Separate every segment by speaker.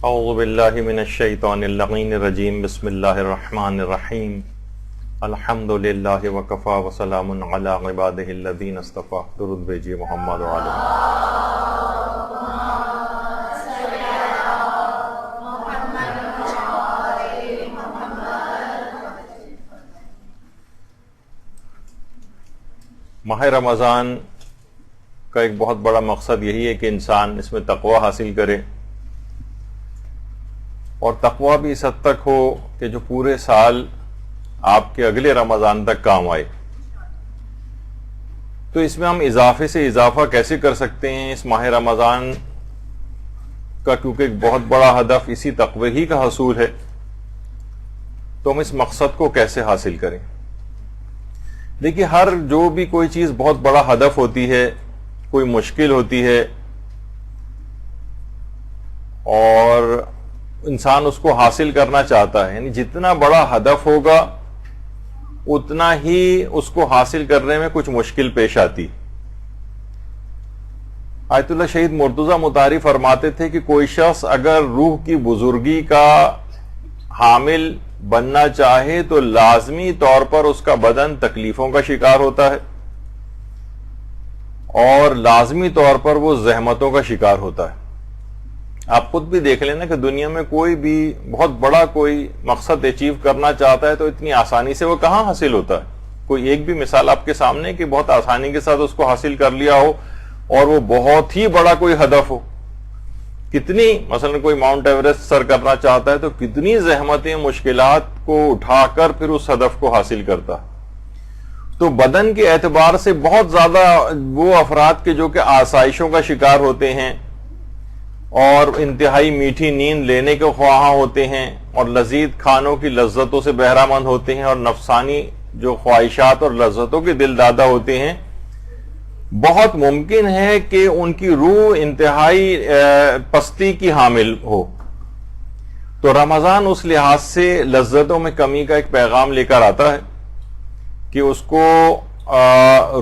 Speaker 1: اعوذ باللہ من الشیطان اللعین الرجیم بسم اللہ الرحمن الرحیم الحمد للہ وکفا وسلام علی عبادہ الذین اصطفیٰ. درود بھیجیے محمد وعلیہ. ماہ رمضان کا ایک بہت بڑا مقصد یہی ہے کہ انسان اس میں تقوی حاصل کرے، اور تقوی بھی اس حد تک ہو کہ جو پورے سال آپ کے اگلے رمضان تک کام آئے. تو اس میں ہم اضافے سے اضافہ کیسے کر سکتے ہیں اس ماہ رمضان کا، کیونکہ ایک بہت بڑا ہدف اسی تقوی ہی کا حصول ہے، تو ہم اس مقصد کو کیسے حاصل کریں. دیکھیے، ہر جو بھی کوئی چیز بہت بڑا ہدف ہوتی ہے، کوئی مشکل ہوتی ہے، اور انسان اس کو حاصل کرنا چاہتا ہے، یعنی جتنا بڑا ہدف ہوگا اتنا ہی اس کو حاصل کرنے میں کچھ مشکل پیش آتی. آیت اللہ شہید مرتضی مطہری فرماتے تھے کہ کوئی شخص اگر روح کی بزرگی کا حامل بننا چاہے تو لازمی طور پر اس کا بدن تکلیفوں کا شکار ہوتا ہے، اور لازمی طور پر وہ زحمتوں کا شکار ہوتا ہے. آپ خود بھی دیکھ لینا کہ دنیا میں کوئی بھی بہت بڑا کوئی مقصد اچیو کرنا چاہتا ہے تو اتنی آسانی سے وہ کہاں حاصل ہوتا ہے. کوئی ایک بھی مثال آپ کے سامنے کہ بہت آسانی کے ساتھ اس کو حاصل کر لیا ہو اور وہ بہت ہی بڑا کوئی ہدف ہو. کتنی مثلا کوئی ماؤنٹ ایوریسٹ سر کرنا چاہتا ہے تو کتنی زحمتیں مشکلات کو اٹھا کر پھر اس ہدف کو حاصل کرتا ہے. تو بدن کے اعتبار سے بہت زیادہ وہ افراد کے جو کہ آسائشوں کا شکار ہوتے ہیں اور انتہائی میٹھی نیند لینے کے خواہاں ہوتے ہیں اور لذیذ کھانوں کی لذتوں سے بہرہ مند ہوتے ہیں اور نفسانی جو خواہشات اور لذتوں کے دل دادا ہوتے ہیں، بہت ممکن ہے کہ ان کی روح انتہائی پستی کی حامل ہو. تو رمضان اس لحاظ سے لذتوں میں کمی کا ایک پیغام لے کر آتا ہے کہ اس کو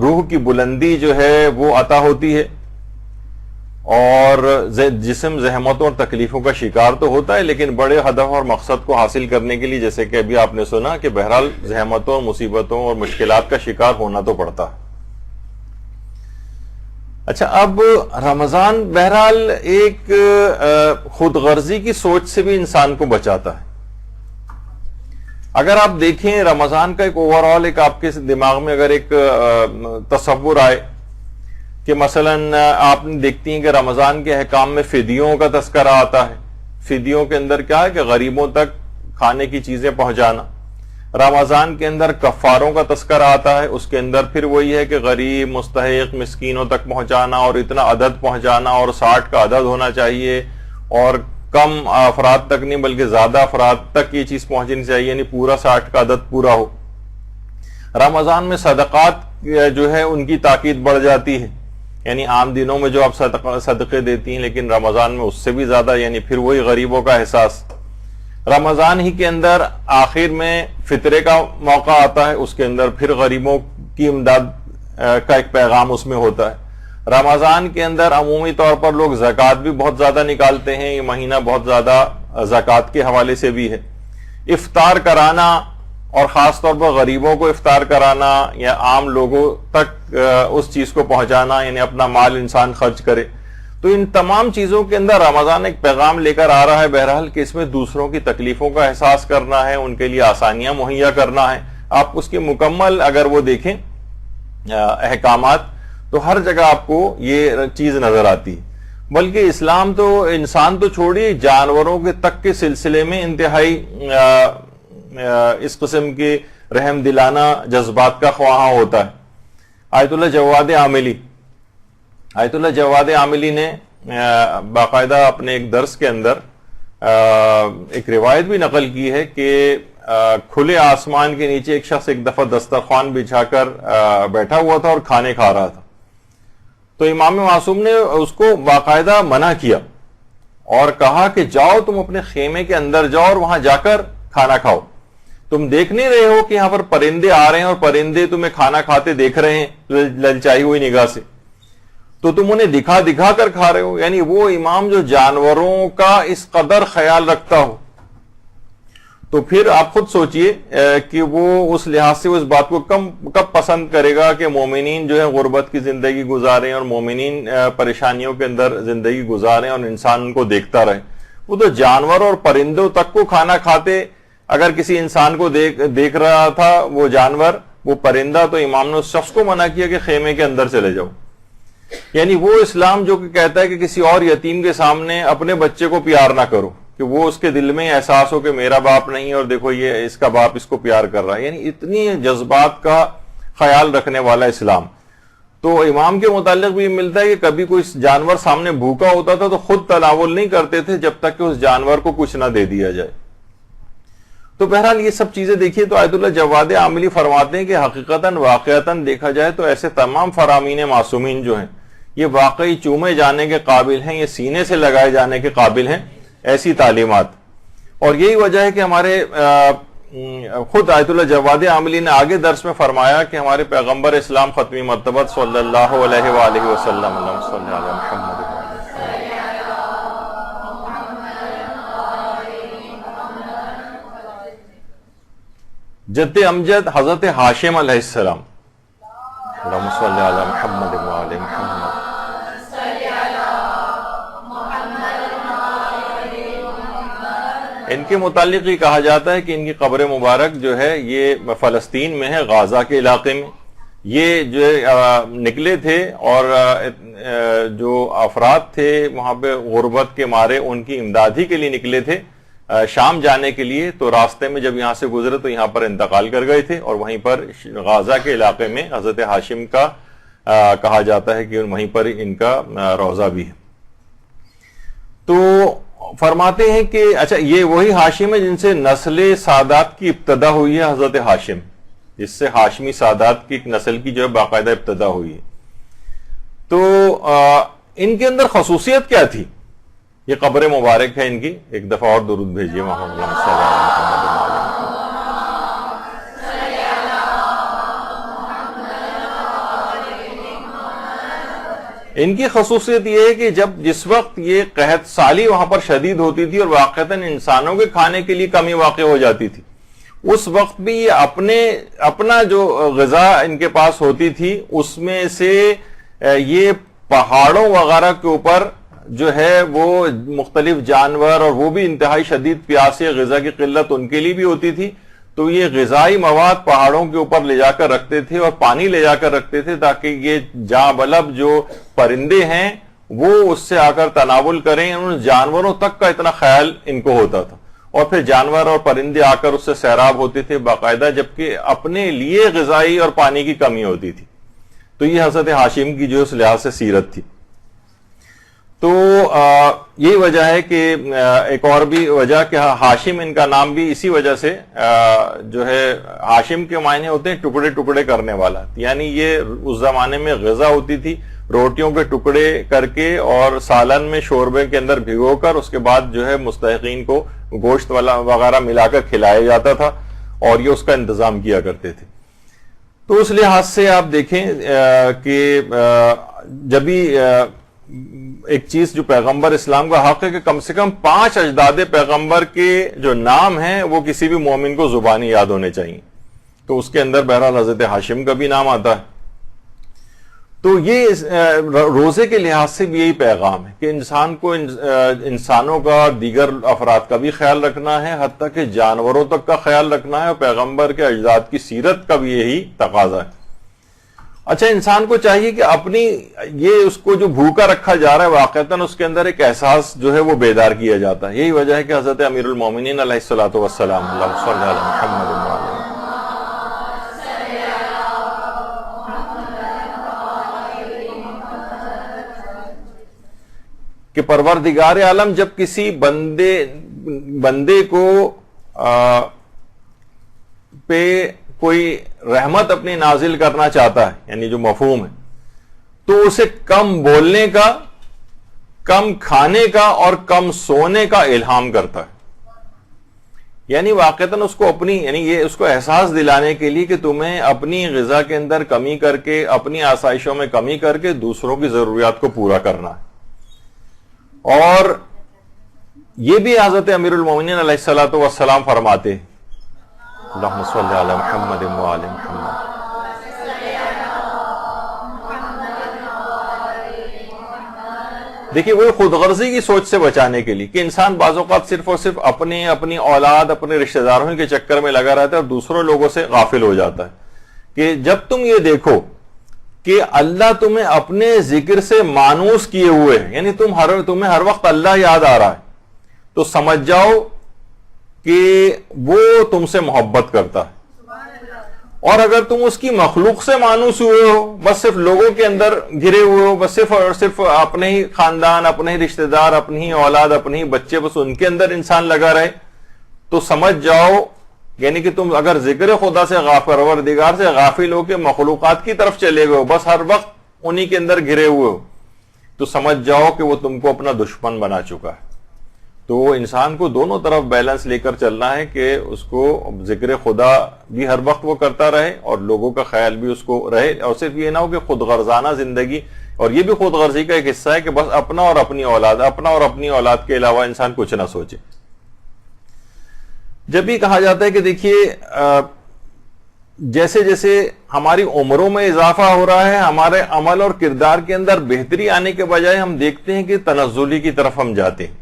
Speaker 1: روح کی بلندی جو ہے وہ عطا ہوتی ہے، اور جسم زحمتوں اور تکلیفوں کا شکار تو ہوتا ہے، لیکن بڑے ہدف اور مقصد کو حاصل کرنے کے لیے جیسے کہ ابھی آپ نے سنا کہ بہرحال زحمتوں اور مصیبتوں اور مشکلات کا شکار ہونا تو پڑتا ہے. اچھا، اب رمضان بہرحال ایک خود غرضی کی سوچ سے بھی انسان کو بچاتا ہے. اگر آپ دیکھیں رمضان کا ایک اوور آل ایک آپ کے دماغ میں اگر ایک تصور آئے کہ مثلا آپ دیکھتی ہیں کہ رمضان کے احکام میں فدیوں کا تذکرہ آتا ہے. فدیوں کے اندر کیا ہے کہ غریبوں تک کھانے کی چیزیں پہنچانا. رمضان کے اندر کفاروں کا تذکرہ آتا ہے، اس کے اندر پھر وہی ہے کہ غریب مستحق مسکینوں تک پہنچانا اور اتنا عدد پہنچانا، اور 60 کا عدد ہونا چاہیے، اور کم افراد تک نہیں بلکہ زیادہ افراد تک یہ چیز پہنچنی چاہیے، یعنی پورا 60 کا عدد پورا ہو. رمضان میں صدقات جو ہے ان کی تاکید بڑھ جاتی ہے، یعنی عام دنوں میں جو آپ صدقے دیتی ہیں لیکن رمضان میں اس سے بھی زیادہ، یعنی پھر وہی غریبوں کا احساس. رمضان ہی کے اندر آخر میں فطرے کا موقع آتا ہے، اس کے اندر پھر غریبوں کی امداد کا ایک پیغام اس میں ہوتا ہے. رمضان کے اندر عمومی طور پر لوگ زکوٰۃ بھی بہت زیادہ نکالتے ہیں، یہ مہینہ بہت زیادہ زکوٰۃ کے حوالے سے بھی ہے. افطار کرانا اور خاص طور پر غریبوں کو افطار کرانا یا عام لوگوں تک اس چیز کو پہنچانا، یعنی اپنا مال انسان خرچ کرے. تو ان تمام چیزوں کے اندر رمضان ایک پیغام لے کر آ رہا ہے بہرحال کہ اس میں دوسروں کی تکلیفوں کا احساس کرنا ہے، ان کے لیے آسانیاں مہیا کرنا ہے. آپ اس کی مکمل اگر وہ دیکھیں احکامات تو ہر جگہ آپ کو یہ چیز نظر آتی ہے. بلکہ اسلام تو انسان تو چھوڑیے، جانوروں کے تک کے سلسلے میں انتہائی اس قسم کے رحم دلانہ جذبات کا خواہاں ہوتا ہے. آیت اللہ جواد عاملی نے باقاعدہ اپنے ایک درس کے اندر ایک روایت بھی نقل کی ہے کہ کھلے آسمان کے نیچے ایک شخص ایک دفعہ دسترخوان بچھا کر بیٹھا ہوا تھا اور کھانے کھا رہا تھا. تو امام معصوم نے اس کو باقاعدہ منع کیا اور کہا کہ جاؤ تم اپنے خیمے کے اندر جاؤ اور وہاں جا کر کھانا کھاؤ. تم دیکھ نہیں رہے ہو کہ یہاں پر پرندے آ رہے ہیں اور پرندے تمہیں کھانا کھاتے دیکھ رہے ہیں للچائی ہوئی نگاہ سے. تو تم انہیں دکھا دکھا کر کھا رہے ہو. یعنی وہ امام جو جانوروں کا اس قدر خیال رکھتا ہو تو پھر آپ خود سوچئے کہ وہ اس لحاظ سے اس بات کو کب پسند کرے گا کہ مومنین جو ہے غربت کی زندگی گزاریں اور مومنین پریشانیوں کے اندر زندگی گزاریں اور انسان ان کو دیکھتا رہے. وہ تو جانور اور پرندوں تک کو کھانا کھاتے. اگر کسی انسان کو دیکھ رہا تھا وہ جانور وہ پرندہ تو امام نے اس شخص کو منع کیا کہ خیمے کے اندر چلے جاؤ. یعنی وہ اسلام جو کہ کہتا ہے کہ کسی اور یتیم کے سامنے اپنے بچے کو پیار نہ کرو کہ وہ اس کے دل میں احساس ہو کہ میرا باپ نہیں اور دیکھو یہ اس کا باپ اس کو پیار کر رہا ہے. یعنی اتنی جذبات کا خیال رکھنے والا اسلام. تو امام کے متعلق بھی ملتا ہے کہ کبھی کوئی جانور سامنے بھوکا ہوتا تھا تو خود تناول نہیں کرتے تھے جب تک کہ اس جانور کو کچھ نہ دے دیا جائے. تو بہرحال یہ سب چیزیں دیکھیے تو آیت اللہ جواد عاملی فرماتے ہیں کہ حقیقتاً واقعتاً دیکھا جائے تو ایسے تمام فرامین معصومین جو ہیں یہ واقعی چومے جانے کے قابل ہیں, یہ سینے سے لگائے جانے کے قابل ہیں ایسی تعلیمات. اور یہی وجہ ہے کہ ہمارے خود آیت اللہ جواد عاملی نے آگے درس میں فرمایا کہ ہمارے پیغمبر اسلام ختمی مرتبہ صلی اللہ علیہ وآلہ وسلم اللہم صلی علی محمد جد امجد حضرت ہاشم علیہ السلام اللہم صلی علی محمد وآل محمد. ان کے متعلق یہ کہا جاتا ہے کہ ان کی قبر مبارک جو ہے یہ فلسطین میں ہے, غازہ کے علاقے میں. یہ جو نکلے تھے اور جو افراد تھے وہاں پہ غربت کے مارے ان کی امدادی کے لیے نکلے تھے شام جانے کے لیے. تو راستے میں جب یہاں سے گزرے تو یہاں پر انتقال کر گئے تھے اور وہیں پر غازہ کے علاقے میں حضرت ہاشم کا کہا جاتا ہے کہ وہیں پر ان کا روضہ بھی ہے. تو فرماتے ہیں کہ اچھا یہ وہی ہاشم ہے جن سے نسل سادات کی ابتدا ہوئی ہے, حضرت ہاشم جس سے ہاشمی سادات کی ایک نسل کی جو ہے باقاعدہ ابتدا ہوئی ہے. تو ان کے اندر خصوصیت کیا تھی؟ یہ قبر مبارک ہے ان کی, ایک دفعہ اور درود بھیجیے محمد صلی اللہ علیہ وسلم. ان کی خصوصیت یہ ہے کہ جس وقت یہ قحط سالی وہاں پر شدید ہوتی تھی اور واقعتاً انسانوں کے کھانے کے لیے کمی واقع ہو جاتی تھی, اس وقت بھی یہ اپنا جو غذا ان کے پاس ہوتی تھی اس میں سے یہ پہاڑوں وغیرہ کے اوپر جو ہے وہ مختلف جانور اور وہ بھی انتہائی شدید پیاس غذا کی قلت ان کے لیے بھی ہوتی تھی. تو یہ غذائی مواد پہاڑوں کے اوپر لے جا کر رکھتے تھے اور پانی لے جا کر رکھتے تھے تاکہ یہ جاں بلب جو پرندے ہیں وہ اس سے آ کر تناول کریں. ان جانوروں تک کا اتنا خیال ان کو ہوتا تھا اور پھر جانور اور پرندے آ کر اس سے سیراب ہوتے تھے باقاعدہ, جبکہ اپنے لیے غذائی اور پانی کی کمی ہوتی تھی. تو یہ حضرت ہاشم کی جو اس لحاظ سے سیرت تھی. تو یہی وجہ ہے کہ ایک اور بھی وجہ کہ ہاشم ان کا نام بھی اسی وجہ سے جو ہے ہاشم کے معنی ہوتے ہیں ٹکڑے ٹکڑے کرنے والا. یعنی یہ اس زمانے میں غذا ہوتی تھی روٹیوں کے ٹکڑے کر کے اور سالن میں شوربے کے اندر بھگو کر اس کے بعد جو ہے مستحقین کو گوشت وغیرہ ملا کر کھلایا جاتا تھا اور یہ اس کا انتظام کیا کرتے تھے. تو اس لحاظ سے آپ دیکھیں کہ جب بھی ایک چیز جو پیغمبر اسلام کا حق ہے کہ کم سے کم 5 اجداد پیغمبر کے جو نام ہیں وہ کسی بھی مومن کو زبانی یاد ہونے چاہیے. تو اس کے اندر بہرحال حضرت ہاشم کا بھی نام آتا ہے. تو یہ روزے کے لحاظ سے بھی یہی پیغام ہے کہ انسان کو انسانوں کا دیگر افراد کا بھی خیال رکھنا ہے, حتیٰ کہ جانوروں تک کا خیال رکھنا ہے, اور پیغمبر کے اجداد کی سیرت کا بھی یہی تقاضا ہے. اچھا انسان کو چاہیے کہ اپنی یہ اس کو جو بھوکا رکھا جا رہا ہے واقعتاً اس کے اندر ایک احساس جو ہے وہ بیدار کیا جاتا ہے. یہی وجہ ہے کہ حضرت امیر المومنین علیہ الصلوۃ والسلام اللہم صلی علی محمد کہ پروردگار عالم جب کسی بندے کو پہ کوئی رحمت اپنی نازل کرنا چاہتا ہے, یعنی جو مفہوم ہے, تو اسے کم بولنے کا, کم کھانے کا اور کم سونے کا الہام کرتا ہے. یعنی واقعتاً اس کو اپنی یعنی یہ اس کو احساس دلانے کے لیے کہ تمہیں اپنی غذا کے اندر کمی کر کے اپنی آسائشوں میں کمی کر کے دوسروں کی ضروریات کو پورا کرنا ہے. اور یہ بھی حضرت امیر المومنین علیہ الصلوۃ والسلام فرماتے اللہم صلی علی محمد وآل محمد. دیکھیے وہ خود غرضی کی سوچ سے بچانے کے لیے کہ انسان بعض اوقات صرف اور صرف اپنی اولاد اپنے رشتہ داروں کے چکر میں لگا رہتا ہے اور دوسروں لوگوں سے غافل ہو جاتا ہے. کہ جب تم یہ دیکھو کہ اللہ تمہیں اپنے ذکر سے مانوس کیے ہوئے ہیں، یعنی تمہیں ہر وقت اللہ یاد آ رہا ہے، تو سمجھ جاؤ کہ وہ تم سے محبت کرتا ہے. اور اگر تم اس کی مخلوق سے مانوس ہوئے ہو، بس صرف لوگوں کے اندر گھرے ہوئے ہو، بس صرف اور صرف اپنے ہی خاندان، اپنے ہی رشتہ دار، اپنی ہی اولاد، اپنے ہی بچے، بس ان کے اندر انسان لگا رہے، تو سمجھ جاؤ یعنی کہ تم اگر ذکر خدا سے پروردگار سے غافل ہو کے مخلوقات کی طرف چلے گئے ہو، بس ہر وقت انہی کے اندر گھرے ہوئے ہو، تو سمجھ جاؤ کہ وہ تم کو اپنا دشمن بنا چکا ہے. تو انسان کو دونوں طرف بیلنس لے کر چلنا ہے کہ اس کو ذکر خدا بھی ہر وقت وہ کرتا رہے اور لوگوں کا خیال بھی اس کو رہے، اور صرف یہ نہ ہو کہ خود غرضانہ زندگی، اور یہ بھی خود غرضی کا ایک حصہ ہے کہ بس اپنا اور اپنی اولاد کے علاوہ انسان کچھ نہ سوچے. جب بھی کہا جاتا ہے کہ دیکھیے جیسے جیسے ہماری عمروں میں اضافہ ہو رہا ہے، ہمارے عمل اور کردار کے اندر بہتری آنے کے بجائے ہم دیکھتے ہیں کہ تنزلی کی طرف ہم جاتے ہیں،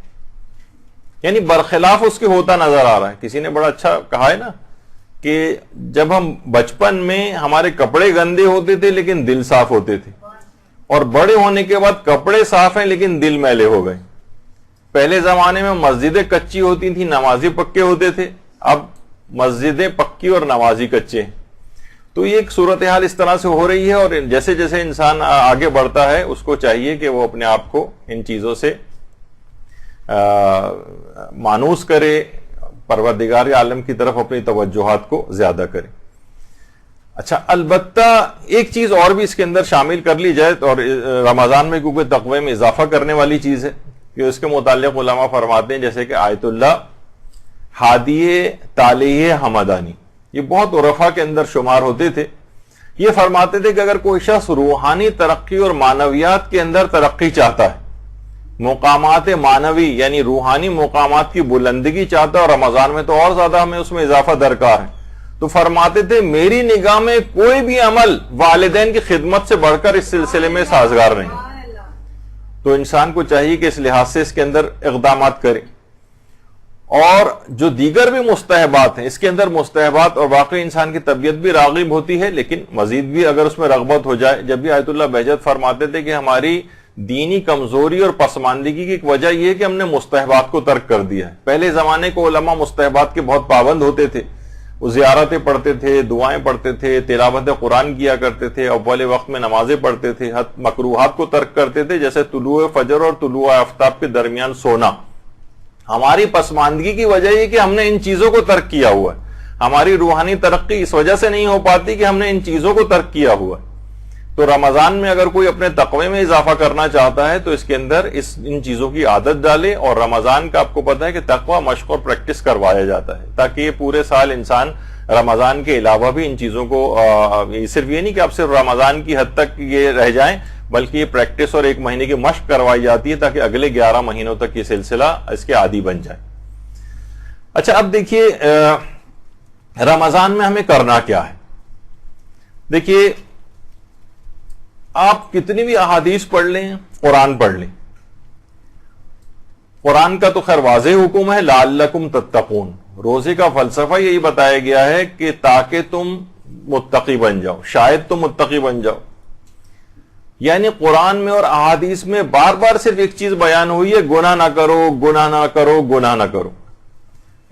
Speaker 1: یعنی برخلاف اس کے ہوتا نظر آ رہا ہے. کسی نے بڑا اچھا کہا ہے نا کہ جب ہم بچپن میں ہمارے کپڑے گندے ہوتے تھے لیکن دل صاف ہوتے تھے، اور بڑے ہونے کے بعد کپڑے صاف ہیں لیکن دل میلے ہو گئے. پہلے زمانے میں مسجدیں کچی ہوتی تھیں، نمازی پکے ہوتے تھے، اب مسجدیں پکی اور نمازی کچے ہیں. تو یہ ایک صورتحال اس طرح سے ہو رہی ہے، اور جیسے جیسے انسان آگے بڑھتا ہے اس کو چاہیے کہ وہ اپنے آپ کو ان چیزوں سے مانوس کرے، پروردگار عالم کی طرف اپنی توجہات کو زیادہ کرے. اچھا، البتہ ایک چیز اور بھی اس کے اندر شامل کر لی جائے، اور رمضان میں کیونکہ تقوی میں اضافہ کرنے والی چیز ہے، کہ اس کے متعلق علماء فرماتے ہیں جیسے کہ آیت اللہ ہادیہ تالیہ حمدانی، یہ بہت عرفا کے اندر شمار ہوتے تھے. یہ فرماتے تھے کہ اگر کوئی شخص روحانی ترقی اور معنویات کے اندر ترقی چاہتا ہے، مقامات معنوی یعنی روحانی مقامات کی بلندگی چاہتا ہے، اور رمضان میں تو اور زیادہ ہمیں اس میں اضافہ درکار ہے، تو فرماتے تھے میری نگاہ میں کوئی بھی عمل والدین کی خدمت سے بڑھ کر اس سلسلے میں سازگار نہیں. تو انسان کو چاہیے کہ اس لحاظ سے اس کے اندر اقدامات کرے. اور جو دیگر بھی مستحبات ہیں، اس کے اندر مستحبات، اور واقعی انسان کی طبیعت بھی راغب ہوتی ہے، لیکن مزید بھی اگر اس میں رغبت ہو جائے. جب بھی آیت اللہ بہجت فرماتے تھے کہ ہماری دینی کمزوری اور پسماندگی کی ایک وجہ یہ ہے کہ ہم نے مستحبات کو ترک کر دیا ہے. پہلے زمانے کو علماء مستحبات کے بہت پابند ہوتے تھے، وہ زیارتیں پڑھتے تھے، دعائیں پڑھتے تھے، تلاوت قرآن کیا کرتے تھے، اول وقت میں نمازیں پڑھتے تھے، مکروہات کو ترک کرتے تھے، جیسے طلوع فجر اور طلوع آفتاب کے درمیان سونا. ہماری پسماندگی کی وجہ یہ کہ ہم نے ان چیزوں کو ترک کیا ہوا ہے. ہماری روحانی ترقی اس وجہ سے نہیں ہو پاتی کہ ہم نے ان چیزوں کو ترک کیا ہوا ہے. تو رمضان میں اگر کوئی اپنے تقوی میں اضافہ کرنا چاہتا ہے تو اس کے اندر ان چیزوں کی عادت ڈالے. اور رمضان کا آپ کو پتا ہے کہ تقوی مشق اور پریکٹس کروایا جاتا ہے، تاکہ یہ پورے سال انسان رمضان کے علاوہ بھی ان چیزوں کو صرف یہ نہیں کہ آپ صرف رمضان کی حد تک یہ رہ جائیں، بلکہ یہ پریکٹس اور ایک مہینے کی مشق کروائی جاتی ہے تاکہ اگلے 11 مہینوں تک یہ سلسلہ اس کے عادی بن جائے. اچھا، اب دیکھیے رمضان میں ہمیں کرنا کیا ہے. دیکھیے آپ کتنی بھی احادیث پڑھ لیں، قرآن پڑھ لیں، قرآن کا تو خیر واضح حکم ہے لعلکم تتقون. روزے کا فلسفہ یہی بتایا گیا ہے کہ تاکہ تم متقی بن جاؤ، شاید تم متقی بن جاؤ. یعنی قرآن میں اور احادیث میں بار بار صرف ایک چیز بیان ہوئی ہے، گناہ نہ کرو، گناہ نہ کرو، گناہ نہ کرو.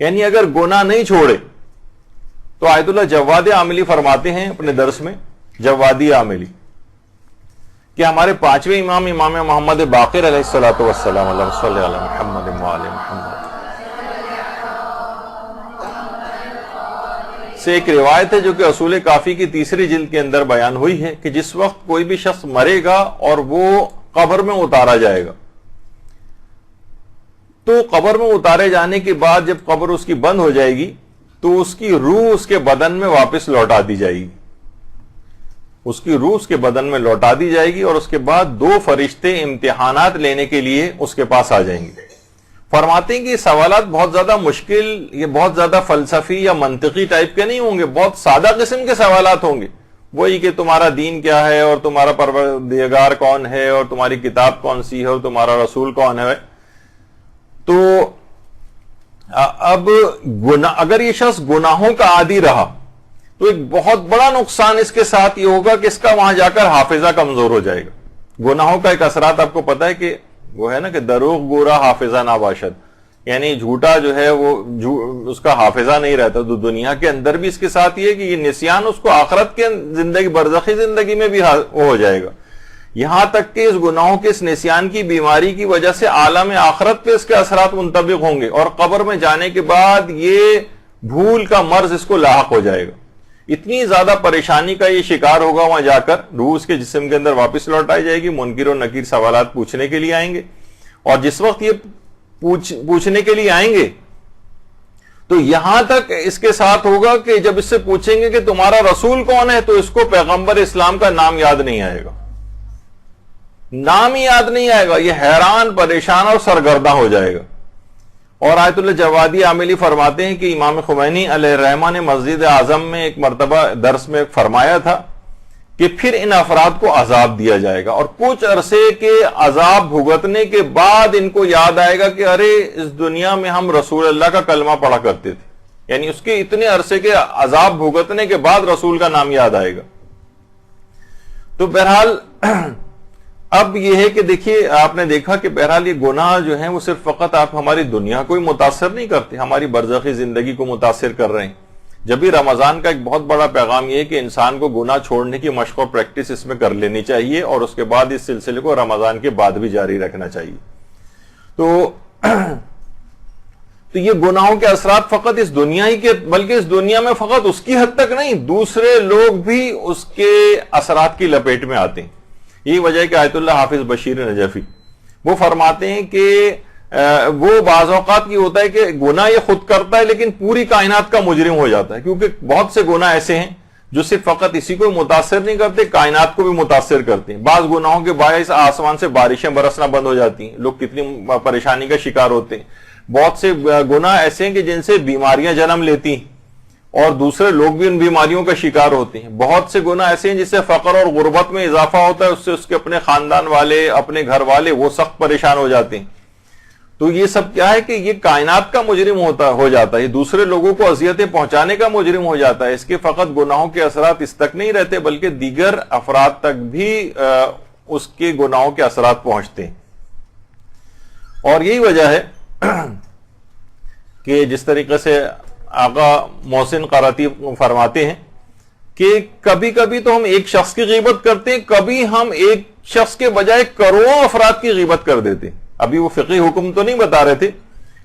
Speaker 1: یعنی اگر گناہ نہیں چھوڑے تو آیت اللہ جواد عاملی فرماتے ہیں اپنے درس میں، جوادی عاملی، کہ ہمارے 5ویں امام محمد باقر علیہ الصلوۃ والسلام، اللہم صلی علی محمد وآل محمد، سے ایک روایت ہے جو کہ اصول کافی کی 3ری جلد کے اندر بیان ہوئی ہے کہ جس وقت کوئی بھی شخص مرے گا اور وہ قبر میں اتارا جائے گا تو قبر میں اتارے جانے کے بعد جب قبر اس کی بند ہو جائے گی تو اس کی روح اس کے بدن میں واپس لوٹا دی جائے گی، اس کی روح اس کے بدن میں لوٹا دی جائے گی، اور اس کے بعد 2 فرشتے امتحانات لینے کے لیے اس کے پاس آ جائیں گے۔ فرماتے ہیں کہ یہ سوالات بہت زیادہ مشکل، یہ بہت زیادہ فلسفی یا منطقی ٹائپ کے نہیں ہوں گے، بہت سادہ قسم کے سوالات ہوں گے، وہی کہ تمہارا دین کیا ہے، اور تمہارا پروردگار کون ہے، اور تمہاری کتاب کون سی ہے، اور تمہارا رسول کون ہے۔ تو اب اگر یہ شخص گناہوں کا عادی رہا تو ایک بہت بڑا نقصان اس کے ساتھ یہ ہوگا کہ اس کا وہاں جا کر حافظہ کمزور ہو جائے گا۔ گناہوں کا ایک اثرات آپ کو پتا ہے کہ وہ ہے نا کہ دروغ گورا حافظہ ناباشد، یعنی جھوٹا جو ہے وہ اس کا حافظہ نہیں رہتا۔ تو دنیا کے اندر بھی اس کے ساتھ یہ کہ یہ نسیان اس کو آخرت کے زندگی، برزخی زندگی میں بھی ہو جائے گا، یہاں تک کہ اس گناہوں کے اس نسیان کی بیماری کی وجہ سے عالم آخرت پہ اس کے اثرات منطبق ہوں گے، اور قبر میں جانے کے بعد یہ بھول کا مرض اس کو لاحق ہو جائے گا۔ اتنی زیادہ پریشانی کا یہ شکار ہوگا، وہاں جا کر روح اس کے جسم کے اندر واپس لوٹائی جائے گی، منکر و نکیر سوالات پوچھنے کے لیے آئیں گے، اور جس وقت یہ پوچھنے کے لیے آئیں گے تو یہاں تک اس کے ساتھ ہوگا کہ جب اس سے پوچھیں گے کہ تمہارا رسول کون ہے، تو اس کو پیغمبر اسلام کا نام یاد نہیں آئے گا، نام ہی یاد نہیں آئے گا، یہ حیران، پریشان اور سرگرداں ہو جائے گا۔ اور آیت اللہ جوادی عاملی فرماتے ہیں کہ امام خمینی علیہ الرحمہ نے مسجد اعظم میں ایک مرتبہ درس میں فرمایا تھا کہ پھر ان افراد کو عذاب دیا جائے گا، اور کچھ عرصے کے عذاب بھگتنے کے بعد ان کو یاد آئے گا کہ ارے اس دنیا میں ہم رسول اللہ کا کلمہ پڑھا کرتے تھے، یعنی اس کے اتنے عرصے کے عذاب بھگتنے کے بعد رسول کا نام یاد آئے گا۔ تو بہرحال اب یہ ہے کہ دیکھیے، آپ نے دیکھا کہ بہرحال یہ گناہ جو ہیں وہ صرف فقط آپ ہماری دنیا کو ہی متاثر نہیں کرتے، ہماری برزخی زندگی کو متاثر کر رہے ہیں۔ جب بھی رمضان کا ایک بہت بڑا پیغام یہ ہے کہ انسان کو گناہ چھوڑنے کی مشق و پریکٹس اس میں کر لینی چاہیے، اور اس کے بعد اس سلسلے کو رمضان کے بعد بھی جاری رکھنا چاہیے۔ تو یہ گناہوں کے اثرات فقط اس دنیا ہی کے، بلکہ اس دنیا میں فقط اس کی حد تک نہیں، دوسرے لوگ بھی اس کے اثرات کی لپیٹ میں آتے ہیں۔ یہی وجہ ہے کہ آیت اللہ حافظ بشیر نجفی وہ فرماتے ہیں کہ وہ بعض اوقات یہ ہوتا ہے کہ گناہ یہ خود کرتا ہے لیکن پوری کائنات کا مجرم ہو جاتا ہے، کیونکہ بہت سے گناہ ایسے ہیں جو صرف فقط اسی کو متاثر نہیں کرتے، کائنات کو بھی متاثر کرتے ہیں۔ بعض گناہوں کے باعث آسمان سے بارشیں برسنا بند ہو جاتی ہیں، لوگ کتنی پریشانی کا شکار ہوتے ہیں۔ بہت سے گناہ ایسے ہیں کہ جن سے بیماریاں جنم لیتی ہیں اور دوسرے لوگ بھی ان بیماریوں کا شکار ہوتے ہیں۔ بہت سے گناہ ایسے ہیں جس سے فقر اور غربت میں اضافہ ہوتا ہے، اس سے اس کے اپنے خاندان والے، اپنے گھر والے وہ سخت پریشان ہو جاتے ہیں۔ تو یہ سب کیا ہے کہ یہ کائنات کا مجرم ہو جاتا ہے، یہ دوسرے لوگوں کو اذیتیں پہنچانے کا مجرم ہو جاتا ہے۔ اس کے فقط گناہوں کے اثرات اس تک نہیں رہتے بلکہ دیگر افراد تک بھی اس کے گناہوں کے اثرات پہنچتے ہیں۔ اور یہی وجہ ہے کہ جس طریقے سے آقا محسن قراتی فرماتے ہیں کہ کبھی کبھی تو ہم ایک شخص کی غیبت کرتے ہیں، کبھی ہم ایک شخص کے بجائے کروڑوں افراد کی غیبت کر دیتے ہیں۔ ابھی وہ فقہی حکم تو نہیں بتا رہے تھے،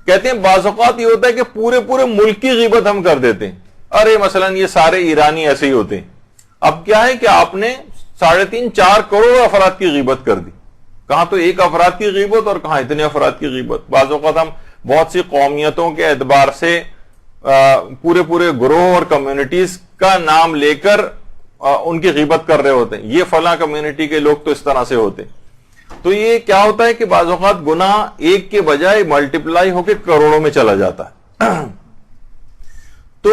Speaker 1: کہتے ہیں بعض اوقات یہ ہوتا ہے کہ پورے ملک کی غیبت ہم کر دیتے ہیں۔ ارے مثلا یہ سارے ایرانی ایسے ہی ہوتے ہیں۔ اب کیا ہے کہ آپ نے 3.5-4 کروڑ افراد کی غیبت کر دی، کہاں تو ایک افراد کی غیبت اور کہاں اتنے افراد کی غیبت۔ بعض اوقات ہم بہت سی قومیتوں کے اعتبار سے پورے گروہ اور کمیونٹیز کا نام لے کر ان کی غیبت کر رہے ہوتے ہیں، یہ فلاں کمیونٹی کے لوگ تو اس طرح سے ہوتے ہیں۔ تو یہ کیا ہوتا ہے کہ بعض اوقات گناہ ایک کے بجائے ملٹیپلائی ہو کے کروڑوں میں چلا جاتا ہے۔ تو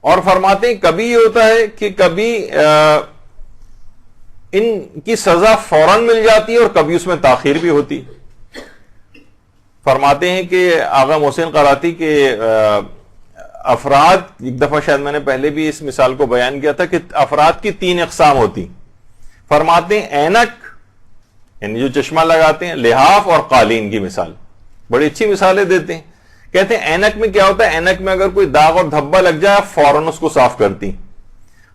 Speaker 1: اور فرماتے ہیں کبھی یہ ہوتا ہے کہ کبھی ان کی سزا فوراً مل جاتی ہے اور کبھی اس میں تاخیر بھی ہوتی۔ فرماتے ہیں کہ آغا محسن قراتی کے افراد، ایک دفعہ شاید میں نے پہلے بھی اس مثال کو بیان کیا تھا کہ افراد کی 3 اقسام ہوتی۔ فرماتے ہیں اینک، یعنی جو چشمہ لگاتے ہیں، لحاف اور قالین کی مثال، بڑی اچھی مثالیں دیتے ہیں۔ کہتے ہیں اینک میں کیا ہوتا ہے، اینک میں اگر کوئی داغ اور دھبا لگ جائے فوراً اس کو صاف کرتی۔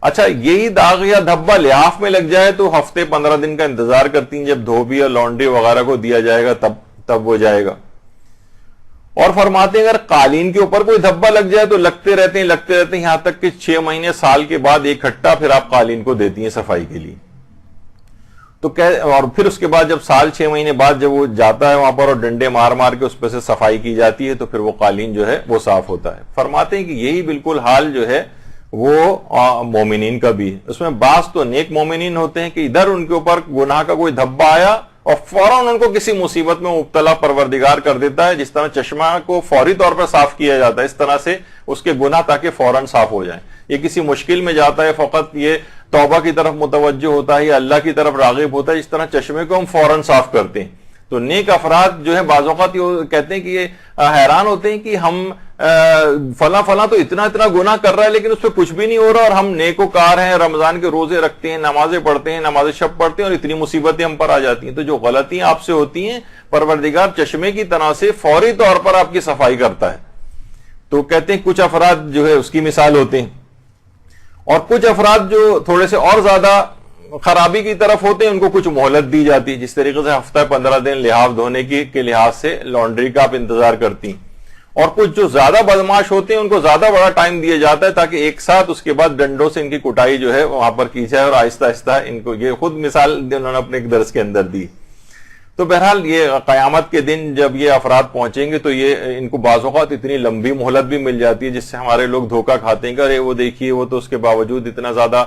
Speaker 1: اچھا یہی داغ یا دھبا لحاف میں لگ جائے تو ہفتے 15 دن کا انتظار کرتی ہیں، جب دھوبی یا لانڈری وغیرہ کو دیا جائے گا تب وہ جائے گا۔ اور فرماتے ہیں اگر قالین کے اوپر کوئی دھبا لگ جائے تو لگتے رہتے ہیں یہاں تک کہ 6 مہینے سال کے بعد ایک کھٹا پھر آپ قالین کو دیتی ہیں صفائی کے لیے۔ تو اور پھر اس کے بعد جب سال 6 مہینے بعد جب وہ جاتا ہے وہاں پر اور ڈنڈے مار مار کے اس پہ سے صفائی کی جاتی ہے تو پھر وہ قالین جو ہے وہ صاف ہوتا ہے. فرماتے ہیں کہ یہی بالکل حال جو ہے وہ مومنین کا بھی ہے. اس میں بعض تو نیک مومنین ہوتے ہیں کہ ادھر ان کے اوپر گناہ کا کوئی دھبا آیا اور فوراً ان کو کسی مصیبت میں مبتلا پروردگار کر دیتا ہے. جس طرح چشمہ کو فوری طور پر صاف کیا جاتا ہے اس طرح سے اس کے گناہ تاکہ فوراً صاف ہو جائیں. یہ کسی مشکل میں جاتا ہے فقط یہ توبہ کی طرف متوجہ ہوتا ہے یا اللہ کی طرف راغب ہوتا ہے, اس طرح چشمے کو ہم فوراً صاف کرتے ہیں. تو نیک افراد جو ہے بعض اوقات یہ کہتے ہیں کہ یہ حیران ہوتے ہیں کہ ہم فلاں تو اتنا گناہ کر رہا ہے لیکن اس پہ کچھ بھی نہیں ہو رہا, اور ہم نیکوکار ہیں, رمضان کے روزے رکھتے ہیں, نمازیں پڑھتے ہیں, نماز شب پڑھتے ہیں, اور اتنی مصیبتیں ہم پر آ جاتی ہیں. تو جو غلطیاں آپ سے ہوتی ہیں پروردگار چشمے کی طرح سے فوری طور پر آپ کی صفائی کرتا ہے. تو کہتے ہیں کچھ افراد جو ہے اس کی مثال ہوتے ہیں, اور کچھ افراد جو تھوڑے سے اور زیادہ خرابی کی طرف ہوتے ہیں ان کو کچھ مہلت دی جاتی ہے. جس طریقے سے ہفتہ 15 دن لحاظ دھونے کے لحاظ سے لانڈری کا آپ انتظار کرتی ہیں, اور کچھ جو زیادہ بدماش ہوتے ہیں ان کو زیادہ بڑا ٹائم دیا جاتا ہے تاکہ ایک ساتھ اس کے بعد ڈنڈوں سے ان کی کٹائی جو ہے وہاں پر کی جائے, اور آہستہ آہستہ ان کو, یہ خود مثال انہوں نے اپنے ایک درس کے اندر دی. تو بہرحال یہ قیامت کے دن جب یہ افراد پہنچیں گے تو یہ ان کو بعض اوقات اتنی لمبی مہلت بھی مل جاتی ہے جس سے ہمارے لوگ دھوکہ کھاتے ہیں کہ ارے وہ دیکھیے وہ تو اس کے باوجود اتنا زیادہ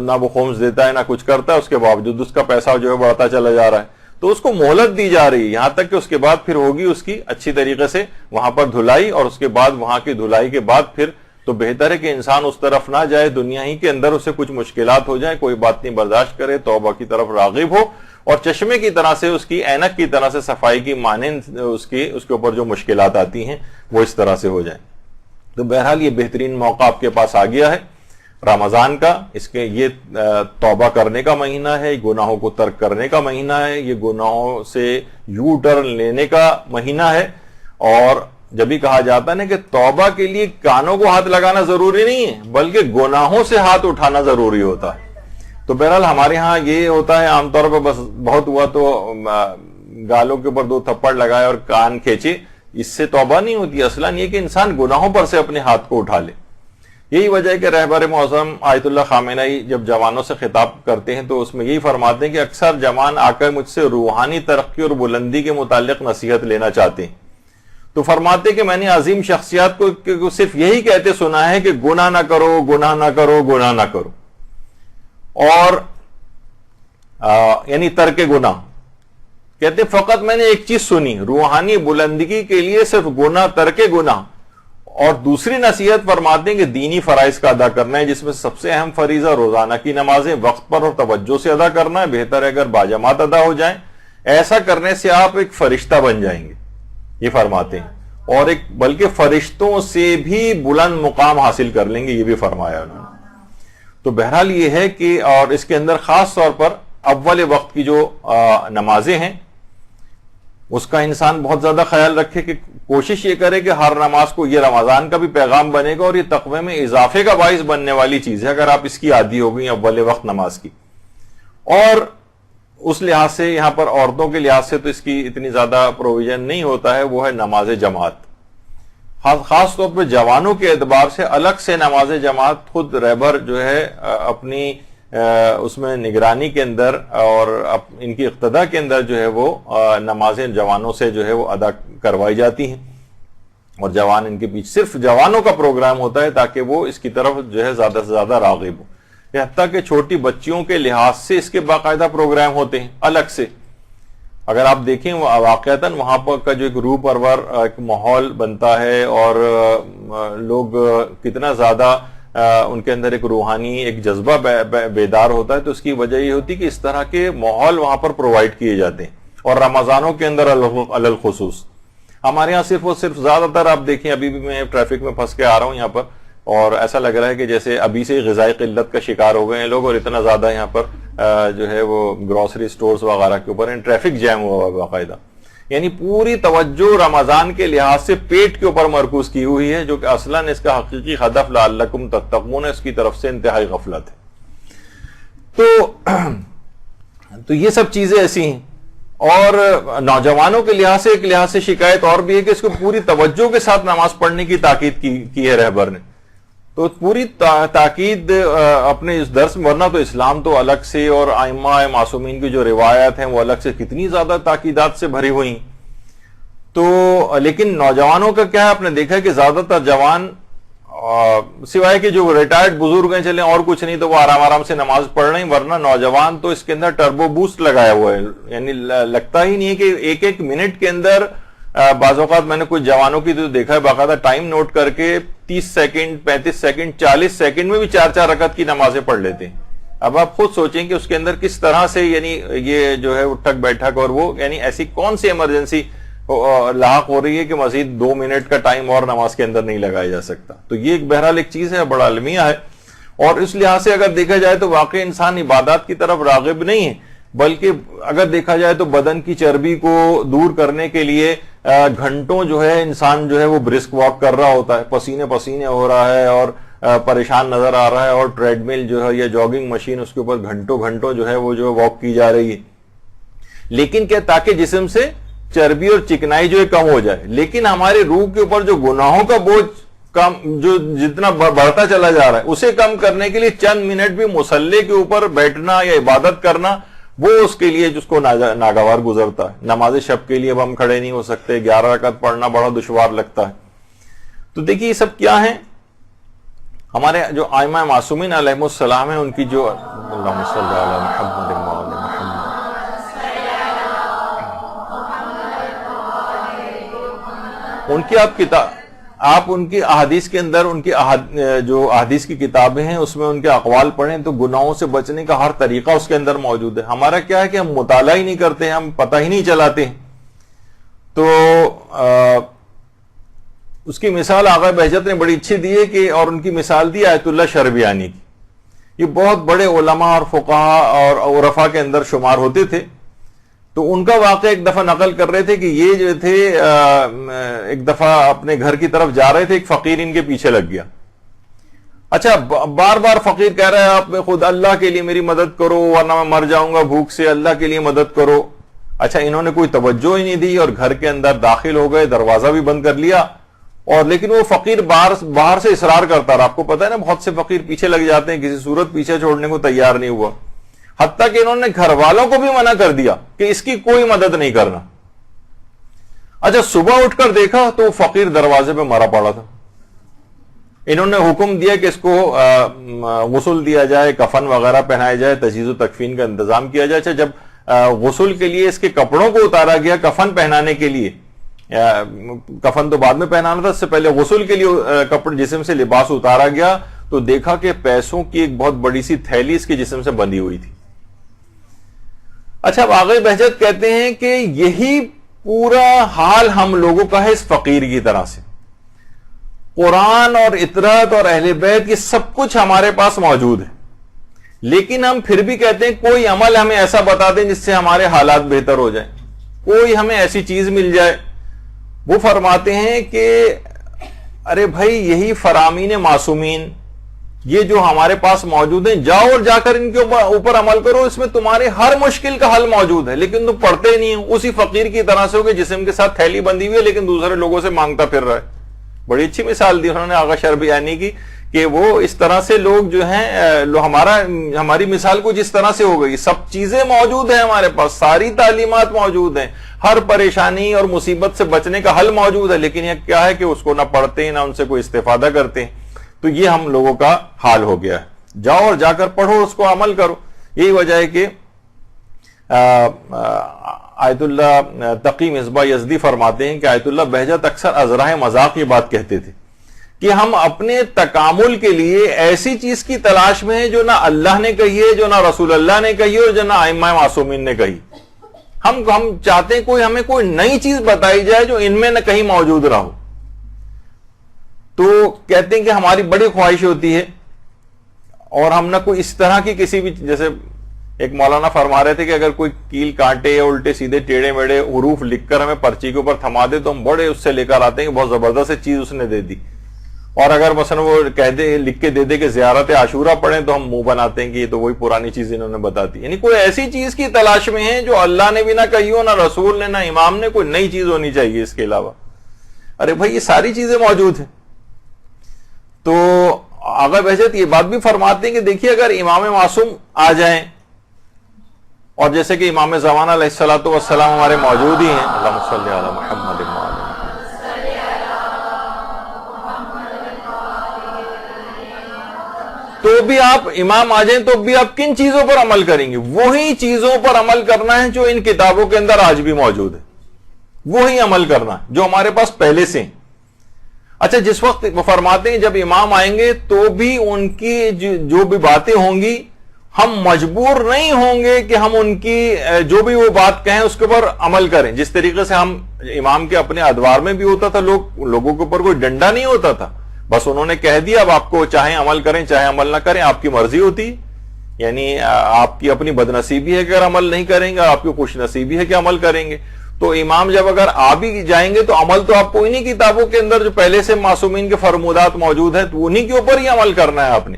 Speaker 1: نہ وہ خمس دیتا ہے نہ کچھ کرتا ہے, اس کے باوجود اس کا پیسہ جو ہے بڑھتا چلا جا رہا ہے. تو اس کو مہلت دی جا رہی ہے یہاں تک کہ اس کے بعد پھر ہوگی اس کی اچھی طریقے سے وہاں پر دھلائی, اور اس کے بعد وہاں کی دھلائی کے بعد پھر تو بہتر ہے کہ انسان اس طرف نہ جائے, دنیا ہی کے اندر اسے کچھ مشکلات ہو جائیں, کوئی بات نہیں برداشت کرے, توبہ کی طرف راغب ہو, اور چشمے کی طرح سے اس کی اینک کی طرح سے صفائی کی مانند اس کے اوپر جو مشکلات آتی ہیں وہ اس طرح سے ہو جائیں. تو بہرحال یہ بہترین موقع آپ کے پاس آ گیا ہے رمضان کا. اس کے یہ توبہ کرنے کا مہینہ ہے, گناہوں کو ترک کرنے کا مہینہ ہے, یہ گناہوں سے یو ٹرن لینے کا مہینہ ہے. اور جب بھی کہا جاتا ہے نا کہ توبہ کے لیے کانوں کو ہاتھ لگانا ضروری نہیں ہے بلکہ گناہوں سے ہاتھ اٹھانا ضروری ہوتا ہے. تو بہرحال ہمارے ہاں یہ ہوتا ہے عام طور پر بس بہت ہوا تو گالوں کے اوپر 2 تھپڑ لگائے اور کان کھینچے, اس سے توبہ نہیں ہوتی. اصلاً یہ کہ انسان گناہوں پر سے اپنے ہاتھ کو اٹھا لے. یہی وجہ ہے کہ رہبر معظم آیت اللہ خامنہئی جب جوانوں سے خطاب کرتے ہیں تو اس میں یہی فرماتے ہیں کہ اکثر جوان آ کر مجھ سے روحانی ترقی اور بلندی کے متعلق نصیحت لینا چاہتے ہیں. تو فرماتے کہ میں نے عظیم شخصیات کو صرف یہی کہتے سنا ہے کہ گناہ نہ کرو, گناہ نہ کرو, گناہ نہ کرو, اور یعنی ترک گناہ. کہتے فقط میں نے ایک چیز سنی روحانی بلندگی کے لیے صرف گناہ, ترک گناہ. اور دوسری نصیحت فرماتے ہیں کہ دینی فرائض کا ادا کرنا ہے جس میں سب سے اہم فریضہ روزانہ کی نمازیں وقت پر اور توجہ سے ادا کرنا ہے. بہتر ہے اگر باجماعت ادا ہو جائیں, ایسا کرنے سے آپ ایک فرشتہ بن جائیں گے یہ فرماتے ہیں, اور ایک بلکہ فرشتوں سے بھی بلند مقام حاصل کر لیں گے یہ بھی فرمایا انہوں نے. تو بہرحال یہ ہے کہ اور اس کے اندر خاص طور پر اول وقت کی جو نمازیں ہیں اس کا انسان بہت زیادہ خیال رکھے کہ کوشش یہ کرے کہ ہر نماز کو, یہ رمضان کا بھی پیغام بنے گا اور یہ تقوی میں اضافے کا باعث بننے والی چیز ہے اگر آپ اس کی عادی ہو گئی اول وقت نماز کی. اور اس لحاظ سے یہاں پر عورتوں کے لحاظ سے تو اس کی اتنی زیادہ پروویژن نہیں ہوتا ہے, وہ ہے نماز جماعت. خاص طور پہ جوانوں کے اعتبار سے الگ سے نماز جماعت خود رہبر جو ہے اپنی اس میں نگرانی کے اندر اور ان کی اقتداء کے اندر جو ہے وہ نمازیں جوانوں سے جو ہے وہ ادا کروائی جاتی ہیں, اور جوان ان کے پیچھے صرف جوانوں کا پروگرام ہوتا ہے تاکہ وہ اس کی طرف جو ہے زیادہ سے زیادہ راغب ہو. حتیٰ کہ چھوٹی بچیوں کے لحاظ سے اس کے باقاعدہ پروگرام ہوتے ہیں الگ سے. اگر آپ دیکھیں واقعتاً وہاں پر کا جو ایک روح پرور ایک ماحول بنتا ہے اور لوگ کتنا زیادہ ان کے اندر ایک روحانی ایک جذبہ بیدار ہوتا ہے, تو اس کی وجہ یہ ہوتی کہ اس طرح کے ماحول وہاں پر پرووائڈ کیے جاتے ہیں. اور رمضانوں کے اندر علی الخصوص ہمارے یہاں صرف زیادہ تر آپ دیکھیں, ابھی بھی میں ٹریفک میں پھنس کے آ رہا ہوں یہاں پر, اور ایسا لگ رہا ہے کہ جیسے ابھی سے غذائی قلت کا شکار ہو گئے ہیں لوگ, اور اتنا زیادہ یہاں پر جو ہے وہ گروسری سٹورز وغیرہ کے اوپر ٹریفک جیم ہوا ہے باقاعدہ. یعنی پوری توجہ رمضان کے لحاظ سے پیٹ کے اوپر مرکوز کی ہوئی ہے, جو کہ اصلاً اس کا حقیقی ہدف لعلکم تتقون ہے, اس کی طرف سے انتہائی غفلت ہے. تو یہ سب چیزیں ایسی ہیں. اور نوجوانوں کے لحاظ سے ایک لحاظ سے شکایت اور بھی ہے کہ اس کو پوری توجہ کے ساتھ نماز پڑھنے کی تاکید کی ہے رہبر نے. تو پوری تاکید اپنے اس درس میں، ورنہ تو اسلام تو الگ سے اور ائمہ معصومین کی جو روایات ہیں وہ الگ سے کتنی زیادہ تاکیدات سے بھری ہوئی. تو لیکن نوجوانوں کا کیا ہے، آپ نے دیکھا ہے کہ زیادہ تر جوان سوائے کہ جو ریٹائرڈ بزرگ ہیں چلیں اور کچھ نہیں تو وہ آرام آرام سے نماز پڑھ رہے ہیں، ورنہ نوجوان تو اس کے اندر ٹربو بوسٹ لگایا ہوا ہے. یعنی لگتا ہی نہیں ہے کہ ایک ایک منٹ کے اندر بعض اوقات میں نے کچھ جوانوں کی تو دیکھا ہے باقاعدہ ٹائم نوٹ کر کے 30 سیکنڈ 35 سیکنڈ 40 سیکنڈ میں بھی 4 رکعت کی نمازیں پڑھ لیتے ہیں. اب آپ خود سوچیں کہ اس کے اندر کس طرح سے یعنی یہ جو ہے اٹھک بیٹھک اور وہ یعنی ایسی کون سی ایمرجنسی لاحق ہو رہی ہے کہ مزید 2 منٹ کا ٹائم اور نماز کے اندر نہیں لگایا جا سکتا. تو یہ ایک بہرحال ایک چیز ہے، بڑا المیہ ہے. اور اس لحاظ سے اگر دیکھا جائے تو واقعی انسان عبادات کی طرف راغب نہیں ہے، بلکہ اگر دیکھا جائے تو بدن کی چربی کو دور کرنے کے لیے گھنٹوں جو ہے انسان جو ہے وہ برسک واک کر رہا ہوتا ہے، پسینے پسینے ہو رہا ہے اور پریشان نظر آ رہا ہے، اور ٹریڈ مل جو ہے یا جاگنگ مشین اس کے اوپر گھنٹوں گھنٹوں جو ہے وہ جو واک کی جا رہی ہے. لیکن کیا تاکہ جسم سے چربی اور چکنائی جو ہے کم ہو جائے. لیکن ہمارے روح کے اوپر جو گناہوں کا بوجھ کم جو جتنا بڑھتا چلا جا رہا ہے اسے کم کرنے کے لیے چند منٹ بھی مصلی کے اوپر بیٹھنا یا عبادت کرنا وہ اس کے لیے جس کو ناگوار گزرتا ہے. نماز شب کے لیے اب ہم کھڑے نہیں ہو سکتے، 11 رکعت پڑھنا بڑا دشوار لگتا ہے. تو دیکھیے یہ سب کیا ہیں، ہمارے جو ائمہ معصومین علیہم السلام ہیں ان کی جو اللہم صلی علی محمد وعلی محمد، ان کی آپ ان کی احادیث کے اندر ان کی جو احادیث کی کتابیں ہیں اس میں ان کے اقوال پڑھیں تو گناہوں سے بچنے کا ہر طریقہ اس کے اندر موجود ہے. ہمارا کیا ہے کہ ہم مطالعہ ہی نہیں کرتے ہیں، ہم پتہ ہی نہیں چلاتے ہیں. تو اس کی مثال آغا بہجت نے بڑی اچھی دی ہے کہ، اور ان کی مثال دی آیت اللہ شربیانی کی. یہ بہت بڑے علماء اور فقہاء اور عرفاء کے اندر شمار ہوتے تھے. تو ان کا واقعہ ایک دفعہ نقل کر رہے تھے کہ یہ جو تھے ایک دفعہ اپنے گھر کی طرف جا رہے تھے، ایک فقیر ان کے پیچھے لگ گیا. اچھا بار بار فقیر کہہ رہا ہے آپ خود اللہ کے لیے میری مدد کرو ورنہ میں مر جاؤں گا بھوک سے، اللہ کے لیے مدد کرو. اچھا انہوں نے کوئی توجہ ہی نہیں دی اور گھر کے اندر داخل ہو گئے، دروازہ بھی بند کر لیا. اور لیکن وہ فقیر باہر سے اصرار کرتا رہا. آپ کو پتا ہے نا بہت سے فقیر پیچھے لگ جاتے ہیں، کسی صورت پیچھے چھوڑنے کو تیار نہیں ہوا، حتیٰ کہ انہوں نے گھر والوں کو بھی منع کر دیا کہ اس کی کوئی مدد نہیں کرنا. اچھا صبح اٹھ کر دیکھا تو فقیر دروازے پہ مرا پڑا تھا. انہوں نے حکم دیا کہ اس کو غسل دیا جائے، کفن وغیرہ پہنایا جائے، تجہیز و تکفین کا انتظام کیا جائے. اچھا جب غسل کے لیے اس کے کپڑوں کو اتارا گیا کفن پہنانے کے لیے، کفن تو بعد میں پہنانا تھا، اس سے پہلے غسل کے لیے کپڑے جسم سے لباس اتارا گیا تو دیکھا کہ پیسوں کی ایک بہت بڑی سی تھیلی اس کے جسم سے بندھی ہوئی تھی. اچھا اب آغا بہجت کہتے ہیں کہ یہی پورا حال ہم لوگوں کا ہے اس فقیر کی طرح سے. قرآن اور اطرت اور اہل بیت یہ سب کچھ ہمارے پاس موجود ہے، لیکن ہم پھر بھی کہتے ہیں کوئی عمل ہمیں ایسا بتا دیں جس سے ہمارے حالات بہتر ہو جائیں، کوئی ہمیں ایسی چیز مل جائے. وہ فرماتے ہیں کہ ارے بھائی یہی فرامین معصومین یہ جو ہمارے پاس موجود ہیں، جاؤ اور جا کر ان کے اوپر عمل کرو، اس میں تمہارے ہر مشکل کا حل موجود ہے. لیکن تم پڑھتے نہیں ہو، اسی فقیر کی طرح سے ہو کہ جسم کے ساتھ تھیلی بندھی ہوئی ہے لیکن دوسرے لوگوں سے مانگتا پھر رہا ہے. بڑی اچھی مثال دی انہوں نے آغا شربیانی کی کہ وہ اس طرح سے لوگ جو ہیں ہماری مثال کو جس طرح سے ہو گئی، سب چیزیں موجود ہیں ہمارے پاس، ساری تعلیمات موجود ہیں، ہر پریشانی اور مصیبت سے بچنے کا حل موجود ہے، لیکن یہ کیا ہے کہ اس کو نہ پڑھتے ہیں نہ ان سے کوئی استفادہ کرتے ہیں. تو یہ ہم لوگوں کا حال ہو گیا ہے. جاؤ اور جا کر پڑھو، اس کو عمل کرو. یہی وجہ ہے کہ آیت اللہ تقی مصباح یزدی فرماتے ہیں کہ آیت اللہ بہجت اکثر ازراہ مذاق یہ بات کہتے تھے کہ ہم اپنے تکامل کے لیے ایسی چیز کی تلاش میں ہیں جو نہ اللہ نے کہی ہے، جو نہ رسول اللہ نے کہی ہے اور جو نہ ائمہ معصومین نے کہی. ہم چاہتے ہیں ہمیں کوئی نئی چیز بتائی جائے جو ان میں نہ کہیں موجود نہ ہو. تو کہتے ہیں کہ ہماری بڑی خواہش ہوتی ہے اور ہم نہ کوئی اس طرح کی کسی بھی، جیسے ایک مولانا فرما رہے تھے کہ اگر کوئی کیل کانٹے یا الٹے سیدھے ٹیڑے میڑے حروف لکھ کر ہمیں پرچی کے اوپر تھما دے تو ہم بڑے اس سے لے کر آتے ہیں کہ بہت زبردست چیز اس نے دے دی. اور اگر مثلا وہ کہہ دے لکھ کے دے دے کہ زیارت عاشورہ پڑھیں تو ہم منہ بناتے ہیں کہ یہ تو وہی پرانی چیز انہوں نے بتا دی. یعنی کوئی ایسی چیز کی تلاش میں ہے جو اللہ نے بھی نہ کہی ہو، نہ رسول نے، نہ امام نے. کوئی نئی چیز ہونی چاہیے اس کے علاوہ. ارے بھائی یہ ساری چیزیں موجود ہیں. تو آغا بہجت یہ بات بھی فرماتے ہیں کہ دیکھیے اگر امام معصوم آ جائیں، اور جیسے کہ امام زمان علیہ الصلوۃ والسلام ہمارے موجود ہی ہیں، اللہم صلی علی محمد وعلی تو بھی آپ امام آ جائیں تو بھی آپ کن چیزوں پر عمل کریں گے؟ وہی چیزوں پر عمل کرنا ہے جو ان کتابوں کے اندر آج بھی موجود ہے، وہی عمل کرنا ہے جو ہمارے پاس پہلے سے ہیں۔ اچھا، جس وقت وہ فرماتے ہیں جب امام آئیں گے تو بھی ان کی جو بھی باتیں ہوں گی ہم مجبور نہیں ہوں گے کہ ہم ان کی جو بھی وہ بات کہیں اس کے اوپر عمل کریں، جس طریقے سے ہم امام کے اپنے ادوار میں بھی ہوتا تھا، لوگوں کے اوپر کوئی ڈنڈا نہیں ہوتا تھا، بس انہوں نے کہہ دیا اب آپ کو چاہے عمل کریں چاہے عمل نہ کریں، آپ کی مرضی ہوتی، یعنی آپ کی اپنی بد نصیبی ہے کہ اگر عمل نہیں کریں گے، آپ کی خوش نصیبی ہے کہ عمل کریں گے۔ تو امام جب اگر آ بھی جائیں گے تو عمل تو آپ کو انہی کتابوں کے اندر جو پہلے سے معصومین کے فرمودات موجود ہیں تو انہی کے اوپر ہی عمل کرنا ہے آپ نے۔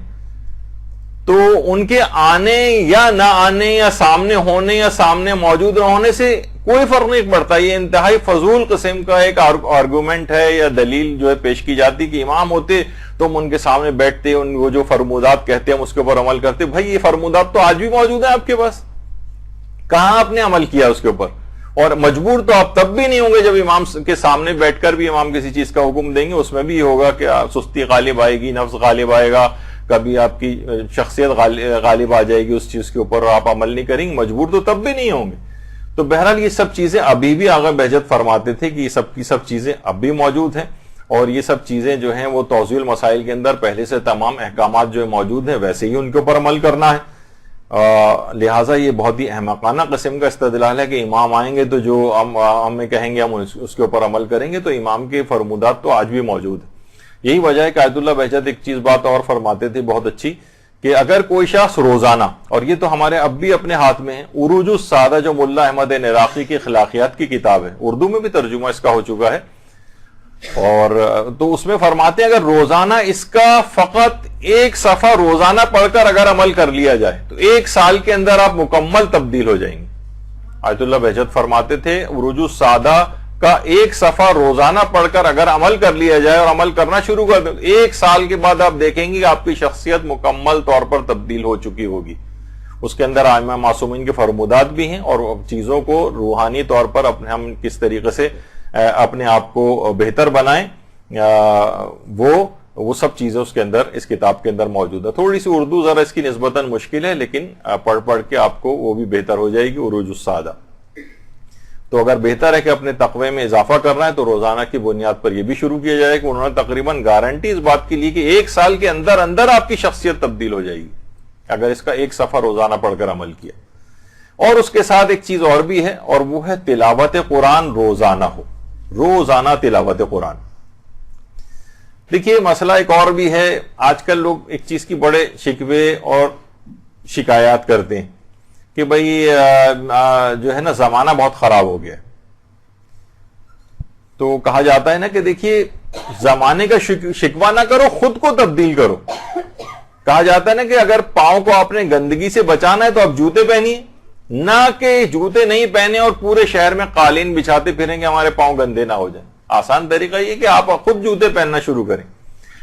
Speaker 1: تو ان کے آنے یا نہ آنے یا سامنے ہونے یا سامنے موجود نہ ہونے سے کوئی فرق نہیں پڑتا، یہ انتہائی فضول قسم کا ایک آرگومنٹ ہے یا دلیل جو ہے پیش کی جاتی کہ امام ہوتے تو ہم ان کے سامنے بیٹھتے، وہ جو فرمودات کہتے ہیں ہم اس کے اوپر عمل کرتے۔ بھائی یہ فرمودات تو آج بھی موجود ہیں آپ کے پاس، کہاں آپ نے عمل کیا اس کے اوپر؟ اور مجبور تو آپ تب بھی نہیں ہوں گے جب امام کے سامنے بیٹھ کر بھی امام کسی چیز کا حکم دیں گے، اس میں بھی یہ ہوگا کہ سستی غالب آئے گی، نفس غالب آئے گا، کبھی آپ کی شخصیت غالب آ جائے گی اس چیز کے اوپر اور آپ عمل نہیں کریں گے، مجبور تو تب بھی نہیں ہوں گے۔ تو بہرحال یہ سب چیزیں ابھی بھی آغا بہجت فرماتے تھے کہ یہ سب کی سب چیزیں اب بھی موجود ہیں، اور یہ سب چیزیں جو ہیں وہ توضیح المسائل کے اندر پہلے سے تمام احکامات جو موجود ہیں ویسے ہی ان کے اوپر عمل کرنا ہے۔ لہٰذا یہ بہت ہی احمقانہ قسم کا استدلال ہے کہ امام آئیں گے تو جو ہمیں کہیں گے ہم اس کے اوپر عمل کریں گے، تو امام کے فرمودات تو آج بھی موجود ہیں۔ یہی وجہ ہے کہ آیت اللہ بہجت ایک چیز بات اور فرماتے تھے بہت اچھی، کہ اگر کوئی شخص روزانہ، اور یہ تو ہمارے اب بھی اپنے ہاتھ میں ہے، عروج السادہ جو ملا احمد عراقی کی اخلاقیات کی کتاب ہے، اردو میں بھی ترجمہ اس کا ہو چکا ہے، اور تو اس میں فرماتے ہیں اگر روزانہ اس کا فقط ایک صفحہ روزانہ پڑھ کر اگر عمل کر لیا جائے تو 1 سال کے اندر آپ مکمل تبدیل ہو جائیں گے۔ آیت اللہ بہجت فرماتے تھے عروج السادہ کا 1 صفحہ روزانہ پڑھ کر اگر عمل کر لیا جائے اور عمل کرنا شروع کر دیں، 1 سال کے بعد آپ دیکھیں گے کہ آپ کی شخصیت مکمل طور پر تبدیل ہو چکی ہوگی۔ اس کے اندر ائمہ معصومین کے فرمودات بھی ہیں، اور چیزوں کو روحانی طور پر ہم کس طریقے سے اپنے آپ کو بہتر بنائیں، وہ سب چیزیں اس کے اندر اس کتاب کے اندر موجود ہے۔ تھوڑی سی اردو ذرا اس کی نسبتاً مشکل ہے، لیکن پڑھ پڑھ کے آپ کو وہ بھی بہتر ہو جائے گی عروج السادہ۔ تو اگر بہتر ہے کہ اپنے تقوی میں اضافہ کرنا ہے تو روزانہ کی بنیاد پر یہ بھی شروع کیا جائے کہ انہوں نے تقریباً گارنٹی اس بات کی لی کہ 1 سال کے اندر اندر آپ کی شخصیت تبدیل ہو جائے گی اگر اس کا 1 صفحہ روزانہ پڑھ کر عمل کیا۔ اور اس کے ساتھ ایک چیز اور بھی ہے، اور وہ ہے تلاوت قرآن روزانہ ہو، روزانہ تلاوت قرآن۔ دیکھیے مسئلہ ایک اور بھی ہے، آج کل لوگ ایک چیز کی بڑے شکوے اور شکایات کرتے ہیں کہ بھئی جو ہے نا زمانہ بہت خراب ہو گیا، تو کہا جاتا ہے نا کہ دیکھیے زمانے کا شکوہ نہ کرو، خود کو تبدیل کرو۔ کہا جاتا ہے نا کہ اگر پاؤں کو آپ نے گندگی سے بچانا ہے تو آپ جوتے پہنیے، نہ کہ جوتے نہیں پہنے اور پورے شہر میں قالین بچھاتے پھریں کہ ہمارے پاؤں گندے نہ ہو جائیں۔ آسان طریقہ یہ کہ آپ خود جوتے پہننا شروع کریں،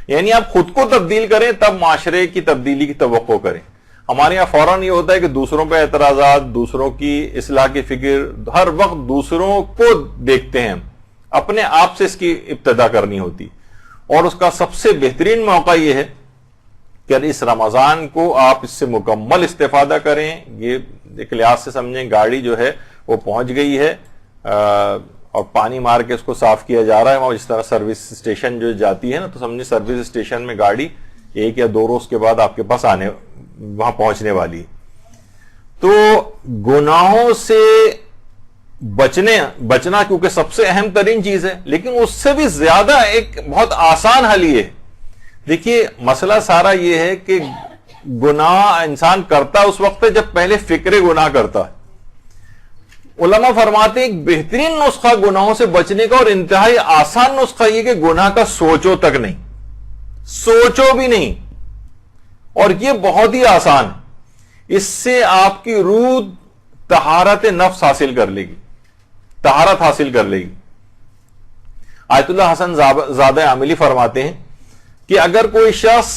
Speaker 1: یعنی آپ خود کو تبدیل کریں تب معاشرے کی تبدیلی کی توقع کریں۔ ہمارے یہاں فوراً یہ ہوتا ہے کہ دوسروں پہ اعتراضات، دوسروں کی اصلاح کی فکر، ہر وقت دوسروں کو دیکھتے ہیں، اپنے آپ سے اس کی ابتدا کرنی ہوتی۔ اور اس کا سب سے بہترین موقع یہ ہے کہ اس رمضان کو آپ اس سے مکمل استفادہ کریں۔ یہ ایک لحاظ سے سمجھیں گاڑی جو ہے وہ پہنچ گئی ہے اور پانی مار کے اس کو صاف کیا جا رہا ہے، اور اس طرح سروس اسٹیشن جو جاتی ہے نا، تو سمجھیں سروس اسٹیشن میں گاڑی 1 یا 2 روز کے بعد آپ کے پاس وہاں پہنچنے والی۔ تو گناہوں سے بچنا کیونکہ سب سے اہم ترین چیز ہے، لیکن اس سے بھی زیادہ ایک بہت آسان حل یہ ہے۔ دیکھیے مسئلہ سارا یہ ہے کہ گناہ انسان کرتا اس وقت ہے جب پہلے فکر گناہ کرتا ہے۔ علماء فرماتے ہیں ایک بہترین نسخہ گناہوں سے بچنے کا اور انتہائی آسان نسخہ یہ کہ گناہ کا سوچو تک نہیں، سوچو بھی نہیں، اور یہ بہت ہی آسان ہے۔ اس سے آپ کی روح طہارت نفس حاصل کر لے گی، طہارت حاصل کر لے گی۔ آیت اللہ حسن زادہ عاملی فرماتے ہیں کہ اگر کوئی شخص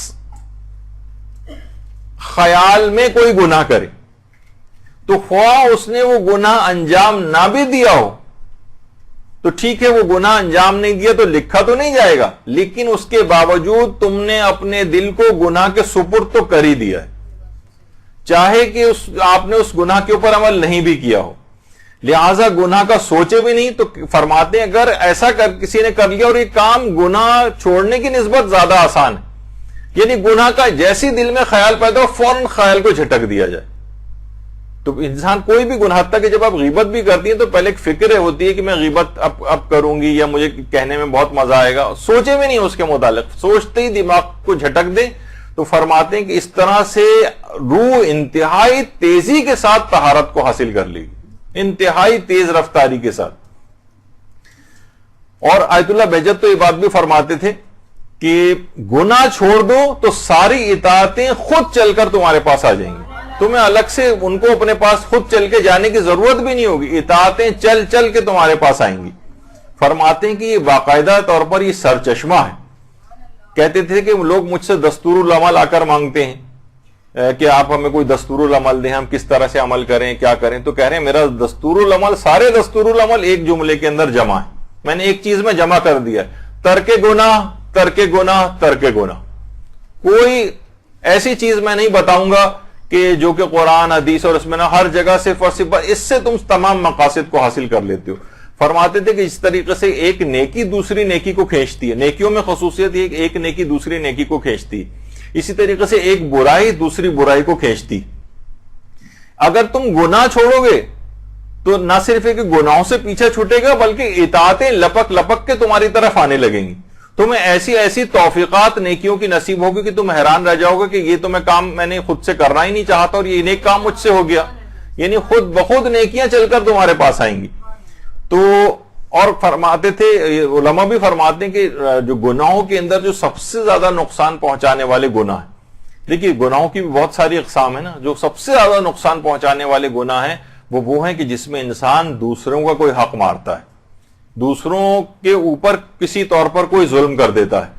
Speaker 1: خیال میں کوئی گناہ کرے تو خواہ اس نے وہ گناہ انجام نہ بھی دیا ہو تو ٹھیک ہے، وہ گناہ انجام نہیں دیا تو لکھا تو نہیں جائے گا، لیکن اس کے باوجود تم نے اپنے دل کو گناہ کے سپرد تو کر ہی دیا ہے، چاہے کہ آپ نے اس گناہ کے اوپر عمل نہیں بھی کیا ہو، لہذا گناہ کا سوچے بھی نہیں۔ تو فرماتے ہیں اگر ایسا کسی نے کر لیا اور یہ کام گناہ چھوڑنے کی نسبت زیادہ آسان ہے، یعنی گناہ کا جیسی دل میں خیال پیدا ہو فوراً خیال کو جھٹک دیا جائے، تو انسان کوئی بھی گناہ، حتیٰ کہ جب آپ غیبت بھی کرتی ہیں تو پہلے ایک فکر ہوتی ہے کہ میں غیبت اب کروں گی یا مجھے کہنے میں بہت مزہ آئے گا، سوچے بھی نہیں اس کے متعلق، سوچتے ہی دماغ کو جھٹک دیں۔ تو فرماتے ہیں کہ اس طرح سے روح انتہائی تیزی کے ساتھ طہارت کو حاصل کر لی، انتہائی تیز رفتاری کے ساتھ۔ اور آیت اللہ بہجت تو یہ بات بھی فرماتے تھے کہ گناہ چھوڑ دو تو ساری اطاعتیں خود چل کر تمہارے پاس آ جائیں گی، تمہیں الگ سے ان کو اپنے پاس خود چل کے جانے کی ضرورت بھی نہیں ہوگی، اطاعتیں چل چل کے تمہارے پاس آئیں گی۔ فرماتے ہیں کہ یہ باقاعدہ طور پر یہ سرچشمہ ہے۔ کہتے تھے کہ لوگ مجھ سے دستور العمل آ کر مانگتے ہیں کہ آپ ہمیں کوئی دستور العمل دیں، ہم کس طرح سے عمل کریں، کیا کریں، تو کہہ رہے ہیں میرا دستور العمل، سارے دستور العمل ایک جملے کے اندر جمع ہے، میں نے ایک چیز میں جمع کر دیا، ترک گناہ، ترک گناہ، ترک گناہ۔ کوئی ایسی چیز میں نہیں بتاؤں گا کہ جو کہ قرآن حدیث اور اس میں نہ، ہر جگہ صرف اور صرف اس سے تم تمام مقاصد کو حاصل کر لیتے ہو۔ فرماتے تھے کہ اس طریقے سے ایک نیکی دوسری نیکی کو کھینچتی ہے، نیکیوں میں خصوصیت یہ کہ ایک نیکی دوسری نیکی کو کھینچتی ہے، اسی طریقے سے ایک برائی دوسری برائی کو کھینچتی۔ اگر تم گناہ چھوڑو گے تو نہ صرف ہے کہ گناہوں سے پیچھا چھوٹے گا بلکہ اطاعتیں لپک لپک کے تمہاری طرف آنے لگیں گی، تمہیں ایسی ایسی توفیقات نیکیوں کی نصیب ہوگی کہ تم حیران رہ جاؤ گے کہ یہ تو میں نے خود سے کرنا ہی نہیں چاہتا اور یہ نیک کام مجھ سے ہو گیا، یعنی خود بخود نیکیاں چل کر تمہارے پاس آئیں گی۔ تو اور فرماتے تھے علماء بھی فرماتے ہیں کہ جو گناہوں کے اندر جو سب سے زیادہ نقصان پہنچانے والے گناہ ہیں، دیکھیے گناہوں کی بھی بہت ساری اقسام ہیں نا، جو سب سے زیادہ نقصان پہنچانے والے گناہ ہیں وہ ہیں کہ جس میں انسان دوسروں کا کوئی حق مارتا ہے، دوسروں کے اوپر کسی طور پر کوئی ظلم کر دیتا ہے،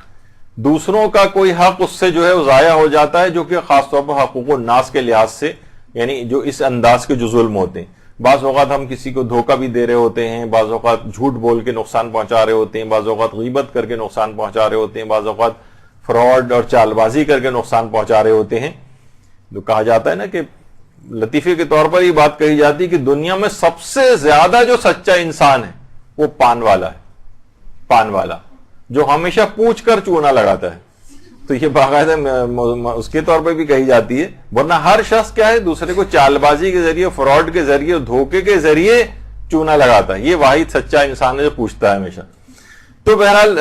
Speaker 1: دوسروں کا کوئی حق اس سے جو ہے وہ ضائع ہو جاتا ہے، جو کہ خاص طور پر حقوق الناس کے لحاظ سے، یعنی جو اس انداز کے جو ظلم ہوتے ہیں۔ بعض اوقات ہم کسی کو دھوکہ بھی دے رہے ہوتے ہیں، بعض اوقات جھوٹ بول کے نقصان پہنچا رہے ہوتے ہیں، بعض اوقات غیبت کر کے نقصان پہنچا رہے ہوتے ہیں، بعض اوقات فراڈ اور چال بازی کر کے نقصان پہنچا رہے ہوتے ہیں۔ جو کہا جاتا ہے نا کہ لطیفے کے طور پر یہ بات کہی جاتی ہے کہ دنیا میں سب سے زیادہ جو سچا انسان ہے وہ پان والا ہے، پان والا جو ہمیشہ پوچھ کر چونا لگاتا ہے، تو یہ باقاعدہ اس کے طور پہ بھی کہی جاتی ہے، ورنہ ہر شخص کیا ہے دوسرے کو چال بازی کے ذریعے، فراڈ کے ذریعے، دھوکے کے ذریعے چونا لگاتا ہے، یہ واحد سچا انسان ہے جو پوچھتا ہے ہمیشہ۔ تو بہرحال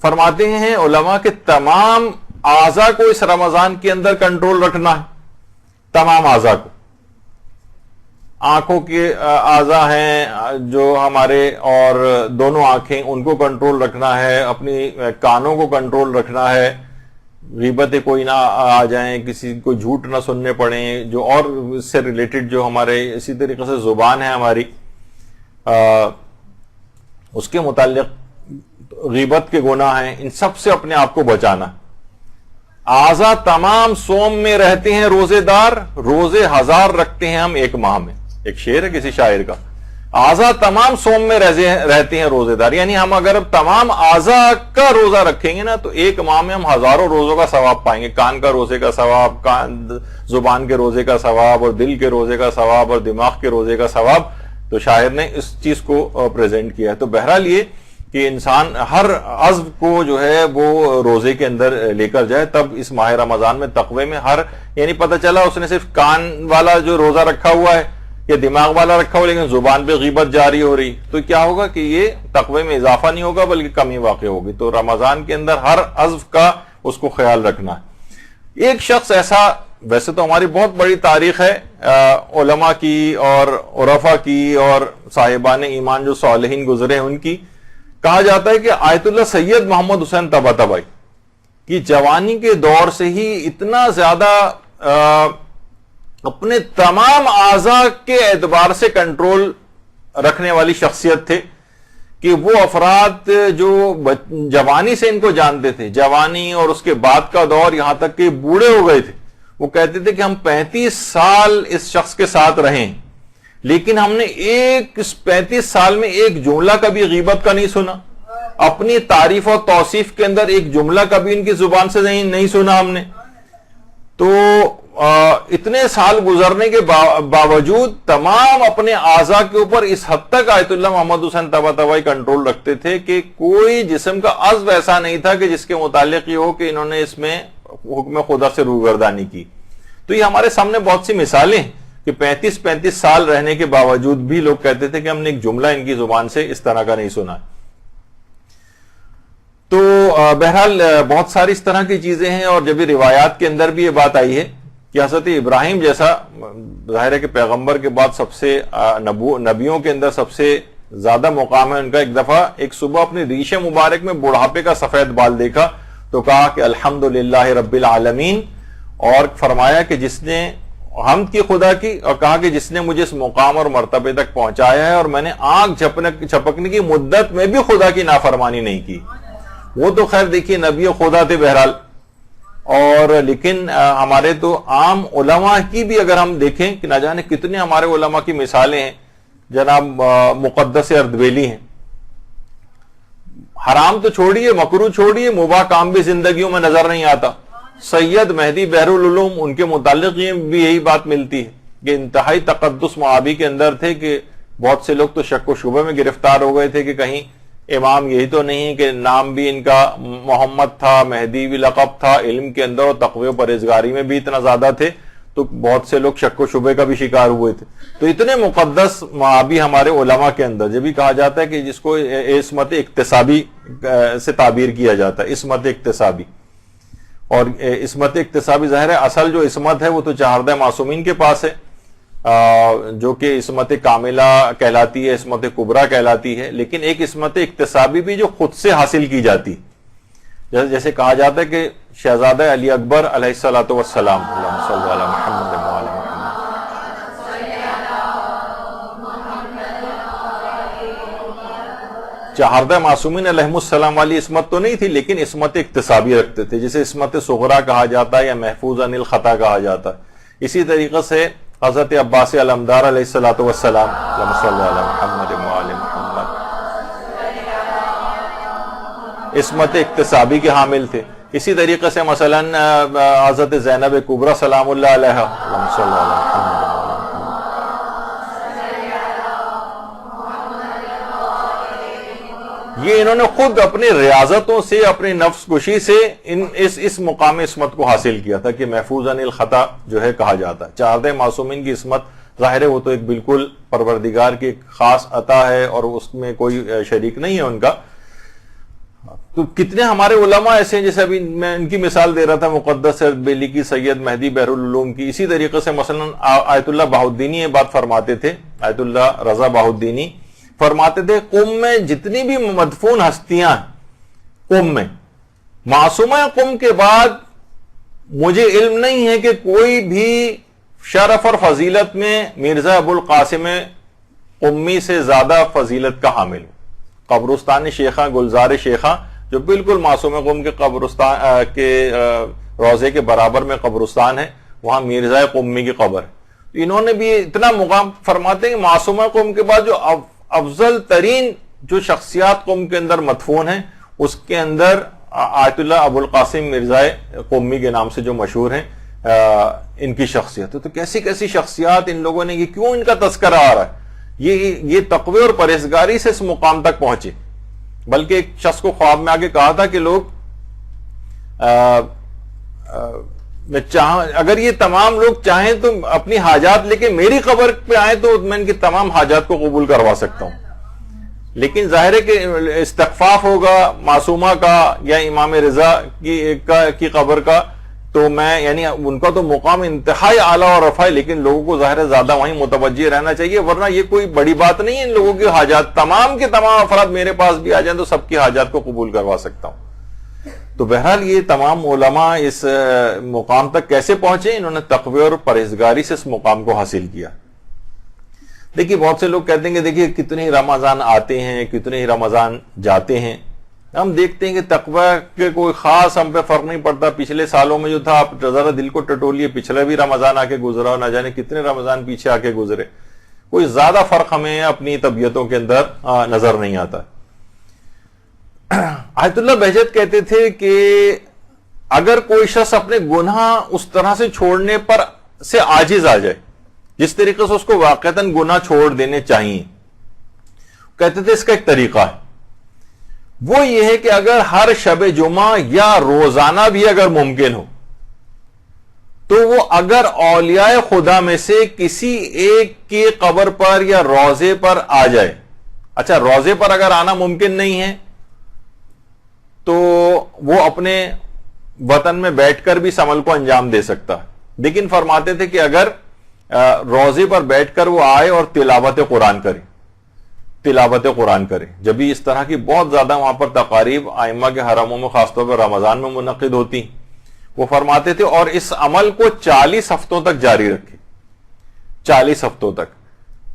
Speaker 1: فرماتے ہیں علماء کہ تمام اعضاء کو اس رمضان کے اندر کنٹرول رکھنا ہے، تمام اعضاء کو، آنکھوں کے اعضاء ہیں جو ہمارے اور دونوں آنکھیں ان کو کنٹرول رکھنا ہے، اپنی کانوں کو کنٹرول رکھنا ہے، غیبتیں کوئی نہ آ جائیں، کسی کو جھوٹ نہ سننے پڑیں، جو اور اس سے ریلیٹڈ جو ہمارے، اسی طریقے سے زبان ہے ہماری، اس کے متعلق غیبت کے گناہ ہیں، ان سب سے اپنے آپ کو بچانا۔ اعضاء تمام صوم میں رہتے ہیں روزے دار، روزے ہزار رکھتے ہیں ہم ایک ماہ میں، ایک شعر ہے کسی شاعر کا، اعضاء تمام صوم میں رہتے ہیں روزے دار، یعنی ہم اگر تمام اعضاء کا روزہ رکھیں گے نا تو ایک ماہ میں ہم ہزاروں روزوں کا ثواب پائیں گے، کان کا روزے کا ثواب، زبان کے روزے کا ثواب، اور دل کے روزے کا ثواب، اور دماغ کے روزے کا ثواب۔ تو شاعر نے اس چیز کو پریزنٹ کیا ہے۔ تو بہرحال یہ کہ انسان ہر عضو کو جو ہے وہ روزے کے اندر لے کر جائے، تب اس ماہ رمضان میں تقوی میں یعنی پتہ چلا اس نے صرف کان والا جو روزہ رکھا ہوا ہے یا دماغ والا رکھا ہوا لیکن زبان پہ غیبت جاری ہو رہی، تو کیا ہوگا کہ یہ تقوی میں اضافہ نہیں ہوگا بلکہ کمی واقع ہوگی۔ تو رمضان کے اندر ہر عضو کا اس کو خیال رکھنا ہے۔ ایک شخص ایسا، ویسے تو ہماری بہت بڑی تاریخ ہے علماء کی اور عرفاء کی اور صاحبان ایمان جو صالحین گزرے ہیں ان کی، کہا جاتا ہے کہ آیت اللہ سید محمد حسین طباطبائی کی جوانی کے دور سے ہی اتنا زیادہ اپنے تمام اعضاء کے اعتبار سے کنٹرول رکھنے والی شخصیت تھے کہ وہ افراد جو جوانی سے ان کو جانتے تھے، جوانی اور اس کے بعد کا دور، یہاں تک کہ بوڑھے ہو گئے تھے، وہ کہتے تھے کہ ہم 35 سال اس شخص کے ساتھ رہیں، لیکن ہم نے ایک 35 سال میں ایک جملہ کبھی غیبت کا نہیں سنا، اپنی تعریف اور توصیف کے اندر ایک جملہ کبھی ان کی زبان سے نہیں سنا ہم نے. تو اتنے سال گزرنے کے باوجود تمام اپنے اعضاء کے اوپر اس حد تک آیت اللہ محمد حسین طباطبائی کنٹرول رکھتے تھے کہ کوئی جسم کا عضو ایسا نہیں تھا کہ جس کے متعلق یہ ہو کہ انہوں نے اس میں حکم خدا سے روگردانی کی. تو یہ ہمارے سامنے بہت سی مثالیں ہیں کہ 35 سال رہنے کے باوجود بھی لوگ کہتے تھے کہ ہم نے ایک جملہ ان کی زبان سے اس طرح کا نہیں سنا. تو بہرحال بہت ساری اس طرح کی چیزیں ہیں، اور جب روایات کے اندر بھی یہ بات آئی ہے کہ حضرت ابراہیم جیسا ظاہر ہے کہ پیغمبر کے بعد سب سے نبیوں کے اندر سب سے زیادہ مقام ہے ان کا، ایک دفعہ ایک صبح اپنی ریش مبارک میں بڑھاپے کا سفید بال دیکھا تو کہا کہ الحمدللہ رب العالمین، اور فرمایا کہ جس نے حمد کی خدا کی، اور کہا کہ جس نے مجھے اس مقام اور مرتبے تک پہنچایا ہے اور میں نے آنکھ جھپکنے کی مدت میں بھی خدا کی نافرمانی نہیں کی. وہ تو خیر دیکھیے نبی خدا تھے بہرحال، اور لیکن ہمارے تو عام علماء کی بھی اگر ہم دیکھیں کہ نہ جانے کتنے ہمارے علماء کی مثالیں ہیں. جناب مقدس اردبیلی ہیں، حرام تو چھوڑیے، مکروہ چھوڑیے، مباح کام بھی زندگیوں میں نظر نہیں آتا. سید مہدی بحر العلوم، ان کے متعلق بھی یہی بات ملتی ہے کہ انتہائی تقدس معابی کے اندر تھے کہ بہت سے لوگ تو شک و شبہ میں گرفتار ہو گئے تھے کہ کہیں امام یہی تو نہیں کہ نام بھی ان کا محمد تھا، مہدی بھی لقب تھا، علم کے اندر اور تقوی و پرہیزگاری میں بھی اتنا زیادہ تھے، تو بہت سے لوگ شک و شبہ کا بھی شکار ہوئے تھے. تو اتنے مقدس معابی ہمارے علماء کے اندر، جب بھی کہا جاتا ہے کہ جس کو عصمت اکتسابی سے تعبیر کیا جاتا ہے، عصمت اکتسابی. اور عصمت اکتسابی ظاہر ہے اصل جو عصمت ہے وہ تو چہاردہ معصومین کے پاس ہے، جو کہ عصمت کاملہ کہلاتی ہے، عصمت کبریٰ کہلاتی ہے. لیکن ایک عصمت اکتسابی بھی جو خود سے حاصل کی جاتی، جیسے کہا جاتا ہے کہ شہزادہ علی اکبر علیہ الصلوۃ والسلام، اللہم صل علی محمد وعلی محمد، چہاردہ معصومین علیہم السلام والی عصمت تو نہیں تھی لیکن عصمت اکتسابی رکھتے تھے، جسے عصمت صغریٰ کہا جاتا ہے یا محفوظ عن الخطا کہا جاتا ہے. اسی طریقے سے حضرت عباس علمدار علیہ الصلوۃ والسلام، اللہم صل علی محمد وعلی محمد، عصمت اکتسابی کے حامل تھے. اسی طریقے سے مثلا حضرت زینب کبریٰ سلام اللہ علیہا، اللہم صل علی محمد، یہ انہوں نے خود اپنی ریاضتوں سے، اپنی نفس کشی سے اس مقام عصمت کو حاصل کیا تھا کہ محفوظ عن الخطا جو ہے کہا جاتا ہے. چہاردہ معصومین کی عصمت ظاہر ہے وہ تو ایک بالکل پروردگار کی خاص عطا ہے اور اس میں کوئی شریک نہیں ہے ان کا. تو کتنے ہمارے علماء ایسے ہیں، جیسے ابھی میں ان کی مثال دے رہا تھا مقدس اردبیلی کی، سید مہدی بحر العلوم کی. اسی طریقے سے مثلا آیت اللہ بہاؤالدینی یہ بات فرماتے تھے، آیت اللہ رضا بہاؤالدینی فرماتے تھے قم میں جتنی بھی مدفون ہستیاں قم میں، معصومہ قم کے بعد مجھے علم نہیں ہے کہ کوئی بھی شرف اور فضیلت میں مرزا ابو القاسم قمی سے زیادہ فضیلت کا حامل ہو. قبرستان شیخہ، گلزار شیخہ جو بالکل معصوم قم کے قبرستان کے روضے کے برابر میں قبرستان ہے، وہاں مرزا قمی کی قبر ہے. انہوں نے بھی اتنا مقام فرماتے ہیں کہ معصومہ قم کے بعد جو افضل ترین جو شخصیات قوم کے اندر مدفون ہیں اس کے اندر آیت اللہ ابو القاسم مرزا قمی کے نام سے جو مشہور ہیں ان کی شخصیت ہے. تو کیسی کیسی شخصیات ان لوگوں نے، یہ کیوں ان کا تذکرہ آ رہا ہے؟ یہ تقوی اور پرہیزگاری سے اس مقام تک پہنچے. بلکہ ایک شخص کو خواب میں آگے کہا تھا کہ لوگ اگر یہ تمام لوگ چاہیں تو اپنی حاجات لے کے میری قبر پہ آئیں تو میں ان کی تمام حاجات کو قبول کروا سکتا ہوں. لیکن ظاہر ہے کہ استخفاف ہوگا معصومہ کا یا امام رضا کی قبر کا، تو میں یعنی ان کا تو مقام انتہائی اعلیٰ اور رفع ہے، لیکن لوگوں کو ظاہر ہے زیادہ وہیں متوجہ رہنا چاہیے، ورنہ یہ کوئی بڑی بات نہیں ہے. ان لوگوں کی حاجات تمام کے تمام افراد میرے پاس بھی آ جائیں تو سب کی حاجات کو قبول کروا سکتا ہوں. تو بہرحال یہ تمام علماء اس مقام تک کیسے پہنچے؟ انہوں نے تقوی اور پرہیزگاری سے اس مقام کو حاصل کیا. دیکھیے بہت سے لوگ کہتے ہیں کہ دیکھیے کتنے ہی رمضان آتے ہیں کتنے ہی رمضان جاتے ہیں، ہم دیکھتے ہیں کہ تقوی کے کوئی خاص ہم پہ فرق نہیں پڑتا. پچھلے سالوں میں جو تھا آپ ذرا دل کو ٹٹولیے، پچھلے بھی رمضان آ کے گزرا اور نہ جانے کتنے رمضان پیچھے آ کے گزرے، کوئی زیادہ فرق ہمیں اپنی طبیعتوں کے اندر نظر نہیں آتا. آیت اللہ بہجت کہتے تھے کہ اگر کوئی شخص اپنے گناہ اس طرح سے چھوڑنے پر سے عاجز آ جائے جس طریقے سے اس کو واقعتاً گناہ چھوڑ دینے چاہیے، کہتے تھے اس کا ایک طریقہ ہے، وہ یہ ہے کہ اگر ہر شب جمعہ یا روزانہ بھی اگر ممکن ہو تو وہ اگر اولیاء خدا میں سے کسی ایک کی قبر پر یا روضے پر آ جائے. اچھا روضے پر اگر آنا ممکن نہیں ہے تو وہ اپنے وطن میں بیٹھ کر بھی اس عمل کو انجام دے سکتا ہے، لیکن فرماتے تھے کہ اگر روضے پر بیٹھ کر وہ آئے اور تلاوت قرآن کرے. جب بھی اس طرح کی بہت زیادہ وہاں پر تقاریب ائمہ کے حرموں میں خاص طور پر رمضان میں منعقد ہوتی، وہ فرماتے تھے اور اس عمل کو 40 ہفتوں تک جاری رکھے، 40 ہفتوں تک،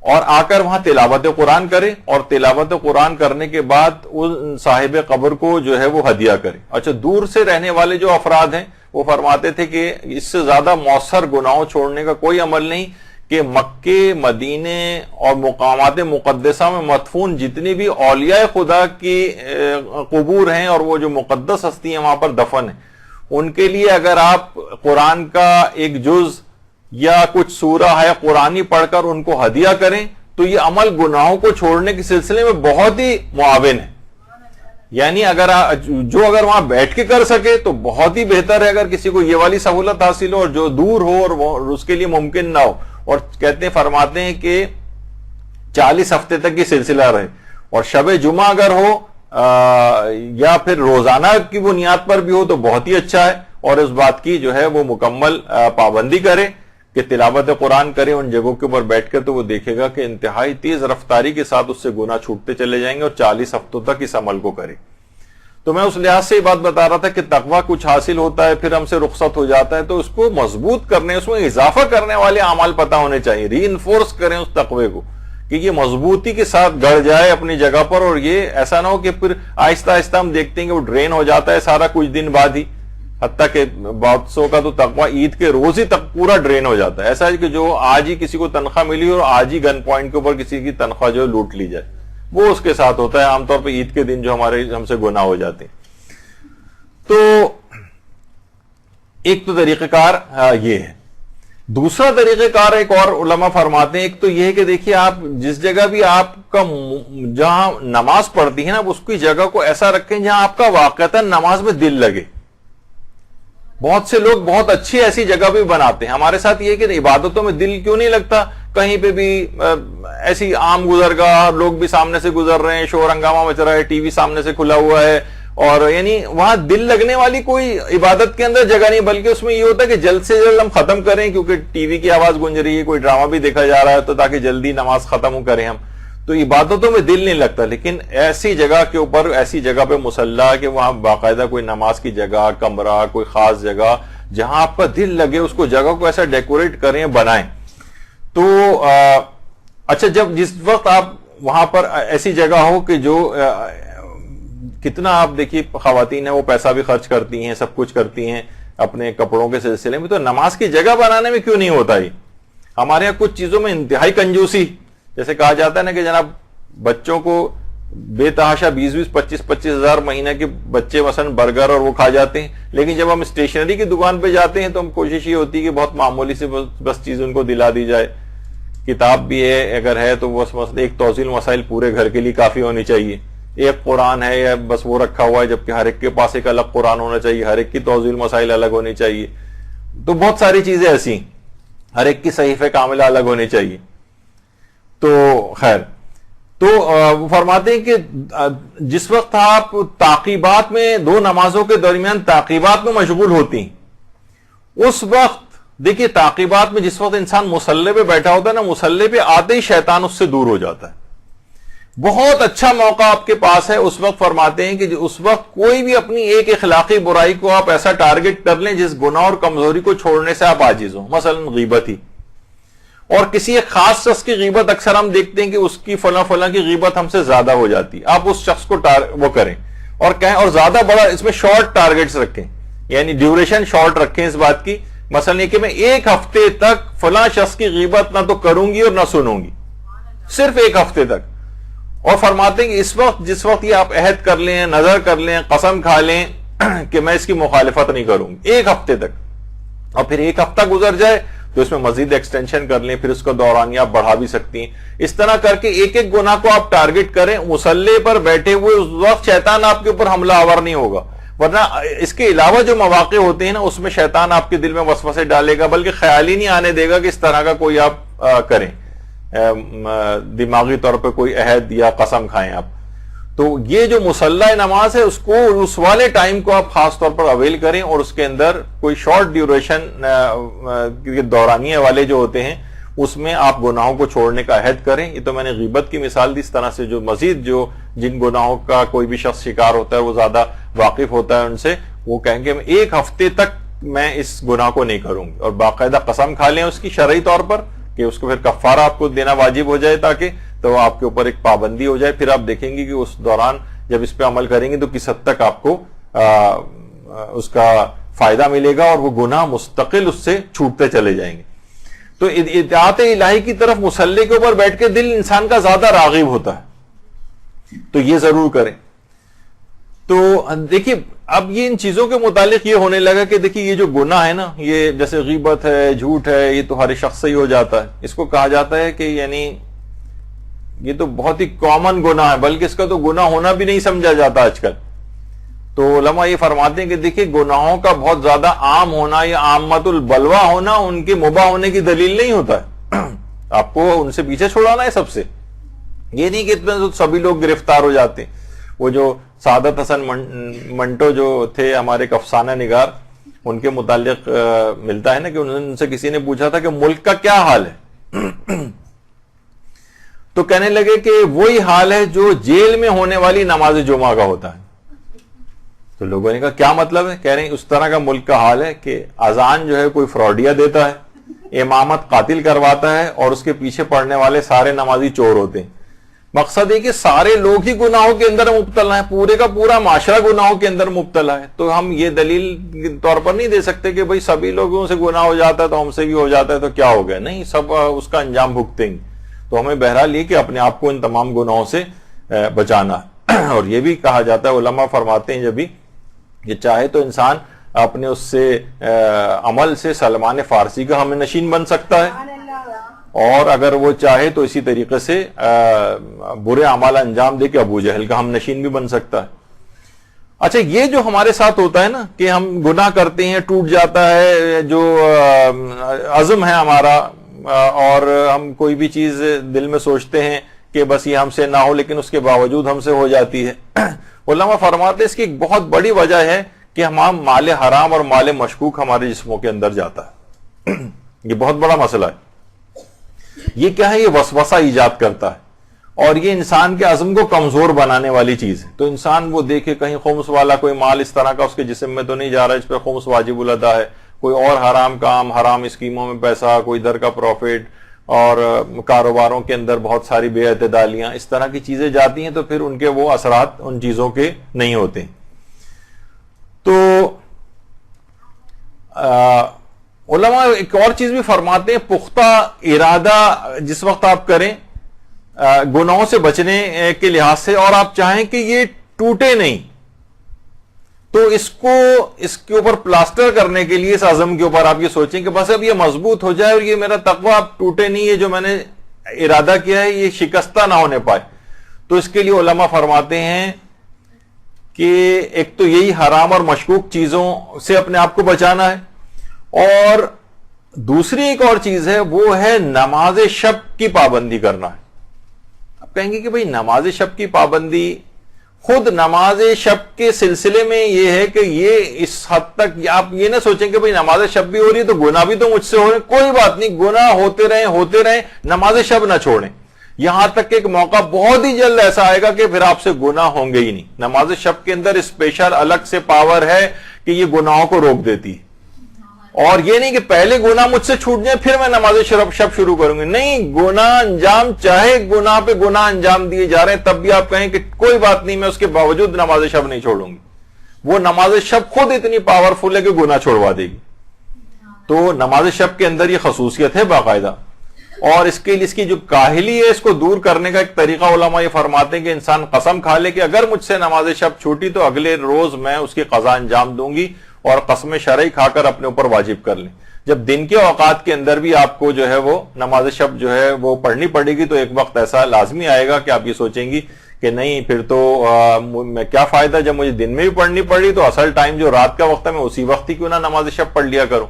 Speaker 1: اور آ کر وہاں تلاوت قرآن کرے، اور تلاوت قرآن کرنے کے بعد ان صاحب قبر کو جو ہے وہ ہدیہ کرے. اچھا دور سے رہنے والے جو افراد ہیں وہ فرماتے تھے کہ اس سے زیادہ مؤثر گناہوں چھوڑنے کا کوئی عمل نہیں کہ مکے، مدینے اور مقامات مقدسہ میں مدفون جتنی بھی اولیاء خدا کی قبور ہیں اور وہ جو مقدس ہستی ہیں وہاں پر دفن ہیں، ان کے لیے اگر آپ قرآن کا ایک جز یا کچھ سورہ ہے قرآنی پڑھ کر ان کو ہدیہ کریں تو یہ عمل گناہوں کو چھوڑنے کے سلسلے میں بہت ہی معاون ہے. یعنی اگر وہاں بیٹھ کے کر سکے تو بہت ہی بہتر ہے، اگر کسی کو یہ والی سہولت حاصل ہو اور جو دور ہو اور اس کے لیے ممکن نہ ہو. اور کہتے ہیں فرماتے ہیں کہ 40 ہفتے تک یہ سلسلہ رہے، اور شب جمعہ اگر ہو یا پھر روزانہ کی بنیاد پر بھی ہو تو بہت ہی اچھا ہے. اور اس بات کی جو ہے وہ مکمل پابندی کرے کہ تلاوت قرآن کرے ان جگہوں کے اوپر بیٹھ کر، تو وہ دیکھے گا کہ انتہائی تیز رفتاری کے ساتھ اس سے گناہ چھوٹتے چلے جائیں گے، اور 40 ہفتوں تک اس عمل کو کرے. تو میں اس لحاظ سے یہ بات بتا رہا تھا کہ تقویٰ کچھ حاصل ہوتا ہے پھر ہم سے رخصت ہو جاتا ہے، تو اس کو مضبوط کرنے، اس میں اضافہ کرنے والے اعمال پتہ ہونے چاہیے، ری انفورس کریں اس تقوی کو کہ یہ مضبوطی کے ساتھ گڑ جائے اپنی جگہ پر، اور یہ ایسا نہ ہو کہ پھر آہستہ آہستہ ہم دیکھتے ہیں کہ وہ ڈرین ہو جاتا ہے سارا کچھ دن بعد ہی، حتیٰ کہ بہت سو کا تو تقویٰ عید کے روز ہی تک پورا ڈرین ہو جاتا ہے. ایسا ہے کہ جو آج ہی کسی کو تنخواہ ملی اور آج ہی گن پوائنٹ کے اوپر کسی کی تنخواہ جو لوٹ لی جائے، وہ اس کے ساتھ ہوتا ہے عام طور پہ عید کے دن جو ہم سے گناہ ہو جاتے ہیں. تو ایک تو طریقہ کار یہ ہے. دوسرا طریقہ کار ایک اور علماء فرماتے ہیں، ایک تو یہ ہے کہ دیکھیے آپ جس جگہ بھی آپ کا جہاں نماز پڑھتی ہے نا اس کی جگہ کو ایسا رکھیں جہاں آپ کا واقعتاً نماز میں دل لگے. بہت سے لوگ بہت اچھی ایسی جگہ بھی بناتے ہیں. ہمارے ساتھ یہ کہ عبادتوں میں دل کیوں نہیں لگتا، کہیں پہ بھی ایسی عام گزرگاہ، لوگ بھی سامنے سے گزر رہے ہیں، شور ہنگامہ مچ رہا ہے، ٹی وی سامنے سے کھلا ہوا ہے، اور یعنی وہاں دل لگنے والی کوئی عبادت کے اندر جگہ نہیں، بلکہ اس میں یہ ہوتا ہے کہ جلد سے جلد ہم ختم کریں کیونکہ ٹی وی کی آواز گونج رہی ہے، کوئی ڈرامہ بھی دیکھا جا رہا ہے، تو تاکہ جلدی نماز ختم کریں ہم. تو عبادتوں میں دل نہیں لگتا. لیکن ایسی جگہ کے اوپر، ایسی جگہ پہ مصلی کہ وہاں باقاعدہ کوئی نماز کی جگہ، کمرہ، کوئی خاص جگہ جہاں آپ کا دل لگے، اس کو جگہ کو ایسا ڈیکوریٹ کریں، بنائیں. تو اچھا جس وقت آپ وہاں پر ایسی جگہ ہو کہ جو کتنا آپ دیکھیے خواتین ہیں وہ پیسہ بھی خرچ کرتی ہیں، سب کچھ کرتی ہیں اپنے کپڑوں کے سلسلے میں، تو نماز کی جگہ بنانے میں کیوں نہیں ہوتا ہی؟ ہمارے یہاں کچھ چیزوں میں انتہائی کنجوسی، جیسے کہا جاتا ہے نا کہ جناب بچوں کو بے تحاشا 20-25 ہزار مہینے کے بچے مثلا برگر اور وہ کھا جاتے ہیں، لیکن جب ہم اسٹیشنری کی دکان پہ جاتے ہیں تو ہم کوشش یہ ہوتی ہے کہ بہت معمولی سے بس چیز ان کو دلا دی جائے. کتاب بھی ہے اگر ہے تو بس ایک توضیح المسائل پورے گھر کے لیے کافی ہونی چاہیے، ایک قرآن ہے یا بس وہ رکھا ہوا ہے، جبکہ ہر ایک کے پاس ایک الگ قرآن ہونا چاہیے، ہر ایک کی توضیح المسائل الگ ہونی چاہیے. تو بہت ساری چیزیں ایسی، ہر ایک کی صحیفہ کاملہ الگ ہونی چاہیے. تو خیر، تو وہ فرماتے ہیں کہ جس وقت آپ تعقیبات میں، دو نمازوں کے درمیان تعقیبات میں مشغول ہوتی ہیں، اس وقت دیکھیے تعقیبات میں جس وقت انسان مصلی پہ بیٹھا ہوتا ہے نا، مصلی پہ آتے ہی شیطان اس سے دور ہو جاتا ہے. بہت اچھا موقع آپ کے پاس ہے اس وقت. فرماتے ہیں کہ اس وقت کوئی بھی اپنی ایک اخلاقی برائی کو آپ ایسا ٹارگٹ کر لیں جس گناہ اور کمزوری کو چھوڑنے سے آپ عاجز ہوں، مثلا غیبت ہی، اور کسی ایک خاص شخص کی غیبت اکثر ہم دیکھتے ہیں کہ اس کی فلاں فلاں کی غیبت ہم سے زیادہ ہو جاتی ہے، آپ اس شخص کو وہ کریں اور کہیں، اور زیادہ بڑا اس میں شارٹ ٹارگٹس رکھیں، یعنی ڈیوریشن شارٹ رکھیں اس بات کی، مثلا یہ کہ میں ایک ہفتے تک فلاں شخص کی غیبت نہ تو کروں گی اور نہ سنوں گی، صرف ایک ہفتے تک. اور فرماتے ہیں کہ اس وقت جس وقت یہ آپ عہد کر لیں، نظر کر لیں، قسم کھا لیں کہ میں اس کی مخالفت نہیں کروں گی ایک ہفتے تک، اور پھر ایک ہفتہ گزر جائے تو اس میں مزید ایکسٹینشن کر لیں، پھر اس کا دورانیہ آپ بڑھا بھی سکتی ہیں. اس طرح کر کے ایک ایک گناہ کو آپ ٹارگٹ کریں. مصلی پر بیٹھے ہوئے اس وقت شیطان آپ کے اوپر حملہ آور نہیں ہوگا، ورنہ اس کے علاوہ جو مواقع ہوتے ہیں نا اس میں شیطان آپ کے دل میں وسوسے ڈالے گا، بلکہ خیال ہی نہیں آنے دے گا کہ اس طرح کا کوئی آپ کریں، دماغی طور پہ کوئی عہد یا قسم کھائیں آپ. تو یہ جو مصلی نماز ہے اس کو اس والے ٹائم کو آپ خاص طور پر اویل کریں، اور اس کے اندر کوئی شارٹ ڈیوریشن دورانیے والے جو ہوتے ہیں اس میں آپ گناہوں کو چھوڑنے کا عہد کریں. یہ تو میں نے غیبت کی مثال دی. اس طرح سے جو مزید جن گناہوں کا کوئی بھی شخص شکار ہوتا ہے، وہ زیادہ واقف ہوتا ہے ان سے، وہ کہیں گے میں ایک ہفتے تک میں اس گناہ کو نہیں کروں گی، اور باقاعدہ قسم کھا لیں اس کی شرعی طور پر کہ اس کو پھر کفارہ آپ کو دینا واجب ہو جائے، تاکہ تو آپ کے اوپر ایک پابندی ہو جائے. پھر آپ دیکھیں گے کہ اس دوران جب اس پہ عمل کریں گے تو کس حد تک آپ کو اس کا فائدہ ملے گا، اور وہ گناہ مستقل اس سے چھوٹتے چلے جائیں گے. تو اطاعت الہی کی طرف مصلی کے اوپر بیٹھ کے دل انسان کا زیادہ راغب ہوتا ہے، تو یہ ضرور کریں. تو دیکھیے اب یہ ان چیزوں کے متعلق یہ ہونے لگا کہ دیکھیے یہ جو گناہ ہے نا، یہ جیسے غیبت ہے، جھوٹ ہے، یہ تو ہر شخص سے ہی ہو جاتا ہے. اس کو کہا جاتا ہے کہ یعنی یہ تو بہت ہی کامن گناہ ہے، بلکہ اس کا تو گناہ ہونا بھی نہیں سمجھا جاتا آج کل. تو علماء یہ فرماتے ہیں کہ دیکھیے گناہوں کا بہت زیادہ عام ہونا یا عامت البلوہ ہونا ان کے مباح ہونے کی دلیل نہیں ہوتا ہے. آپ کو ان سے پیچھے چھوڑانا ہے سب سے، یہ نہیں کہ اتنے سبھی لوگ گرفتار ہو جاتے ہیں. وہ جو سعادت حسن منٹو جو تھے ہمارے افسانہ نگار، ان کے متعلق ملتا ہے نا کہ ان سے کسی نے پوچھا تھا کہ ملک کا کیا حال ہے، تو کہنے لگے کہ وہی حال ہے جو جیل میں ہونے والی نماز جمعہ کا ہوتا ہے. تو لوگوں نے کہا کیا مطلب ہے؟ کہہ رہے ہیں اس طرح کا ملک کا حال ہے کہ اذان جو ہے کوئی فراڈیا دیتا ہے، امامت قاتل کرواتا ہے، اور اس کے پیچھے پڑھنے والے سارے نمازی چور ہوتے ہیں. مقصد ہے کہ سارے لوگ ہی گناہوں کے اندر مبتلا ہیں، پورے کا پورا معاشرہ گناہوں کے اندر مبتلا ہے. تو ہم یہ دلیل کے طور پر نہیں دے سکتے کہ بھئی سبھی لوگوں سے گناہ ہو جاتا ہے تو ہم سے بھی ہو جاتا ہے تو کیا ہو گیا. نہیں، سب اس کا انجام بھگتیں گے. تو ہمیں بہرحال یہ کہ اپنے آپ کو ان تمام گناہوں سے بچانا. اور یہ بھی کہا جاتا ہے، علماء فرماتے ہیں جب بھی کہ چاہے تو انسان اپنے اس سے عمل سے سلمان فارسی کا ہمیں نشین بن سکتا ہے، اور اگر وہ چاہے تو اسی طریقے سے برے اعمال انجام دے کے ابو جہل کا ہم نشین بھی بن سکتا ہے. اچھا، یہ جو ہمارے ساتھ ہوتا ہے نا کہ ہم گناہ کرتے ہیں، ٹوٹ جاتا ہے جو عزم ہے ہمارا، اور ہم کوئی بھی چیز دل میں سوچتے ہیں کہ بس یہ ہم سے نہ ہو، لیکن اس کے باوجود ہم سے ہو جاتی ہے. علماء فرماتے ہیں اس کی ایک بہت بڑی وجہ ہے کہ ہم مال حرام اور مال مشکوک ہمارے جسموں کے اندر جاتا ہے. یہ بہت بڑا مسئلہ ہے. یہ کیا ہے؟ یہ وسوسہ ایجاد کرتا ہے، اور یہ انسان کے عزم کو کمزور بنانے والی چیز ہے. تو انسان وہ دیکھے کہیں خمس والا کوئی مال اس طرح کا اس کے جسم میں تو نہیں جا رہا اس پہ خمس واجب الادا ہے، کوئی اور حرام کام، حرام اسکیموں میں پیسہ، کوئی ادھر کا پروفٹ، اور کاروباروں کے اندر بہت ساری بے اعتدالیاں، اس طرح کی چیزیں جاتی ہیں تو پھر ان کے وہ اثرات ان چیزوں کے نہیں ہوتے. تو علماء ایک اور چیز بھی فرماتے ہیں، پختہ ارادہ جس وقت آپ کریں گناہوں سے بچنے کے لحاظ سے، اور آپ چاہیں کہ یہ ٹوٹے نہیں، تو اس کے اوپر پلاسٹر کرنے کے لیے اس عزم کے اوپر آپ یہ سوچیں کہ بس اب یہ مضبوط ہو جائے اور یہ میرا تقویٰ اب ٹوٹے نہیں، یہ جو میں نے ارادہ کیا ہے یہ شکستہ نہ ہونے پائے. تو اس کے لیے علماء فرماتے ہیں کہ ایک تو یہی حرام اور مشکوک چیزوں سے اپنے آپ کو بچانا ہے، اور دوسری ایک اور چیز ہے وہ ہے نماز شب کی پابندی کرنا ہے. آپ کہیں گے کہ بھئی نماز شب کی پابندی، خود نماز شب کے سلسلے میں یہ ہے کہ یہ اس حد تک آپ یہ نہ سوچیں کہ بھئی نماز شب بھی ہو رہی ہے تو گناہ بھی تو مجھ سے ہو رہے ہیں. کوئی بات نہیں، گناہ ہوتے رہیں، نماز شب نہ چھوڑیں، یہاں تک کہ ایک موقع بہت ہی جلد ایسا آئے گا کہ پھر آپ سے گناہ ہوں گے ہی نہیں. نماز شب کے اندر اسپیشل الگ سے پاور ہے کہ یہ گناہوں کو روک دیتی ہے. اور یہ نہیں کہ پہلے گناہ مجھ سے چھوٹ جائیں پھر میں نماز شب شروع کروں گی. نہیں, گناہ انجام, چاہے گناہ پہ گناہ انجام دیے جا رہے ہیں تب بھی آپ کہیں کہ کوئی بات نہیں, میں اس کے باوجود نماز شب نہیں چھوڑوں گی. وہ نماز شب خود اتنی پاورفل ہے کہ گناہ چھوڑوا دے گی. تو نماز شب کے اندر یہ خصوصیت ہے باقاعدہ. اور اس کے لیے اس کی جو کاہلی ہے اس کو دور کرنے کا ایک طریقہ علماء یہ فرماتے ہیں کہ انسان قسم کھا لے کہ اگر مجھ سے نماز شب چھوٹی تو اگلے روز میں اس کی قضا انجام دوں گی, اور قسم شرعی کھا کر اپنے اوپر واجب کر لیں. جب دن کے اوقات کے اندر بھی آپ کو جو ہے وہ نماز شب جو ہے وہ پڑھنی پڑے گی تو ایک وقت ایسا لازمی آئے گا کہ آپ یہ سوچیں گی کہ نہیں پھر تو میں کیا فائدہ, جب مجھے دن میں بھی پڑھنی پڑی تو اصل ٹائم جو رات کا وقت ہے میں اسی وقت ہی کیوں نہ نماز شب پڑھ لیا کروں.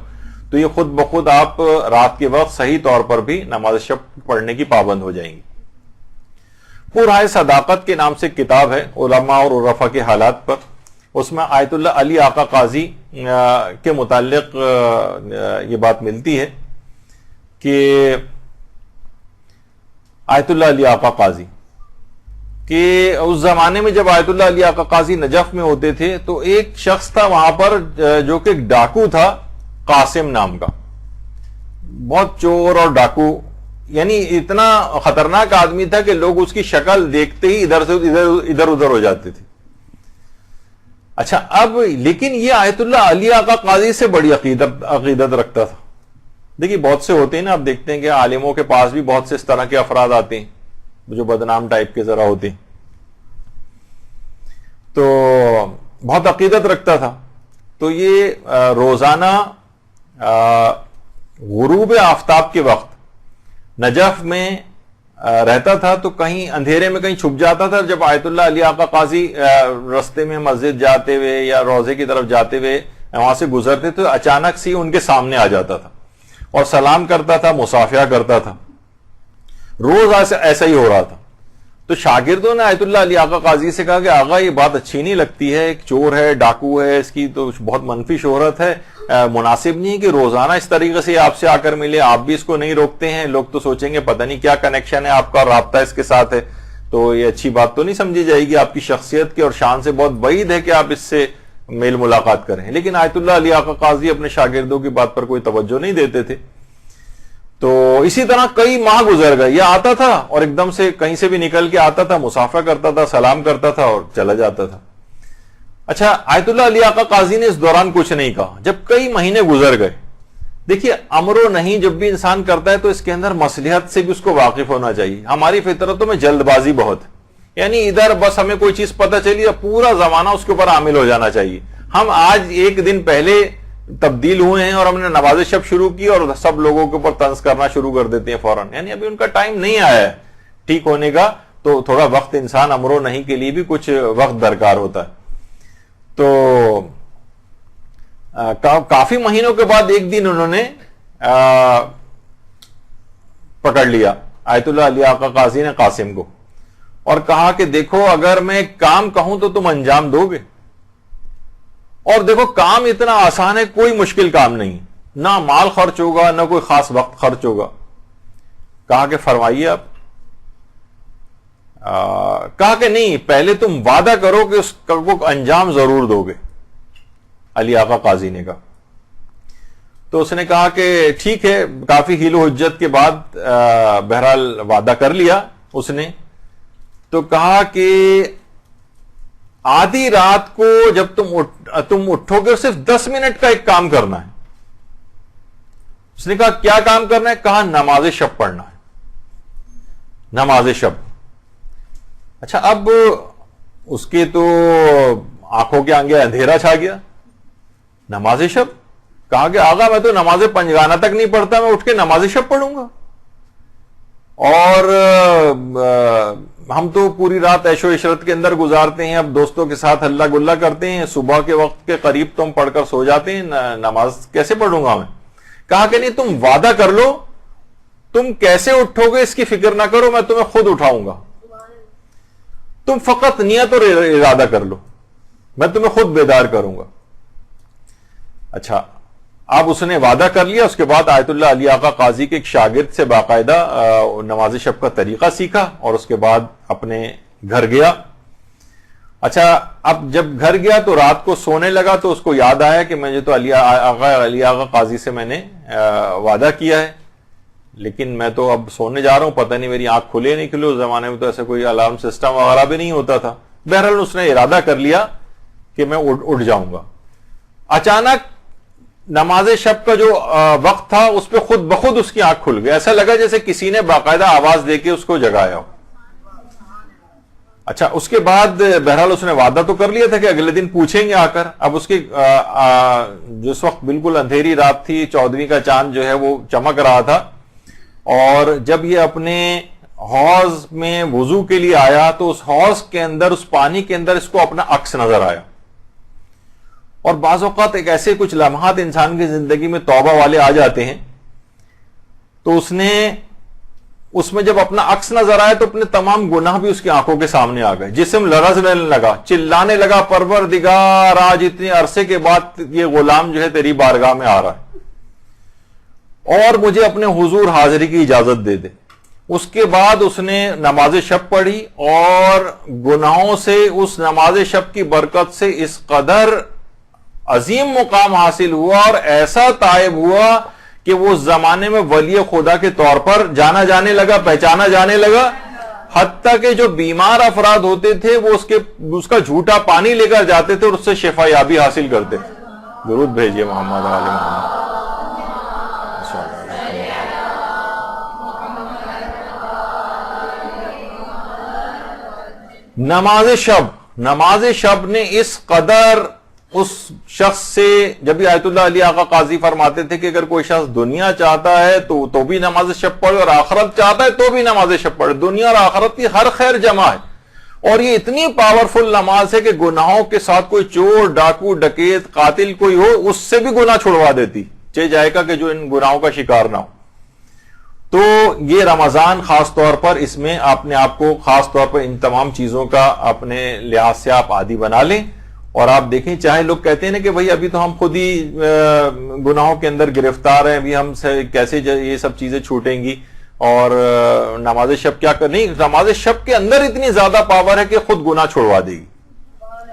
Speaker 1: تو یہ خود بخود آپ رات کے وقت صحیح طور پر بھی نماز شب پڑھنے کی پابند ہو جائیں گی. پورائے صداقت کے نام سے کتاب ہے علماء اور عرفا کے حالات پر. اس میں آیت اللہ علی آقا قاضی کے متعلق یہ بات ملتی ہے کہ آیت اللہ علی آقا قاضی کہ اس زمانے میں جب آیت اللہ علی آقا قاضی نجف میں ہوتے تھے تو ایک شخص تھا وہاں پر جو کہ ایک ڈاکو تھا قاسم نام کا, بہت چور اور ڈاکو, یعنی اتنا خطرناک آدمی تھا کہ لوگ اس کی شکل دیکھتے ہی ادھر سے ادھر ادھر ہو جاتے تھے. اچھا, اب لیکن یہ آیت اللہ علی آقا قاضی سے بڑی عقیدت رکھتا تھا. دیکھیے بہت سے ہوتے ہیں نا, آپ دیکھتے ہیں کہ عالموں کے پاس بھی بہت سے اس طرح کے افراد آتے ہیں جو بدنام ٹائپ کے ذرا ہوتے ہیں, تو بہت عقیدت رکھتا تھا. تو یہ روزانہ غروب آفتاب کے وقت نجف میں رہتا تھا, تو کہیں اندھیرے میں کہیں چھپ جاتا تھا. جب آیت اللہ علی آقا قاضی رستے میں مسجد جاتے ہوئے یا روزے کی طرف جاتے ہوئے وہاں سے گزرتے تو اچانک سے ان کے سامنے آ جاتا تھا اور سلام کرتا تھا, مصافحہ کرتا تھا. روز ایسا ہی ہو رہا تھا. تو شاگردوں نے آیت اللہ علی آقا قاضی سے کہا کہ آقا یہ بات اچھی نہیں لگتی ہے, ایک چور ہے, ڈاکو ہے, اس کی تو بہت منفی شہرت ہے, مناسب نہیں کہ روزانہ اس طریقے سے آپ سے آ کر ملے, آپ بھی اس کو نہیں روکتے ہیں, لوگ تو سوچیں گے پتہ نہیں کیا کنیکشن ہے آپ کا, رابطہ اس کے ساتھ ہے, تو یہ اچھی بات تو نہیں سمجھی جائے گی, آپ کی شخصیت کے اور شان سے بہت بعید ہے کہ آپ اس سے میل ملاقات کریں. لیکن آیت اللہ علی آقا قاضی اپنے شاگردوں کی بات پر کوئی توجہ نہیں دیتے تھے. تو اسی طرح کئی ماہ گزر گئے, یہ آتا تھا اور ایک دم سے کہیں سے بھی نکل کے آتا تھا, مصافحہ کرتا تھا, سلام کرتا تھا اور چلا جاتا تھا. اچھا, آیت اللہ علی آقا قاضی نے اس دوران کچھ نہیں کہا. جب کئی مہینے گزر گئے, دیکھیے امر و نہیں جب بھی انسان کرتا ہے تو اس کے اندر مصلحت سے بھی اس کو واقف ہونا چاہیے. ہماری فطرتوں میں جلد بازی بہت ہے, یعنی ادھر بس ہمیں کوئی چیز پتہ چلی پورا زمانہ اس کے اوپر عامل ہو جانا چاہیے. ہم آج ایک دن پہلے تبدیل ہوئے ہیں اور ہم نے نماز شب شروع کی اور سب لوگوں کے اوپر طنز کرنا شروع کر دیتے ہیں فوراً, یعنی ابھی ان کا ٹائم نہیں آیا ہے ٹھیک ہونے کا. تو تھوڑا وقت انسان امر و نہیں کے لیے بھی کچھ وقت درکار ہوتا ہے. تو کافی مہینوں کے بعد ایک دن انہوں نے پکڑ لیا آیت اللہ علی آقا قاضی نے قاسم کو اور کہا کہ دیکھو اگر میں ایک کام کہوں تو تم انجام دو گے, اور دیکھو کام اتنا آسان ہے, کوئی مشکل کام نہیں, نہ مال خرچ ہوگا نہ کوئی خاص وقت خرچ ہوگا. کہا کہ فرمائیے آپ. کہا کہ نہیں, پہلے تم وعدہ کرو کہ اس کو انجام ضرور دو گے. علی آقا قاضی نے کہا. تو اس نے کہا کہ ٹھیک ہے, کافی حیل و حجت کے بعد بہرحال وعدہ کر لیا اس نے. تو کہا کہ آدھی رات کو جب تم اٹھو گے صرف 10 منٹ کا ایک کام کرنا ہے. اس نے کہا کیا کام کرنا ہے؟ کہا نماز شب پڑھنا ہے, نماز شب. اچھا, اب اس کے تو آنکھوں کے آگے اندھیرا چھا گیا. نماز شب, کہا کہ آقا میں تو نماز پنجگانہ تک نہیں پڑھتا, میں اٹھ کے نماز شب پڑھوں گا, اور ہم تو پوری رات عیش و عشرت کے اندر گزارتے ہیں, اب دوستوں کے ساتھ ہلا گلا کرتے ہیں, صبح کے وقت کے قریب تم پڑھ کر سو جاتے ہیں, نماز کیسے پڑھوں گا میں؟ کہا کہ نہیں, تم وعدہ کر لو, تم کیسے اٹھو گے اس کی فکر نہ کرو, میں تمہیں خود اٹھاؤں گا, تم فقط نیت اور ارادہ کر لو, میں تمہیں خود بیدار کروں گا. اچھا, اب اس نے وعدہ کر لیا. اس کے بعد آیت اللہ علی آقا قاضی کے ایک شاگرد سے باقاعدہ نماز شب کا طریقہ سیکھا اور اس کے بعد اپنے گھر گیا اچھا اب جب گھر گیا تو رات کو سونے لگا تو اس کو یاد آیا کہ مجھے تو علی آغا قاضی سے میں نے وعدہ کیا ہے، لیکن میں تو اب سونے جا رہا ہوں، پتہ نہیں میری آنکھ کھلے نہیں کھلے، اس زمانے میں تو ایسے کوئی الارم سسٹم وغیرہ بھی نہیں ہوتا تھا۔ بہرحال اس نے ارادہ کر لیا کہ میں اٹھ جاؤں گا۔ اچانک نماز شب کا جو وقت تھا اس پہ خود بخود اس کی آنکھ کھل گئی، ایسا لگا جیسے کسی نے باقاعدہ آواز دے کے اس کو جگایا ہو۔ اچھا اس کے بعد بہرحال اس نے وعدہ تو کر لیا تھا کہ اگلے دن پوچھیں گے آ کر۔ اب اس کی جس وقت بالکل اندھیری رات تھی، 14ویں کا چاند جو ہے وہ چمک رہا تھا، اور جب یہ اپنے حوض میں وضو کے لیے آیا تو اس حوض کے اندر، اس پانی کے اندر اس کو اپنا عکس نظر آیا۔ اور بعض اوقات ایک ایسے کچھ لمحات انسان کی زندگی میں توبہ والے آ جاتے ہیں، تو اس میں جب اپنا عکس نظر آیا تو اپنے تمام گناہ بھی اس کی آنکھوں کے سامنے آ گئے، جسم لرزنے لگا، چلانے لگا، پروردگار آج اتنے عرصے کے بعد یہ غلام جو ہے تیری بارگاہ میں آ رہا ہے اور مجھے اپنے حضور حاضری کی اجازت دے دے۔ اس کے بعد اس نے نماز شب پڑھی اور گناہوں سے، اس نماز شب کی برکت سے اس قدر عظیم مقام حاصل ہوا اور ایسا تائب ہوا کہ وہ اس زمانے میں ولی خدا کے طور پر جانا جانے لگا، پہچانا جانے لگا، حتیٰ کہ جو بیمار افراد ہوتے تھے وہ اس کا جھوٹا پانی لے کر جاتے تھے اور اس سے شفا یابی حاصل کرتے تھے۔ درود بھیجیے محمد علی محمد۔ نماز شب نے اس قدر اس شخص سے، جب بھی آیت اللہ علی آقا قاضی فرماتے تھے کہ اگر کوئی شخص دنیا چاہتا ہے تو بھی نماز شب پڑھے، اور آخرت چاہتا ہے تو بھی نماز شب پڑھے، دنیا اور آخرت کی ہر خیر جمع ہے۔ اور یہ اتنی پاورفل نماز ہے کہ گناہوں کے ساتھ کوئی چور، ڈاکو، ڈکیت، قاتل کوئی ہو، اس سے بھی گناہ چھڑوا دیتی، چاہے جائے گا کہ جو ان گناہوں کا شکار نہ ہو۔ تو یہ رمضان خاص طور پر، اس میں آپ نے آپ کو خاص طور پر ان تمام چیزوں کا اپنے لحاظ سے آپ عادی بنا لیں۔ اور آپ دیکھیں، چاہے لوگ کہتے ہیں نا کہ بھئی ابھی تو ہم خود ہی گناہوں کے اندر گرفتار ہیں، ابھی ہم سے کیسے یہ سب چیزیں چھوٹیں گی، اور نماز شب کیا کرنی، نماز شب کے اندر اتنی زیادہ پاور ہے کہ خود گناہ چھڑوا دے گی۔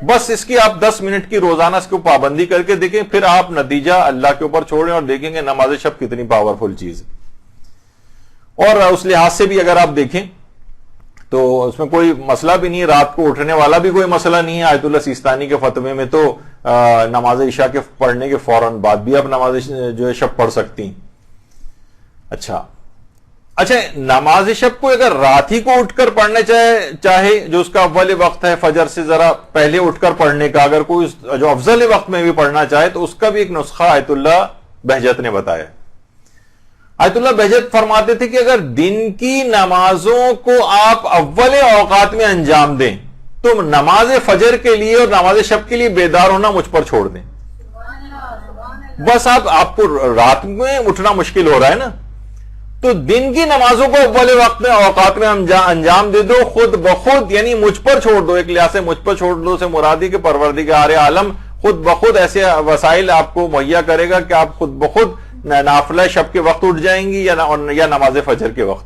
Speaker 1: بس اس کی آپ 10 منٹ کی روزانہ اس کو پابندی کر کے دیکھیں، پھر آپ نتیجہ اللہ کے اوپر چھوڑیں اور دیکھیں گے نماز شب کتنی پاورفل چیز ہے۔ اور اس لحاظ سے بھی اگر آپ دیکھیں تو اس میں کوئی مسئلہ بھی نہیں ہے، رات کو اٹھنے والا بھی کوئی مسئلہ نہیں ہے۔ آیت اللہ سیستانی کے فتوے میں تو نماز عشاء کے پڑھنے کے فوراً بعد بھی آپ نماز جو ہے شب پڑھ سکتی ہیں۔ اچھا نماز شب کو اگر رات ہی کو اٹھ کر پڑھنے چاہے، جو اس کا اول وقت ہے فجر سے ذرا پہلے اٹھ کر پڑھنے کا، اگر کوئی جو افضل وقت میں بھی پڑھنا چاہے تو اس کا بھی ایک نسخہ آیت اللہ بہجت نے بتایا۔ آیت اللہ بہجت فرماتے تھے کہ اگر دن کی نمازوں کو آپ اول اوقات میں انجام دیں تو نماز فجر کے لیے اور نماز شب کے لیے بیدار ہونا مجھ پر چھوڑ دیں۔ بس آپ کو رات میں اٹھنا مشکل ہو رہا ہے نا، تو دن کی نمازوں کو اول وقت میں اوقات میں انجام دے دو، خود بخود، یعنی مجھ پر چھوڑ دو۔ ایک لحاظ سے مجھ پر چھوڑ دو سے مرادی کہ پروردگار عالم خود بخود ایسے وسائل آپ کو مہیا کرے گا کہ آپ خود بخود نافلہ شب کے وقت اٹھ جائیں گی یا نماز فجر کے وقت۔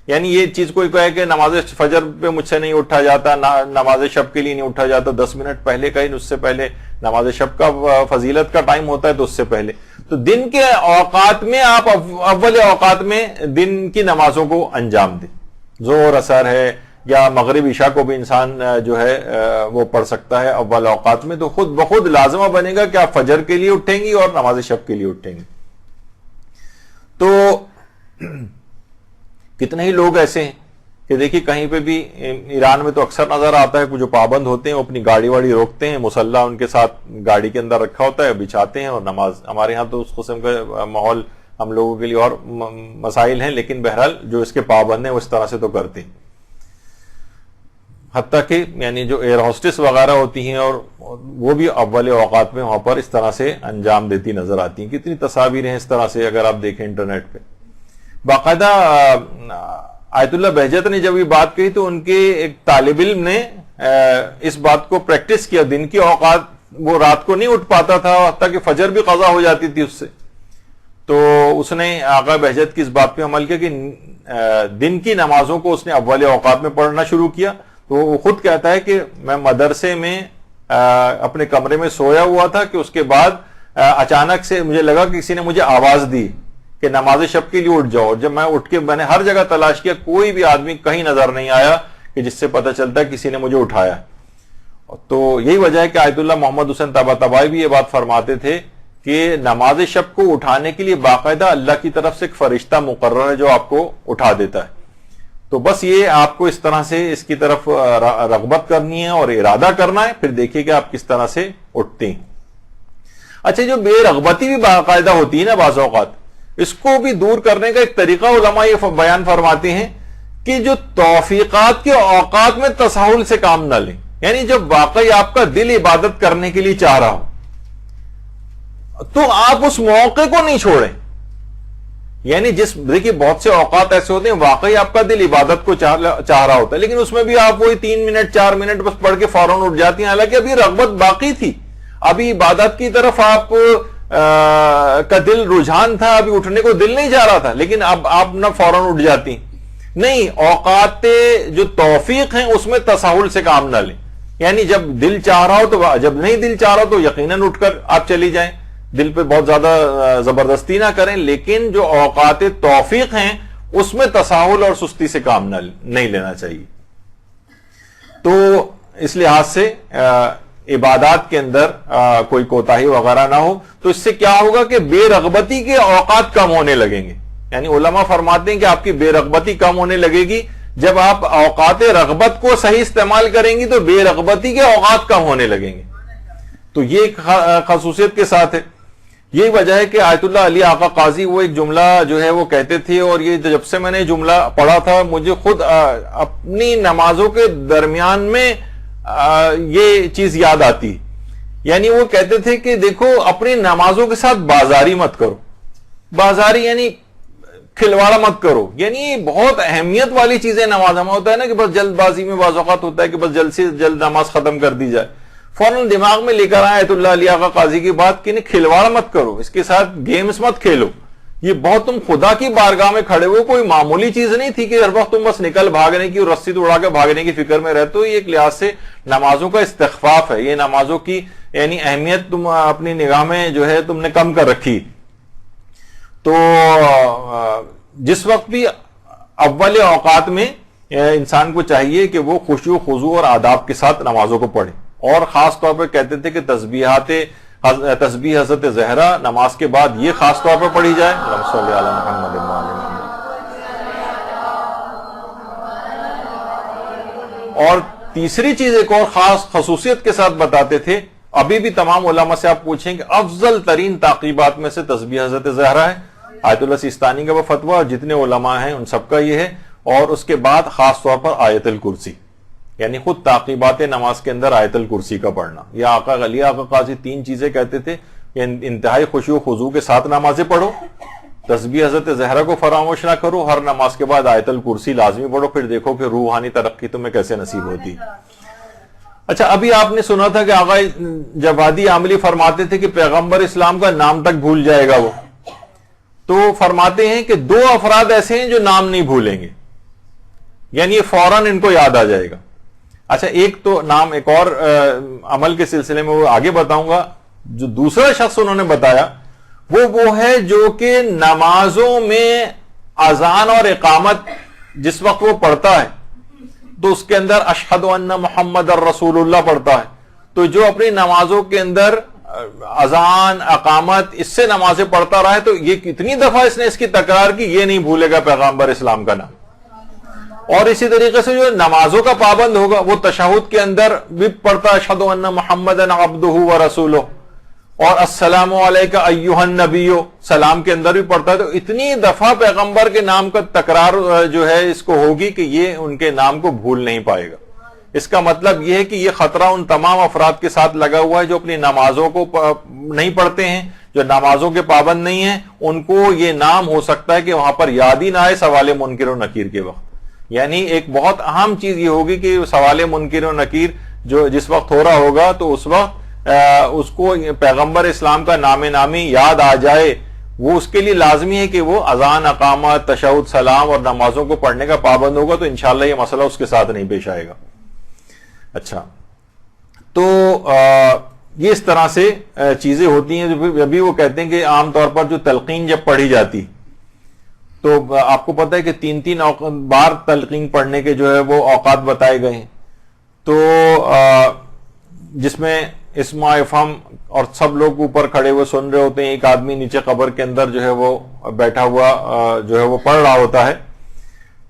Speaker 1: یعنی یہ چیز کوئی کہے کہ نماز فجر پہ مجھ سے نہیں اٹھا جاتا، نماز شب کے لیے نہیں اٹھا جاتا، 10 منٹ پہلے کہیں، اس سے پہلے نماز شب کا فضیلت کا ٹائم ہوتا ہے تو اس سے پہلے، تو دن کے اوقات میں آپ اول اوقات میں دن کی نمازوں کو انجام دیں۔ ظہر، عصر ہے یا مغرب عشاء کو بھی انسان جو ہے وہ پڑھ سکتا ہے اول اوقات میں، تو خود بخود لازمہ بنے گا کہ آپ فجر کے لیے اٹھیں گی اور نماز شب کے لیے اٹھیں گی۔ تو کتنے ہی لوگ ایسے ہیں کہ دیکھیے کہیں پہ بھی، ایران میں تو اکثر نظر آتا ہے، جو پابند ہوتے ہیں وہ اپنی گاڑی واڑی روکتے ہیں، مصلی ان کے ساتھ گاڑی کے اندر رکھا ہوتا ہے، بچھاتے ہیں اور نماز۔ ہمارے ہاں تو اس قسم کا ماحول ہم لوگوں کے لیے اور مسائل ہیں، لیکن بہرحال جو اس کے پابند ہیں وہ اس طرح سے تو کرتے ہیں۔ حتیٰ کہ یعنی جو ایئر ہوسٹس وغیرہ ہوتی ہیں اور وہ بھی اول اوقات میں وہاں پر اس طرح سے انجام دیتی نظر آتی ہیں۔ کتنی تصاویر ہیں اس طرح سے، اگر آپ دیکھیں انٹرنیٹ پہ۔ باقاعدہ آیت اللہ بہجت نے جب یہ بات کہی تو ان کے ایک طالب علم نے اس بات کو پریکٹس کیا۔ دن کی اوقات وہ رات کو نہیں اٹھ پاتا تھا، حتیٰ کہ فجر بھی قضا ہو جاتی تھی اس سے، تو اس نے آقا بہجت کی اس بات پہ عمل کیا کہ دن کی نمازوں کو اس نے اول اوقات میں پڑھنا شروع کیا، تو وہ خود کہتا ہے کہ میں مدرسے میں اپنے کمرے میں سویا ہوا تھا کہ اس کے بعد اچانک سے مجھے لگا کہ کسی نے مجھے آواز دی کہ نماز شب کے لیے اٹھ جاؤ، اور جب میں اٹھ کے میں نے ہر جگہ تلاش کیا، کوئی بھی آدمی کہیں نظر نہیں آیا کہ جس سے پتہ چلتا ہے کسی نے مجھے اٹھایا. تو یہی وجہ ہے کہ آیت اللہ محمد حسین طباطبائی بھی یہ بات فرماتے تھے کہ نماز شب کو اٹھانے کے لیے باقاعدہ اللہ کی طرف سے ایک فرشتہ مقرر ہے جو آپ کو اٹھا دیتا ہے. تو بس یہ آپ کو اس طرح سے اس کی طرف رغبت کرنی ہے اور ارادہ کرنا ہے، پھر دیکھیے کہ آپ کس طرح سے اٹھتے ہیں. اچھا، جو بے رغبتی بھی باقاعدہ ہوتی ہے نا بعض اوقات، اس کو بھی دور کرنے کا ایک طریقہ علماء یہ بیان فرماتے ہیں کہ جو توفیقات کے اوقات میں تساہل سے کام نہ لیں. یعنی جب واقعی آپ کا دل عبادت کرنے کے لیے چاہ رہا ہو تو آپ اس موقع کو نہیں چھوڑیں. یعنی دیکھیے بہت سے اوقات ایسے ہوتے ہیں واقعی آپ کا دل عبادت کو چاہ رہا ہوتا ہے، لیکن اس میں بھی آپ وہی 3 منٹ 4 منٹ بس پڑھ کے فوراً اٹھ جاتی ہیں، حالانکہ ابھی رغبت باقی تھی، ابھی عبادت کی طرف آپ کا دل رجحان تھا، ابھی اٹھنے کو دل نہیں جا رہا تھا، لیکن اب آپ نہ فوراً اٹھ جاتی. نہیں، اوقات جو توفیق ہیں اس میں تساہل سے کام نہ لیں. یعنی جب دل چاہ رہا ہو تو، جب نہیں دل چاہ رہا ہو تو یقیناً اٹھ کر آپ چلی جائیں، دل پہ بہت زیادہ زبردستی نہ کریں. لیکن جو اوقات توفیق ہیں اس میں تساہل اور سستی سے کام نہیں لینا چاہیے. تو اس لحاظ سے عبادات کے اندر کوئی کوتاہی وغیرہ نہ ہو. تو اس سے کیا ہوگا کہ بے رغبتی کے اوقات کم ہونے لگیں گے. یعنی علماء فرماتے ہیں کہ آپ کی بے رغبتی کم ہونے لگے گی. جب آپ اوقات رغبت کو صحیح استعمال کریں گی تو بے رغبتی کے اوقات کم ہونے لگیں گے. تو یہ ایک خصوصیت کے ساتھ ہے. یہی وجہ ہے کہ آیت اللہ علی آقا قاضی وہ ایک جملہ جو ہے وہ کہتے تھے، اور یہ جب سے میں نے جملہ پڑھا تھا مجھے خود اپنی نمازوں کے درمیان میں یہ چیز یاد آتی. یعنی وہ کہتے تھے کہ دیکھو اپنی نمازوں کے ساتھ بازاری مت کرو. بازاری یعنی کھلواڑا مت کرو. یعنی بہت اہمیت والی چیزیں نماز میں ہوتا ہے نا کہ بس جلد بازی میں بعض اوقات ہوتا ہے کہ بس جلد سے جلد نماز ختم کر دی جائے. فوراً دماغ میں لے کر آئے آیت اللہ علی آقا قاضی کی بات کہ نہیں، کھلواڑا مت کرو، اس کے ساتھ گیمز مت کھیلو. یہ بہت تم خدا کی بارگاہ میں کھڑے ہو، کوئی معمولی چیز نہیں تھی کہ ہر وقت تم بس نکل بھاگنے کی اور رسی تو اڑا کے بھاگنے کی فکر میں رہتے ہو. یہ ایک لحاظ سے نمازوں کا استخفاف ہے. یہ نمازوں کی یعنی اہمیت تم اپنی نگاہ میں جو ہے تم نے کم کر رکھی. تو جس وقت بھی اول اوقات میں انسان کو چاہیے کہ وہ خشوع و خضوع اور آداب کے ساتھ نمازوں کو پڑھے. اور خاص طور پہ کہتے تھے کہ تسبیح حضرت زہرا نماز کے بعد یہ خاص طور پہ پڑھی جائے. اللہم صلی علی محمد و آل محمد. اور تیسری چیز ایک اور خاص خصوصیت کے ساتھ بتاتے تھے، ابھی بھی تمام علماء سے آپ پوچھیں کہ افضل ترین تعقیبات میں سے تسبیح حضرت زہرا ہے. آیت اللہ سیستانی کا وہ فتویٰ اور جتنے علماء ہیں ان سب کا یہ ہے. اور اس کے بعد خاص طور پر آیت الکرسی، یعنی خود تعقیبات نماز کے اندر آیت الکرسی کا پڑھنا. یہ آقا علی آقا قاضی 3 چیزیں کہتے تھے کہ انتہائی خشوع و خضوع کے ساتھ نمازیں پڑھو، تسبیح حضرت زہرا کو فراموش نہ کرو، ہر نماز کے بعد آیت الکرسی لازمی پڑھو، پھر دیکھو کہ روحانی ترقی تمہیں کیسے نصیب ہوتی. اچھا، ابھی آپ نے سنا تھا کہ آقا جوادی عاملی فرماتے تھے کہ پیغمبر اسلام کا نام تک بھول جائے گا وہ. تو فرماتے ہیں کہ 2 افراد ایسے ہیں جو نام نہیں بھولیں گے، یعنی یہ فوراً ان کو یاد آ جائے گا. اچھا، ایک تو نام ایک اور عمل کے سلسلے میں وہ آگے بتاؤں گا. جو دوسرا شخص انہوں نے بتایا وہ ہے جو کہ نمازوں میں اذان اور اقامت جس وقت وہ پڑھتا ہے تو اس کے اندر اشہد ان محمد الرسول اللہ پڑھتا ہے. تو جو اپنی نمازوں کے اندر اذان اقامت اس سے نمازیں پڑھتا رہا ہے تو یہ کتنی دفعہ اس نے اس کی تکرار کی، یہ نہیں بھولے گا پیغمبر اسلام کا نام. اور اسی طریقے سے جو نمازوں کا پابند ہوگا وہ تشہد کے اندر بھی پڑھتا ہے اشہد ان محمدًا عبدہ ورسولہ، اور السلام علیکہ ایھا النبی سلام کے اندر بھی پڑھتا ہے. تو اتنی دفعہ پیغمبر کے نام کا تکرار جو ہے اس کو ہوگی کہ یہ ان کے نام کو بھول نہیں پائے گا. اس کا مطلب یہ ہے کہ یہ خطرہ ان تمام افراد کے ساتھ لگا ہوا ہے جو اپنی نمازوں کو نہیں پڑھتے ہیں، جو نمازوں کے پابند نہیں ہیں. ان کو یہ نام ہو سکتا ہے کہ وہاں پر یاد ہی نہ آئے سوال منکر و نکیر کے وقت. یعنی ایک بہت اہم چیز یہ ہوگی کہ سوال منکر و نکیر جو جس وقت ہو رہا ہوگا تو اس وقت اس کو پیغمبر اسلام کا نام نامی یاد آ جائے. وہ اس کے لیے لازمی ہے کہ وہ اذان اقامت تشہد سلام اور نمازوں کو پڑھنے کا پابند ہوگا. تو انشاءاللہ یہ مسئلہ اس کے ساتھ نہیں پیش آئے گا. اچھا، تو یہ اس طرح سے چیزیں ہوتی ہیں. ابھی وہ کہتے ہیں کہ عام طور پر جو تلقین جب پڑھی جاتی تو آپ کو پتہ ہے کہ 3 بار تلقین پڑھنے کے جو ہے وہ اوقات بتائے گئے ہیں، تو جس میں اسم افہام اور سب لوگ اوپر کھڑے ہوئے سن رہے ہوتے ہیں، ایک آدمی نیچے قبر کے اندر جو ہے وہ بیٹھا ہوا جو ہے وہ پڑھ رہا ہوتا ہے.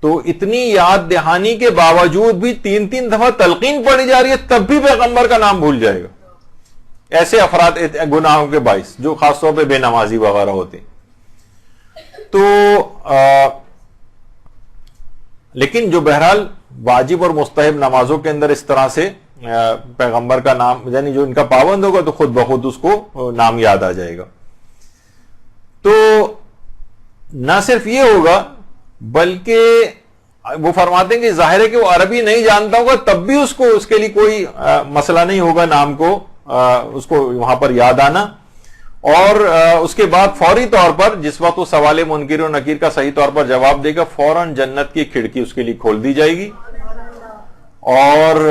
Speaker 1: تو اتنی یاد دہانی کے باوجود بھی 3 دفعہ تلقین پڑھی جا رہی ہے، تب بھی پیغمبر کا نام بھول جائے گا. ایسے افراد گناہوں کے باعث جو خاص طور پہ بے نمازی وغیرہ ہوتے ہیں. تو لیکن جو بہرحال واجب اور مستحب نمازوں کے اندر اس طرح سے پیغمبر کا نام، یعنی جو ان کا پابند ہوگا تو خود بخود اس کو نام یاد آ جائے گا. تو نہ صرف یہ ہوگا بلکہ وہ فرماتے ہیں کہ ظاہر ہے کہ وہ عربی نہیں جانتا ہوگا، تب بھی اس کے لیے کوئی مسئلہ نہیں ہوگا نام کو اس کو وہاں پر یاد آنا. اور اس کے بعد فوری طور پر جس وقت وہ سوال منکر و نکیر کا صحیح طور پر جواب دے گا، فوراً جنت کی کھڑکی اس کے لیے کھول دی جائے گی اور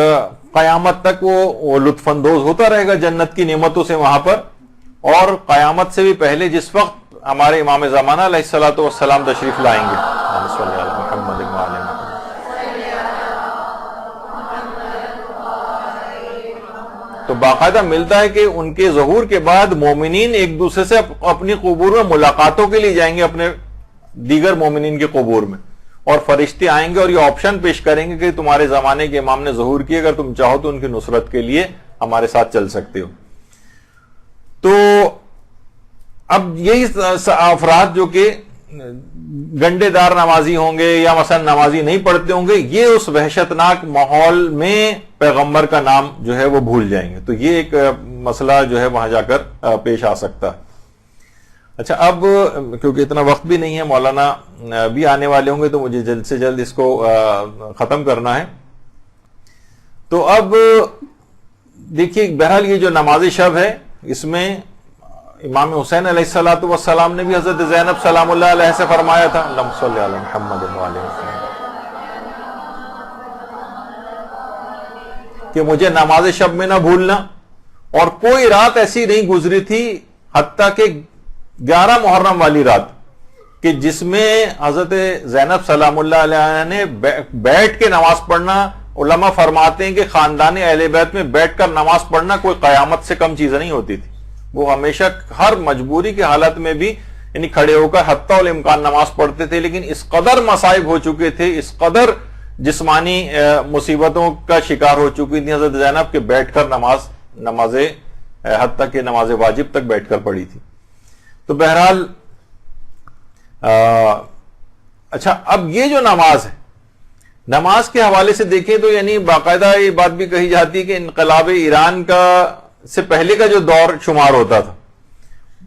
Speaker 1: قیامت تک وہ لطف اندوز ہوتا رہے گا جنت کی نعمتوں سے وہاں پر. اور قیامت سے بھی پہلے جس وقت ہمارے امام زمانہ علیہ الصلوۃ والسلام تشریف لائیں گے، تو باقاعدہ ملتا ہے کہ ان کے ظہور کے بعد مومنین ایک دوسرے سے اپنی قبور میں ملاقاتوں کے لیے جائیں گے، اپنے دیگر مومنین کے قبور میں، اور فرشتے آئیں گے اور یہ آپشن پیش کریں گے کہ تمہارے زمانے کے امام نے ظہور کیے، اگر تم چاہو تو ان کی نصرت کے لیے ہمارے ساتھ چل سکتے ہو. تو اب یہی افراد جو کہ گنڈے دار نمازی ہوں گے یا مثلا نمازی نہیں پڑھتے ہوں گے، یہ اس وحشتناک ماحول میں پیغمبر کا نام جو ہے وہ بھول جائیں گے. تو یہ ایک مسئلہ جو ہے وہاں جا کر پیش آ سکتا ہے. اچھا، اب کیونکہ اتنا وقت بھی نہیں ہے، مولانا بھی آنے والے ہوں گے تو مجھے جلد سے جلد اس کو ختم کرنا ہے. تو اب دیکھیے بہرحال یہ جو نماز شب ہے، اس میں امام حسین علیہ الصلوۃ والسلام نے بھی حضرت زینب سلام اللہ علیہ سے فرمایا تھا، اللہم صلی علی محمد وعلی محمد، کہ مجھے نماز شب میں نہ بھولنا. اور کوئی رات ایسی نہیں گزری تھی حتیٰ کہ 11 محرم والی رات کہ جس میں حضرت زینب سلام اللہ علیہ نے بیٹھ کے نماز پڑھنا، علماء فرماتے ہیں کہ خاندان اہل بیت میں بیٹھ کر نماز پڑھنا کوئی قیامت سے کم چیز نہیں ہوتی تھی. وہ ہمیشہ ہر مجبوری کی حالت میں بھی یعنی کھڑے ہو کر حتی الامکان نماز پڑھتے تھے. لیکن اس قدر مصائب ہو چکے تھے، اس قدر جسمانی مصیبتوں کا شکار ہو چکی تھی حضرت زینب کہ بیٹھ کر نماز حتیٰ کہ نماز واجب تک بیٹھ کر پڑھی تھی. تو بہرحال اچھا، اب یہ جو نماز ہے، نماز کے حوالے سے دیکھیں تو یعنی باقاعدہ یہ بات بھی کہی جاتی ہے کہ انقلاب ایران کا سے پہلے کا جو دور شمار ہوتا تھا،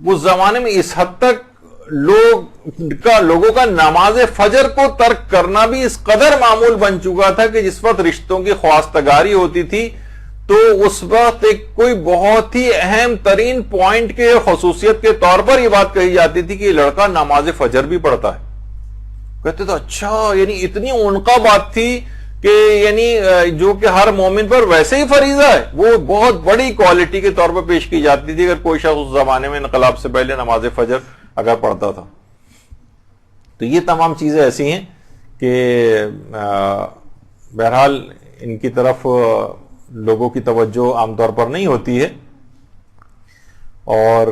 Speaker 1: اس زمانے میں اس حد تک لوگوں کا نماز فجر کو ترک کرنا بھی اس قدر معمول بن چکا تھا کہ جس وقت رشتوں کی خواستگاری ہوتی تھی تو اس وقت ایک کوئی بہت ہی اہم ترین پوائنٹ کے خصوصیت کے طور پر یہ بات کہی جاتی تھی کہ یہ لڑکا نماز فجر بھی پڑھتا ہے. کہتے تو اچھا، یعنی اتنی عنقا بات تھی کہ یعنی جو کہ ہر مومن پر ویسے ہی فریضہ ہے، وہ بہت بڑی کوالٹی کے طور پر پیش کی جاتی تھی اگر کوئی شخص اس زمانے میں انقلاب سے پہلے نماز فجر اگر پڑھتا تھا. تو یہ تمام چیزیں ایسی ہیں کہ بہرحال ان کی طرف لوگوں کی توجہ عام طور پر نہیں ہوتی ہے. اور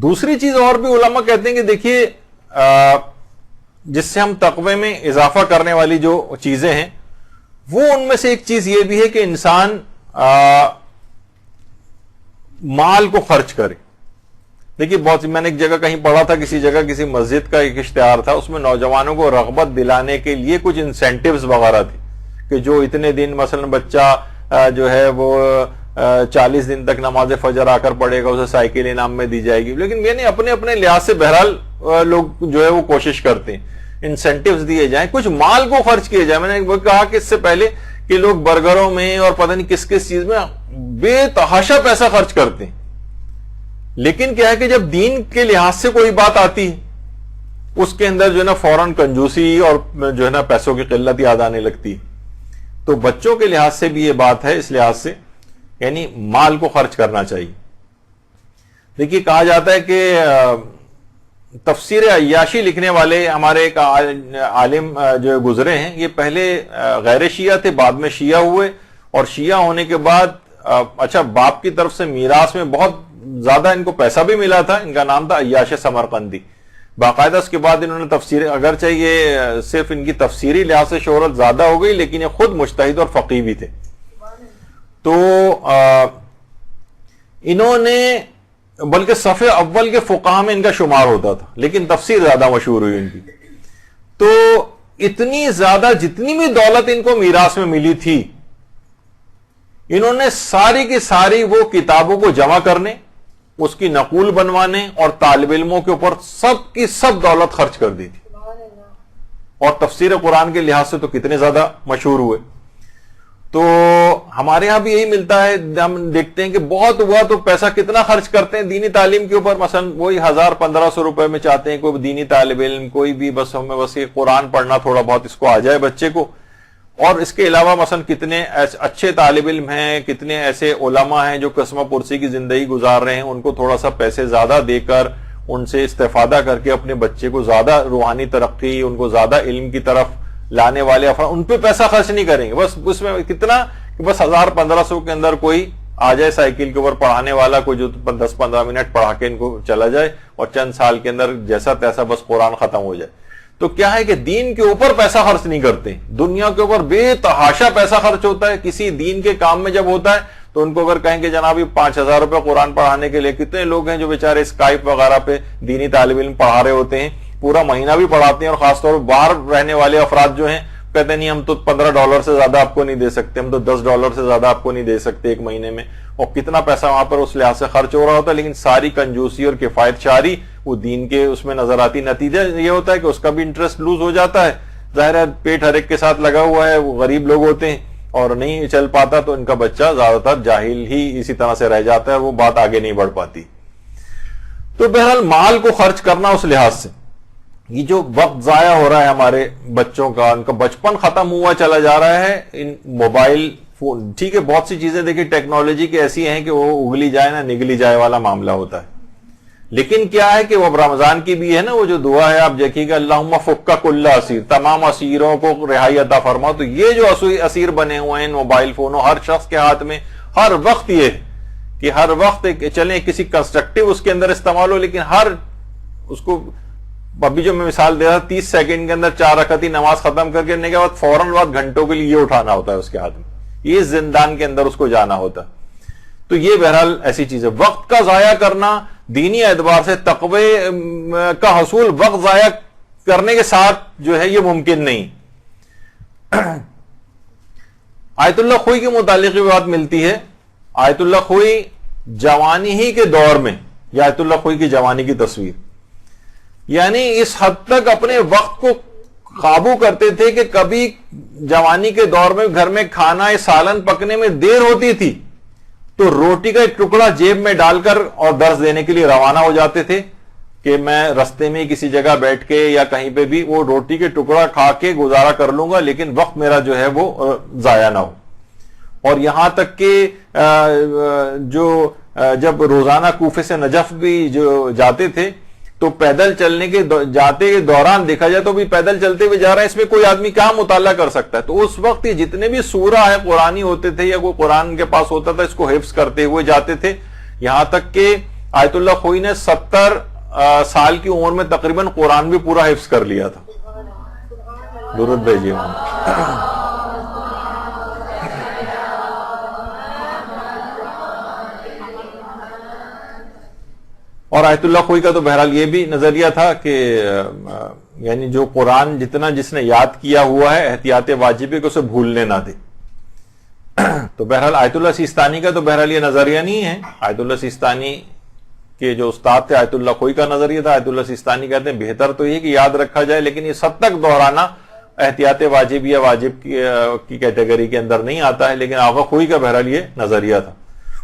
Speaker 1: دوسری چیز اور بھی علماء کہتے ہیں کہ دیکھیے جس سے ہم تقوی میں اضافہ کرنے والی جو چیزیں ہیں وہ ان میں سے ایک چیز یہ بھی ہے کہ انسان مال کو خرچ کرے. دیکھیے بہت میں نے ایک جگہ کہیں پڑھا تھا، کسی جگہ کسی مسجد کا ایک اشتہار تھا، اس میں نوجوانوں کو رغبت دلانے کے لیے کچھ انسینٹیوز وغیرہ تھے کہ جو اتنے دن مثلا بچہ جو ہے وہ 40 دن تک نماز فجر آ کر پڑھے گا، اسے سائیکل انعام میں دی جائے گی. لیکن یعنی اپنے اپنے لحاظ سے بہرحال لوگ جو ہے وہ کوشش کرتے ہیں انسینٹیوز دیے جائیں، کچھ مال کو خرچ کیے جائیں. میں نے وہ کہا کہ اس سے پہلے کہ لوگ برگروں میں اور پتہ نہیں کس کس چیز میں بے تحاشا پیسہ خرچ کرتے ہیں، لیکن کیا ہے کہ جب دین کے لحاظ سے کوئی بات آتی ہے اس کے اندر جو ہے نا فوراً کنجوسی اور جو ہے نا پیسوں کی قلت یاد آنے لگتی ہے. تو بچوں کے لحاظ سے بھی یہ بات ہے، اس لحاظ سے یعنی مال کو خرچ کرنا چاہیے. دیکھیے کہا جاتا ہے کہ تفسیر عیاشی لکھنے والے ہمارے ایک عالم جو گزرے ہیں، یہ پہلے غیر شیعہ تھے، بعد میں شیعہ ہوئے، اور شیعہ ہونے کے بعد اچھا باپ کی طرف سے میراث میں بہت زیادہ ان کو پیسہ بھی ملا تھا. ان کا نام تھا عیاش سمرقندی. باقاعدہ اس کے بعد انہوں نے تفسیر، اگرچہ یہ صرف ان کی تفسیری لحاظ سے شہرت زیادہ ہو گئی، لیکن یہ خود مجتہد اور فقیہ بھی تھے. تو انہوں نے بلکہ صف اول کے فقہاء میں ان کا شمار ہوتا تھا، لیکن تفسیر زیادہ مشہور ہوئی ان کی. تو اتنی زیادہ جتنی بھی دولت ان کو میراث میں ملی تھی، انہوں نے ساری کی ساری وہ کتابوں کو جمع کرنے، اس کی نقول بنوانے اور طالب علموں کے اوپر سب کی سب دولت خرچ کر دی تھی. اور تفسیر قرآن کے لحاظ سے تو کتنے زیادہ مشہور ہوئے. تو ہمارے ہاں بھی یہی ملتا ہے، ہم دیکھتے ہیں کہ بہت ہوا تو پیسہ کتنا خرچ کرتے ہیں دینی تعلیم کے اوپر. مثلا وہی 1000-1500 روپے میں چاہتے ہیں کوئی دینی طالب علم، کوئی بھی بس ہمیں بس یہ قرآن پڑھنا تھوڑا بہت اس کو آ جائے بچے کو. اور اس کے علاوہ مثلا کتنے اچھے طالب علم ہیں، کتنے ایسے علماء ہیں جو قسمہ پرسی کی زندگی گزار رہے ہیں، ان کو تھوڑا سا پیسے زیادہ دے کر ان سے استفادہ کر کے اپنے بچے کو زیادہ روحانی ترقی، ان کو زیادہ علم کی طرف لانے والے افراد، ان پہ پیسہ خرچ نہیں کریں گے. بس اس میں کتنا کہ بس 1000-1500 کے اندر کوئی آ جائے سائیکل کے اوپر پڑھانے والا، کوئی جو 10-15 منٹ پڑھا کے ان کو چلا جائے اور چند سال کے اندر جیسا تیسا بس قرآن ختم ہو جائے. تو کیا ہے کہ دین کے اوپر پیسہ خرچ نہیں کرتے، دنیا کے اوپر بے تحاشا پیسہ خرچ ہوتا ہے. کسی دین کے کام میں جب ہوتا ہے تو ان کو اگر کہیں کہ جناب 5000 روپے قرآن پڑھانے کے لیے، کتنے لوگ ہیں جو بیچارے اسکائپ وغیرہ پہ دینی طالب علم پڑھا رہے ہوتے ہیں، پورا مہینہ بھی پڑھاتے ہیں، اور خاص طور پر باہر رہنے والے افراد جو ہیں کہتے ہیں نہیں ہم تو $15 سے زیادہ آپ کو نہیں دے سکتے، ہم تو $10 سے زیادہ آپ کو نہیں دے سکتے ایک مہینے میں. اور کتنا پیسہ وہاں پر اس لحاظ سے خرچ ہو رہا ہوتا ہے، لیکن ساری کنجوسی اور کفایت شاری وہ دین کے اس میں نظر آتی. نتیجہ یہ ہوتا ہے کہ اس کا بھی انٹرسٹ لوز ہو جاتا ہے. ظاہر ہے پیٹ ہر ایک کے ساتھ لگا ہوا ہے، وہ غریب لوگ ہوتے ہیں اور نہیں چل پاتا، تو ان کا بچہ زیادہ تر جاہل ہی اسی طرح سے رہ جاتا ہے، وہ بات آگے نہیں بڑھ پاتی. تو بہرحال مال کو خرچ کرنا اس لحاظ سے، یہ جو وقت ضائع ہو رہا ہے ہمارے بچوں کا، ان کا بچپن ختم ہوا چلا جا رہا ہے. ان موبائل فون، ٹھیک ہے بہت سی چیزیں دیکھیں ٹیکنالوجی کی ایسی ہیں کہ وہ اگلی جائے نہ نگلی جائے والا معاملہ ہوتا ہے، لیکن کیا ہے کہ وہ اب رمضان کی بھی ہے نا، وہ جو دعا ہے آپ دیکھیے گا، اللہم فک کل اسیر، تمام اسیروں کو رہائی عطا فرما. تو یہ جو اسیر بنے ہوئے ہیں موبائل فونوں، ہر شخص کے ہاتھ میں ہر وقت یہ کہ ہر وقت چلیں کسی کنسٹرکٹیو اس کے اندر استعمال ہو، لیکن ہر اس کو ابھی جو میں مثال دے رہا 30 سیکنڈ کے اندر 4 رکعتی نماز ختم کر کے بعد فوراً بعد گھنٹوں کے لیے یہ اٹھانا ہوتا ہے اس کے ہاتھ میں، یہ زندان کے اندر اس کو جانا ہوتا ہے. تو یہ بہرحال ایسی چیز ہے. وقت کا ضائع کرنا دینی اعتبار سے تقوی کا حصول وقت ضائع کرنے کے ساتھ جو ہے یہ ممکن نہیں. آیت اللہ خوئی کے متعلق بھی بات ملتی ہے. آیت اللہ خوئی جوانی ہی کے دور میں، یا آیت اللہ خوئی کی جوانی کی تصویر، یعنی اس حد تک اپنے وقت کو قابو کرتے تھے کہ کبھی جوانی کے دور میں گھر میں کھانا سالن پکنے میں دیر ہوتی تھی تو روٹی کا ایک ٹکڑا جیب میں ڈال کر اور درس دینے کے لیے روانہ ہو جاتے تھے کہ میں رستے میں کسی جگہ بیٹھ کے یا کہیں پہ بھی وہ روٹی کے ٹکڑا کھا کے گزارا کر لوں گا، لیکن وقت میرا جو ہے وہ ضائع نہ ہو. اور یہاں تک کہ جو جب روزانہ کوفے سے نجف بھی جو جاتے تھے تو پیدل چلنے کے جاتے کے دوران دیکھا جائے تو بھی پیدل چلتے ہوئے جا رہا ہے، اس میں کوئی آدمی کہاں مطالعہ کر سکتا ہے. تو اس وقت یہ جتنے بھی سورہ ہے قرآنی ہوتے تھے یا کوئی قرآن کے پاس ہوتا تھا اس کو حفظ کرتے ہوئے جاتے تھے. یہاں تک کہ آیت اللہ خوئی نے 70 سال کی عمر میں تقریباً قرآن بھی پورا حفظ کر لیا تھا. درود بھیجیے وہاں. اور آیت اللہ خوئی کا تو بہرحال یہ بھی نظریہ تھا کہ یعنی جو قرآن جتنا جس نے یاد کیا ہوا ہے احتیاط واجب ہے کہ اسے بھولنے نہ دے. تو بہرحال آیت اللہ سیستانی کا تو بہرحال یہ نظریہ نہیں ہے. آیت اللہ سیستانی کے جو استاد تھے آیت اللہ خوئی کا نظریہ تھا. آیت اللہ سیستانی کہتے ہیں بہتر تو یہ کہ یاد رکھا جائے لیکن یہ سب تک دہرانا احتیاط واجب یا واجب کی کیٹیگری کے اندر نہیں آتا ہے. لیکن آغا خوئی کا بہرحال یہ نظریہ تھا.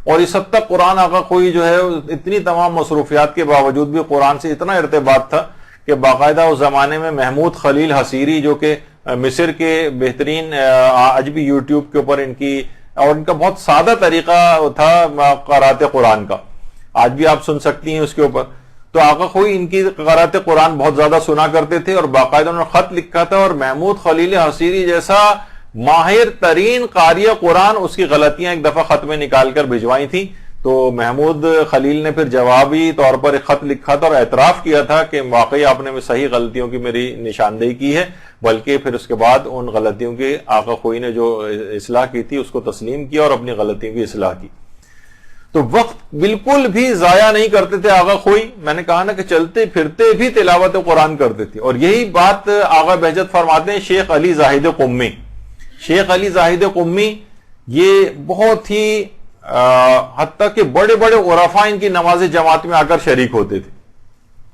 Speaker 1: اور اس حد تک قرآن آغا خوئی جو ہے اتنی تمام مصروفیات کے باوجود بھی قرآن سے اتنا ارتباط تھا کہ باقاعدہ اس زمانے میں محمود خلیل حصیری جو کہ مصر کے بہترین آج بھی یوٹیوب کے اوپر ان کی، اور ان کا بہت سادہ طریقہ تھا قرات قرآن کا، آج بھی آپ سن سکتی ہیں اس کے اوپر. تو آقا خوئی ان کی قرات قرآن بہت زیادہ سنا کرتے تھے، اور باقاعدہ انہوں نے خط لکھا تھا، اور محمود خلیل حصیری جیسا ماہر ترین قاری قرآن اس کی غلطیاں ایک دفعہ خط میں نکال کر بھجوائی تھیں. تو محمود خلیل نے پھر جوابی طور پر ایک خط لکھا تھا اور اعتراف کیا تھا کہ واقعی آپ نے صحیح غلطیوں کی میری نشاندہی کی ہے، بلکہ پھر اس کے بعد ان غلطیوں کی آقا خوئی نے جو اصلاح کی تھی اس کو تسلیم کیا اور اپنی غلطیوں کی اصلاح کی. تو وقت بالکل بھی ضائع نہیں کرتے تھے آقا خوئی. میں نے کہا نا کہ چلتے پھرتے بھی تلاوت قرآن کرتے تھے، اور یہی بات آقا بہجت فرماتے ہیں شیخ علی زاہد قمی. شیخ علی زاہد قمی یہ بہت ہی حتیٰ کہ بڑے بڑے عرفاء ان کی نماز جماعت میں آ کر شریک ہوتے تھے.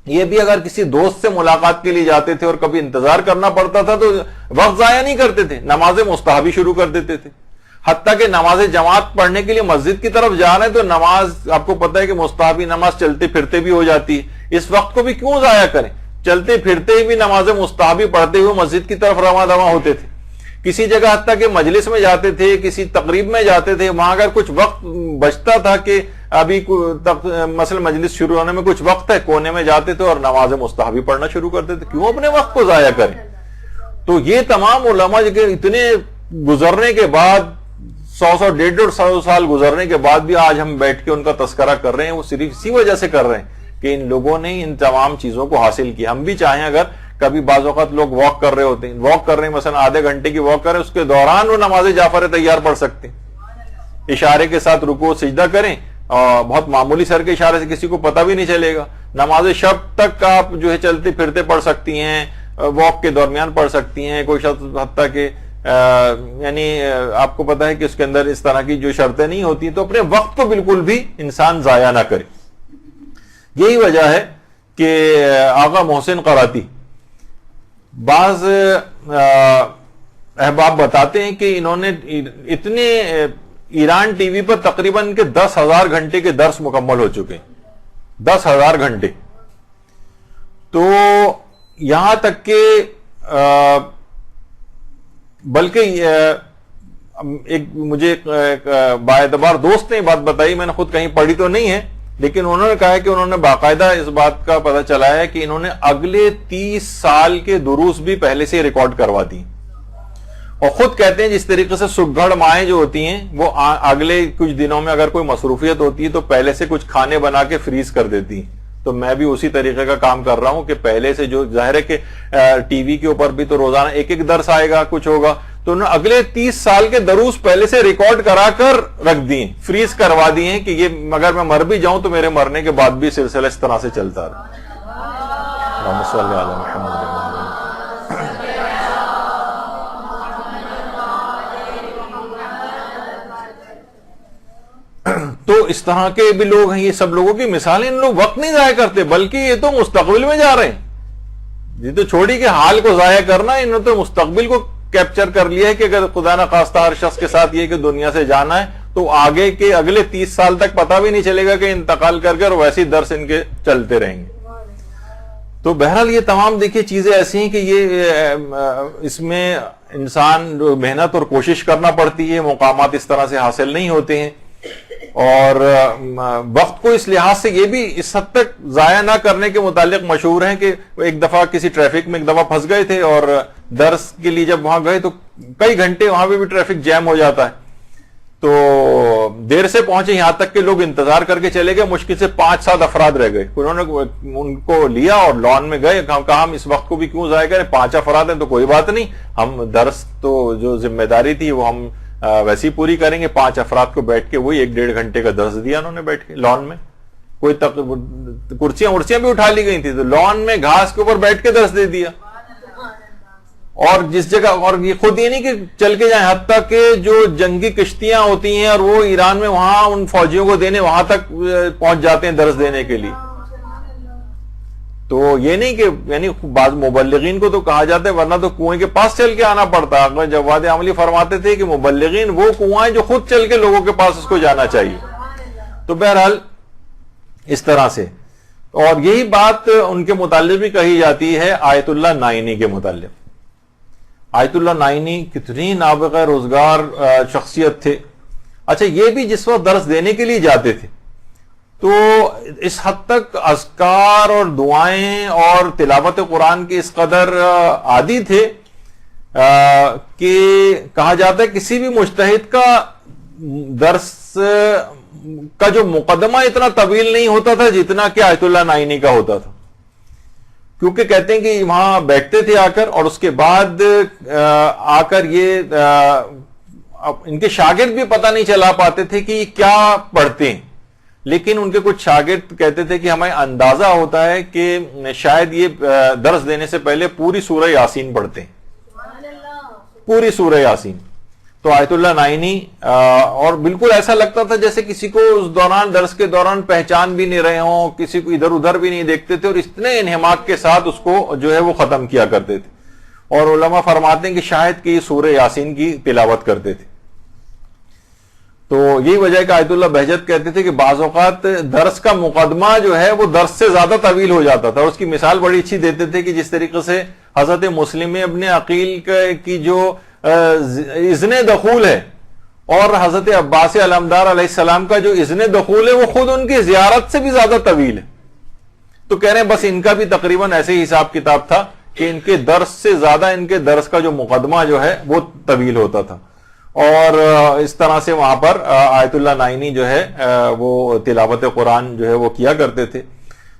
Speaker 1: یہ بھی اگر کسی دوست سے ملاقات کے لیے جاتے تھے اور کبھی انتظار کرنا پڑتا تھا تو وقت ضائع نہیں کرتے تھے، نماز مستحبی شروع کر دیتے تھے. حتیٰ کہ نماز جماعت پڑھنے کے لیے مسجد کی طرف جا رہے ہیں تو نماز، آپ کو پتہ ہے کہ مستحبی نماز چلتے پھرتے بھی ہو جاتی ہے، اس وقت کو بھی کیوں ضائع کریں؟ چلتے پھرتے بھی نماز مستحبی پڑھتے ہوئے مسجد کی طرف رواں دواں ہوتے تھے. کسی جگہ حتیٰ کہ مجلس میں جاتے تھے، کسی تقریب میں جاتے تھے، وہاں اگر کچھ وقت بچتا تھا کہ ابھی مثلا مجلس شروع ہونے میں کچھ وقت ہے، کونے میں جاتے تھے اور نماز مستحبی پڑھنا شروع کرتے تھے. کیوں اپنے وقت کو ضائع کریں؟ تو یہ تمام علماء جو کہ اتنے گزرنے کے بعد 100 150 سال گزرنے کے بعد بھی آج ہم بیٹھ کے ان کا تذکرہ کر رہے ہیں، وہ صرف اسی وجہ سے کر رہے ہیں کہ ان لوگوں نے ان تمام چیزوں کو حاصل کیا. ہم بھی چاہیں، اگر کبھی بعض اوقات لوگ واک کر رہے ہوتے ہیں، واک کر رہے ہیں مثلا آدھے گھنٹے کی واک کر رہے ہیں، اس کے دوران وہ نماز جعفر تیار پڑھ سکتے ہیں، اشارے کے ساتھ رکوع سجدہ کریں اور بہت معمولی سر کے اشارے سے کسی کو پتہ بھی نہیں چلے گا. نماز شب تک آپ جو ہے چلتے پھرتے پڑھ سکتی ہیں، واک کے درمیان پڑھ سکتی ہیں. کوئی شخص حتیٰ کہ یعنی آپ کو پتہ ہے کہ اس کے اندر اس طرح کی جو شرطیں نہیں ہوتی، تو اپنے وقت کو بالکل بھی انسان ضائع نہ کرے. یہی وجہ ہے کہ آقا محسن قراتی بعض احباب بتاتے ہیں کہ انہوں نے اتنے ایران ٹی وی پر تقریباً کے 10,000 گھنٹے کے درس مکمل ہو چکے ہیں، 10,000 گھنٹے. تو یہاں تک کہ بلکہ ایک مجھے باعتبار دوست نے بات بتائی، میں نے خود کہیں پڑھی تو نہیں ہے، لیکن انہوں نے کہا ہے کہ انہوں نے باقاعدہ اس بات کا پتہ چلا ہے کہ انہوں نے اگلے 30 سال کے دروس بھی پہلے سے ریکارڈ کروا دی، اور خود کہتے ہیں جس طریقے سے سگھڑ مائیں جو ہوتی ہیں وہ اگلے کچھ دنوں میں اگر کوئی مصروفیت ہوتی ہے تو پہلے سے کچھ کھانے بنا کے فریز کر دیتی ہیں. تو میں بھی اسی طریقے کا کام کر رہا ہوں کہ پہلے سے جو ظاہر ہے کہ ٹی وی کے اوپر بھی تو روزانہ ایک ایک درس آئے گا، کچھ ہوگا، تو انہوں نے اگلے 30 سال کے دروس پہلے سے ریکارڈ کرا کر رکھ دیے، فریز کروا دیے ہیں کہ یہ اگر میں مر بھی جاؤں تو میرے مرنے کے بعد بھی سلسلہ اس طرح سے چلتا رہا. اللہم صلی علی محمد. تو اس طرح کے بھی لوگ ہیں، یہ سب لوگوں کی مثالیں. ان لوگ وقت نہیں ضائع کرتے بلکہ یہ تو مستقبل میں جا رہے ہیں. یہ تو چھوڑی کہ حال کو ضائع کرنا، انہوں نے تو مستقبل کو کیپچر کر لیا ہے کہ اگر خدا نہ خواستہ ہر شخص کے ساتھ یہ کہ دنیا سے جانا ہے تو آگے کے اگلے 30 سال تک پتہ بھی نہیں چلے گا کہ انتقال کر کے، اور ویسے ہی درس ان کے چلتے رہیں گے. تو بہرحال یہ تمام دیکھیے چیزیں ایسی ہیں کہ یہ اس میں انسان محنت اور کوشش کرنا پڑتی ہے، مقامات اس طرح سے حاصل نہیں ہوتے ہیں. اور وقت کو اس لحاظ سے یہ بھی اس حد تک ضائع نہ کرنے کے متعلق مشہور ہیں کہ ایک دفعہ کسی ٹریفک میں ایک دفعہ پھنس گئے تھے، اور درس کے لیے جب وہاں گئے تو کئی گھنٹے وہاں پہ بھی ٹریفک جیم ہو جاتا ہے. تو دیر سے پہنچے، یہاں تک کہ لوگ انتظار کر کے چلے گئے، مشکل سے 5-7 افراد رہ گئے. انہوں نے ان کو لیا اور لان میں گئے، کہا ہم اس وقت کو بھی کیوں ضائع کریں، 5 افراد ہیں تو کوئی بات نہیں، ہم درس تو جو ذمہ داری تھی وہ ہم ویسی پوری کریں گے. 5 افراد کو بیٹھ کے وہی 1-1.5 گھنٹے کا درس دیا انہوں نے بیٹھ کے لان میں. کوئی کرسیاں بھی اٹھا لی گئی تھی تو لان میں گھاس کے اوپر بیٹھ کے درس دے دیا. اور جس جگہ، اور یہ خود یہ نہیں کہ چل کے جائیں، حتیٰ کہ جو جنگی کشتیاں ہوتی ہیں اور وہ ایران میں وہاں ان فوجیوں کو دینے وہاں تک پہنچ جاتے ہیں درس دینے کے لیے. تو یہ نہیں کہ یعنی بعض مبلغین کو تو کہا جاتا ہے ورنہ تو کنویں کے پاس چل کے آنا پڑتا ہے. جواد عملی فرماتے تھے کہ مبلغین وہ کنواں ہیں جو خود چل کے لوگوں کے پاس اس کو جانا چاہیے. تو بہرحال اس طرح سے، اور یہی بات ان کے متعلق بھی کہی جاتی ہے آیت اللہ نائینی کے متعلق. آیت اللہ نائینی کتنی نابغہ روزگار شخصیت تھے. اچھا یہ بھی جس وقت درس دینے کے لیے جاتے تھے تو اس حد تک اذکار اور دعائیں اور تلاوت قرآن کے اس قدر عادی تھے کہ کہا جاتا ہے کسی بھی مجتہد کا درس کا جو مقدمہ اتنا طویل نہیں ہوتا تھا جتنا کہ آیت اللہ نائینی کا ہوتا تھا. کیونکہ کہتے ہیں کہ وہاں بیٹھتے تھے آ کر اور اس کے بعد آ کر یہ ان کے شاگرد بھی پتہ نہیں چلا پاتے تھے کہ یہ کیا پڑھتے ہیں، لیکن ان کے کچھ شاگرد کہتے تھے کہ ہمیں اندازہ ہوتا ہے کہ شاید یہ درس دینے سے پہلے پوری سورہ یاسین پڑھتے ہیں، پوری سورہ یاسین. تو آیت اللہ نائینی اور بالکل ایسا لگتا تھا جیسے کسی کو اس دوران درس کے دوران پہچان بھی نہیں رہے ہوں، کسی کو ادھر ادھر بھی نہیں دیکھتے تھے، اور اتنے انہماک کے ساتھ اس کو جو ہے وہ ختم کیا کرتے تھے. اور علماء فرماتے ہیں کہ شاید کہ یہ سورہ یاسین کی تلاوت کرتے تھے. تو یہی وجہ ہے کہ آیت اللہ بہجت کہتے تھے کہ بعض اوقات درس کا مقدمہ جو ہے وہ درس سے زیادہ طویل ہو جاتا تھا. اور اس کی مثال بڑی اچھی دیتے تھے کہ جس طریقے سے حضرت مسلم ابن عقیل کی جو اذن دخول ہے اور حضرت عباس علمدار علیہ السلام کا جو اذن دخول ہے وہ خود ان کی زیارت سے بھی زیادہ طویل ہے. تو کہہ رہے ہیں بس ان کا بھی تقریباً ایسے ہی حساب کتاب تھا کہ ان کے درس سے زیادہ ان کے درس کا جو مقدمہ جو ہے وہ طویل ہوتا تھا. اور اس طرح سے وہاں پر آیت اللہ نائینی جو ہے وہ تلاوت قرآن جو ہے وہ کیا کرتے تھے.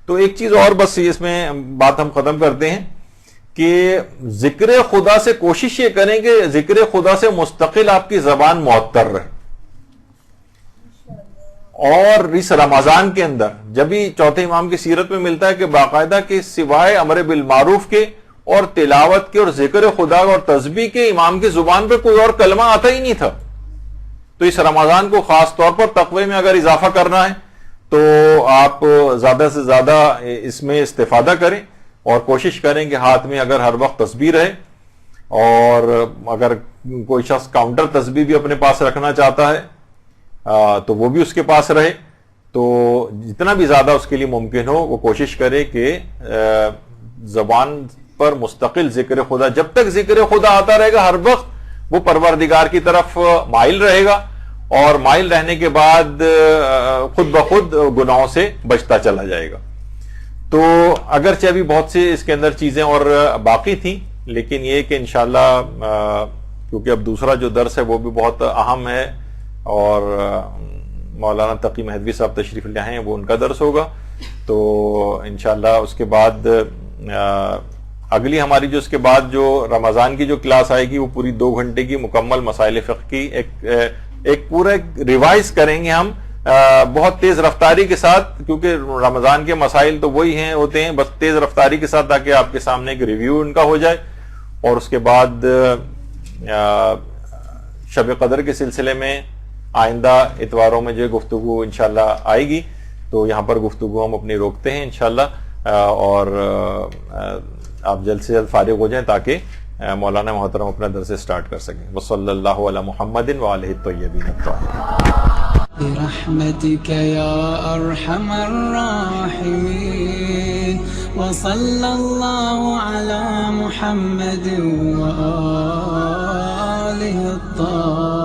Speaker 1: تو ایک چیز اور بس اس میں بات ہم ختم کرتے ہیں کہ ذکر خدا سے کوشش یہ کریں کہ ذکر خدا سے مستقل آپ کی زبان معطر رہے. اور اس رمضان کے اندر جب بھی چوتھے امام کی سیرت میں ملتا ہے کہ باقاعدہ کہ سوائے امر بالمعروف کے اور تلاوت کے اور ذکر خدا اور تسبیح کے امام کی زبان پہ کوئی اور کلمہ آتا ہی نہیں تھا. تو اس رمضان کو خاص طور پر تقوی میں اگر اضافہ کرنا ہے تو آپ زیادہ سے زیادہ اس میں استفادہ کریں اور کوشش کریں کہ ہاتھ میں اگر ہر وقت تسبیح رہے، اور اگر کوئی شخص کاؤنٹر تسبیح بھی اپنے پاس رکھنا چاہتا ہے تو وہ بھی اس کے پاس رہے. تو جتنا بھی زیادہ اس کے لیے ممکن ہو وہ کوشش کرے کہ زبان پر مستقل ذکر خدا، جب تک ذکر خدا آتا رہے گا ہر وقت وہ پروردگار کی طرف مائل رہے گا، اور مائل رہنے کے بعد خود بخود گناہوں سے بچتا چلا جائے گا. تو اگرچہ ابھی بہت سے اس کے اندر چیزیں اور باقی تھیں، لیکن یہ کہ انشاءاللہ کیونکہ اب دوسرا جو درس ہے وہ بھی بہت اہم ہے، اور مولانا تقی مہدوی صاحب تشریف لے ہیں، وہ ان کا درس ہوگا. تو انشاءاللہ اس کے بعد اگلی ہماری جو اس کے بعد جو رمضان کی جو کلاس آئے گی وہ پوری 2 گھنٹے کی مکمل مسائل فقہ کی ایک پورا ریوائز کریں گے ہم بہت تیز رفتاری کے ساتھ، کیونکہ رمضان کے مسائل تو وہی ہوتے ہیں، بس تیز رفتاری کے ساتھ تاکہ آپ کے سامنے ایک ریویو ان کا ہو جائے. اور اس کے بعد شب قدر کے سلسلے میں آئندہ اتواروں میں جو گفتگو انشاءاللہ آئے گی، تو یہاں پر گفتگو ہم اپنی روکتے ہیں انشاءاللہ، اور آپ جلد سے جلد فارغ ہو جائیں تاکہ مولانا محترم اپنا درس سٹارٹ کر سکیں. وصلی اللہ علی محمد وآلہ الطیبین الطاہرین.
Speaker 2: برحمتك يا أرحم الراحمين وصلى الله على محمد وآله الطاهرين.